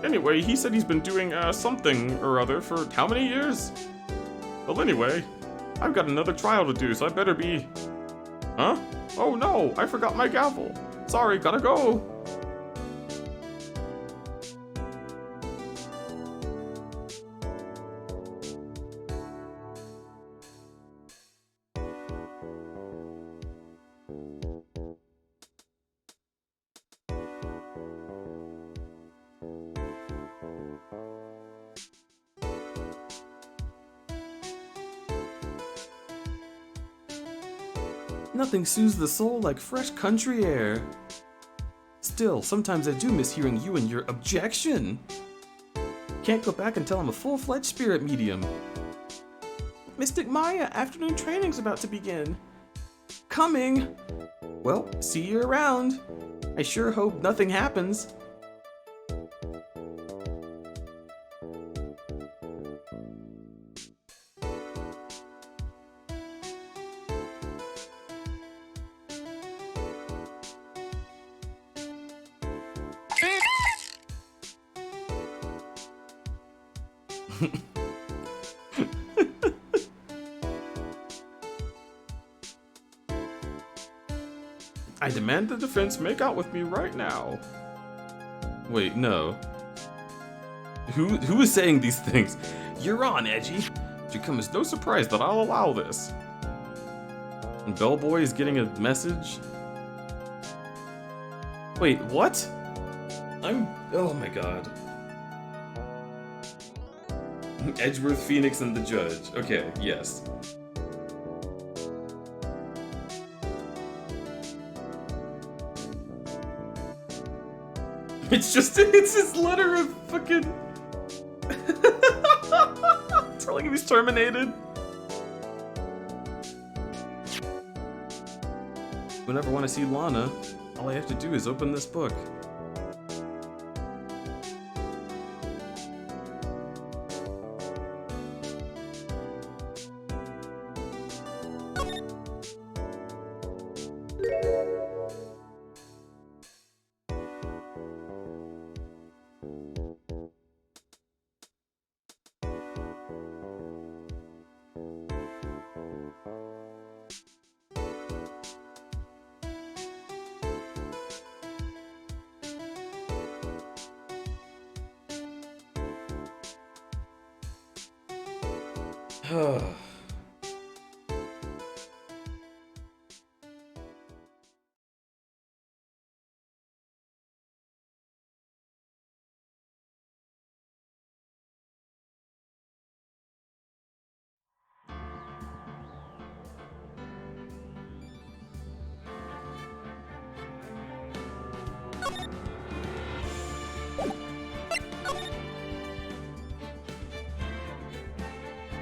Anyway, he said he's been doing something or other for how many years? Well, anyway, I've got another trial to do, so I better be... Huh? Oh no, I forgot my gavel. Sorry, gotta go. Nothing soothes the soul like fresh country air. Still, sometimes I do miss hearing you and your objection. Can't go back until I'm a full-fledged spirit medium. Mystic Maya, afternoon training's about to begin. Coming. Well, see you around. I sure hope nothing happens. I demand the defense make out with me right now. Wait, no. Who is saying these things? You're on, Edgy. It should come as no surprise that I'll allow this. And Bellboy is getting a message? Wait, what? Oh my god. Edgeworth, Phoenix, and the judge. Okay, yes. It's his letter of fucking... telling him he's terminated. Whenever I want to see Lana, all I have to do is open this book.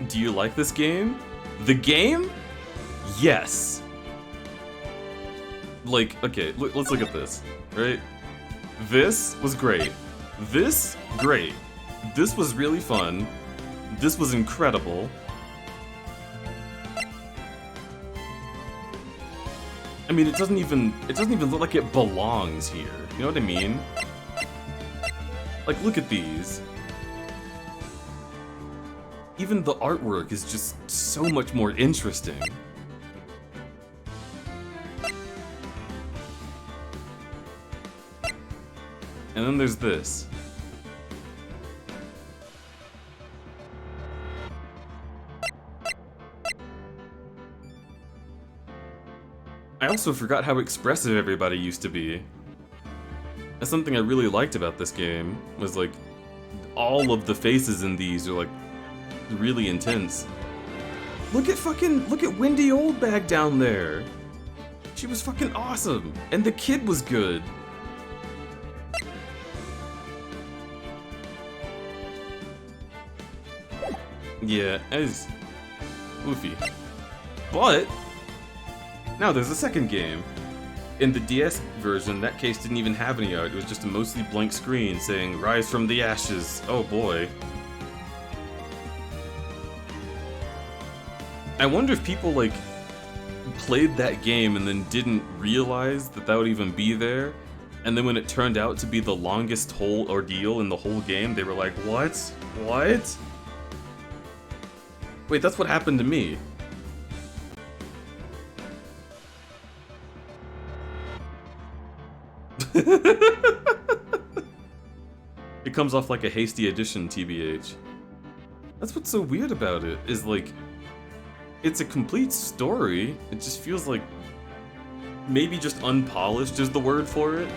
Do you like this game? The game? Yes. Like, okay, let's look at this, right? This was great. This, great. This was really fun. This was incredible. I mean, it doesn't even look like it belongs here. You know what I mean? Like, look at these. Even the artwork is just so much more interesting. And then there's this. I also forgot how expressive everybody used to be. That's something I really liked about this game, was like, all of the faces in these are like, really intense. Look at Wendy Oldbag down there. She was fucking awesome, and the kid was good. Yeah, it's goofy. But now there's a second game. In the DS version, that case didn't even have any art. It was just a mostly blank screen saying "Rise from the ashes." Oh boy. I wonder if people, like, played that game and then didn't realize that that would even be there, and then when it turned out to be the longest whole ordeal in the whole game, they were like, what? What? Wait, that's what happened to me. It comes off like a hasty addition, TBH. That's what's so weird about it, is like, it's a complete story. It just feels like maybe just unpolished is the word for it.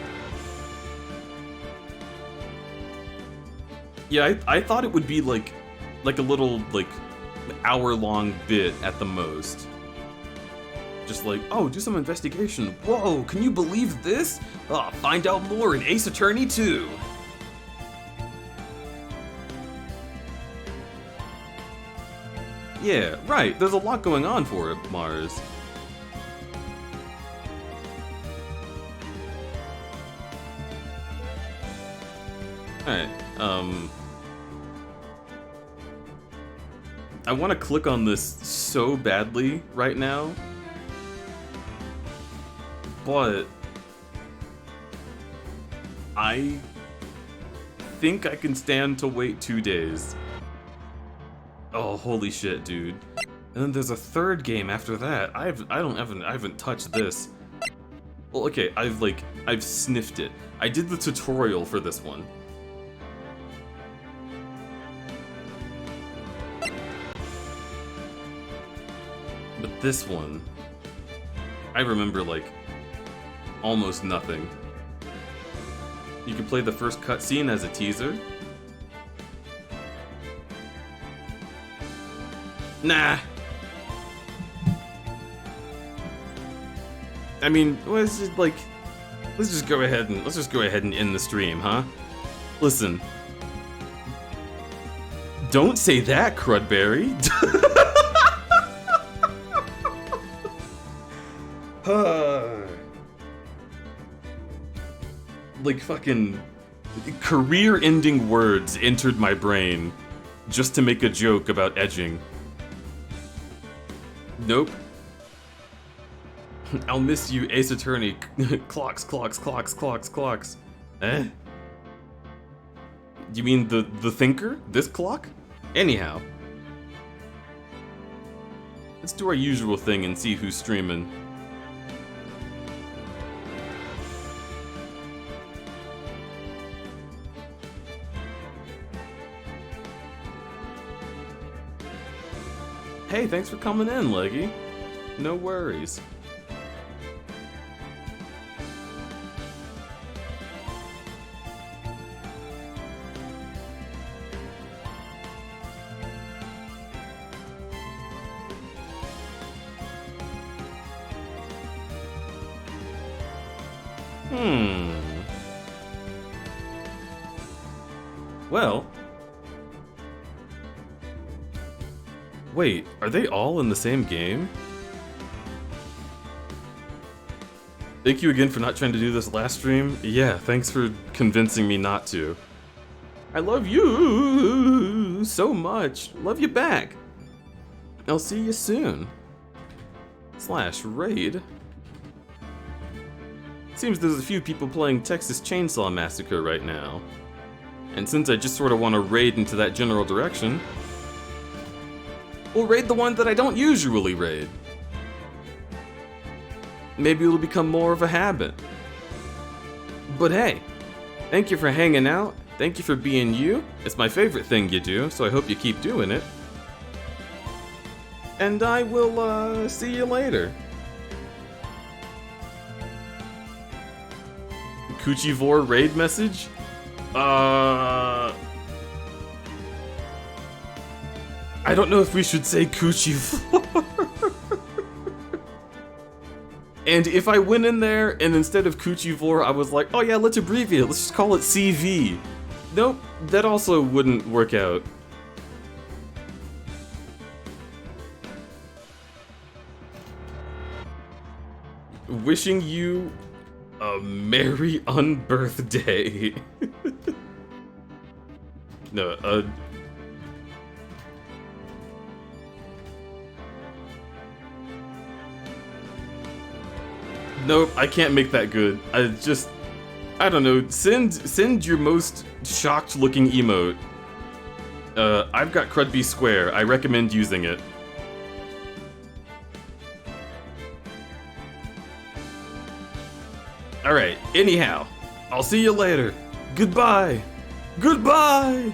Yeah, I thought it would be like a little like hour-long bit at the most. Just like, oh, do some investigation. Whoa, can you believe this? Oh, find out more in Ace Attorney 2. Yeah, right, there's a lot going on for it, Mars. Alright, I want to click on this so badly right now, but I think I can stand to wait 2 days. Oh, holy shit, dude. And then there's a third game after that. I haven't touched this. Well, okay, I've sniffed it. I did the tutorial for this one. But this one, I remember, like, almost nothing. You can play the first cutscene as a teaser. Nah. I mean, let's just go ahead and end the stream, huh? Listen. Don't say that, crudberry. Like fucking career-ending words entered my brain just to make a joke about edging. Nope. I'll miss you, Ace Attorney. Clocks. Eh? You mean the thinker? This clock? Anyhow. Let's do our usual thing and see who's streaming. Hey, thanks for coming in, Leggy. No worries. Well... Wait, are they all in the same game? Thank you again for not trying to do this last stream. Yeah, thanks for convincing me not to. I love you so much. Love you back. I'll see you soon. /raid. Seems there's a few people playing Texas Chainsaw Massacre right now. And since I just sort of want to raid into that general direction, we'll raid the one that I don't usually raid. Maybe it'll become more of a habit. But hey, thank you for hanging out. Thank you for being you. It's my favorite thing you do, so I hope you keep doing it. And I will, see you later. Kuchivore raid message? I don't know if we should say Kuchivore. And if I went in there and instead of Kuchivore I was like, oh yeah, let's abbreviate it, let's just call it CV. Nope, that also wouldn't work out. Wishing you a merry unbirthday. No, nope, I can't make that good. I don't know, send your most shocked looking emote. I've got Crudby Square, I recommend using it. Alright, anyhow, I'll see you later. Goodbye. Goodbye!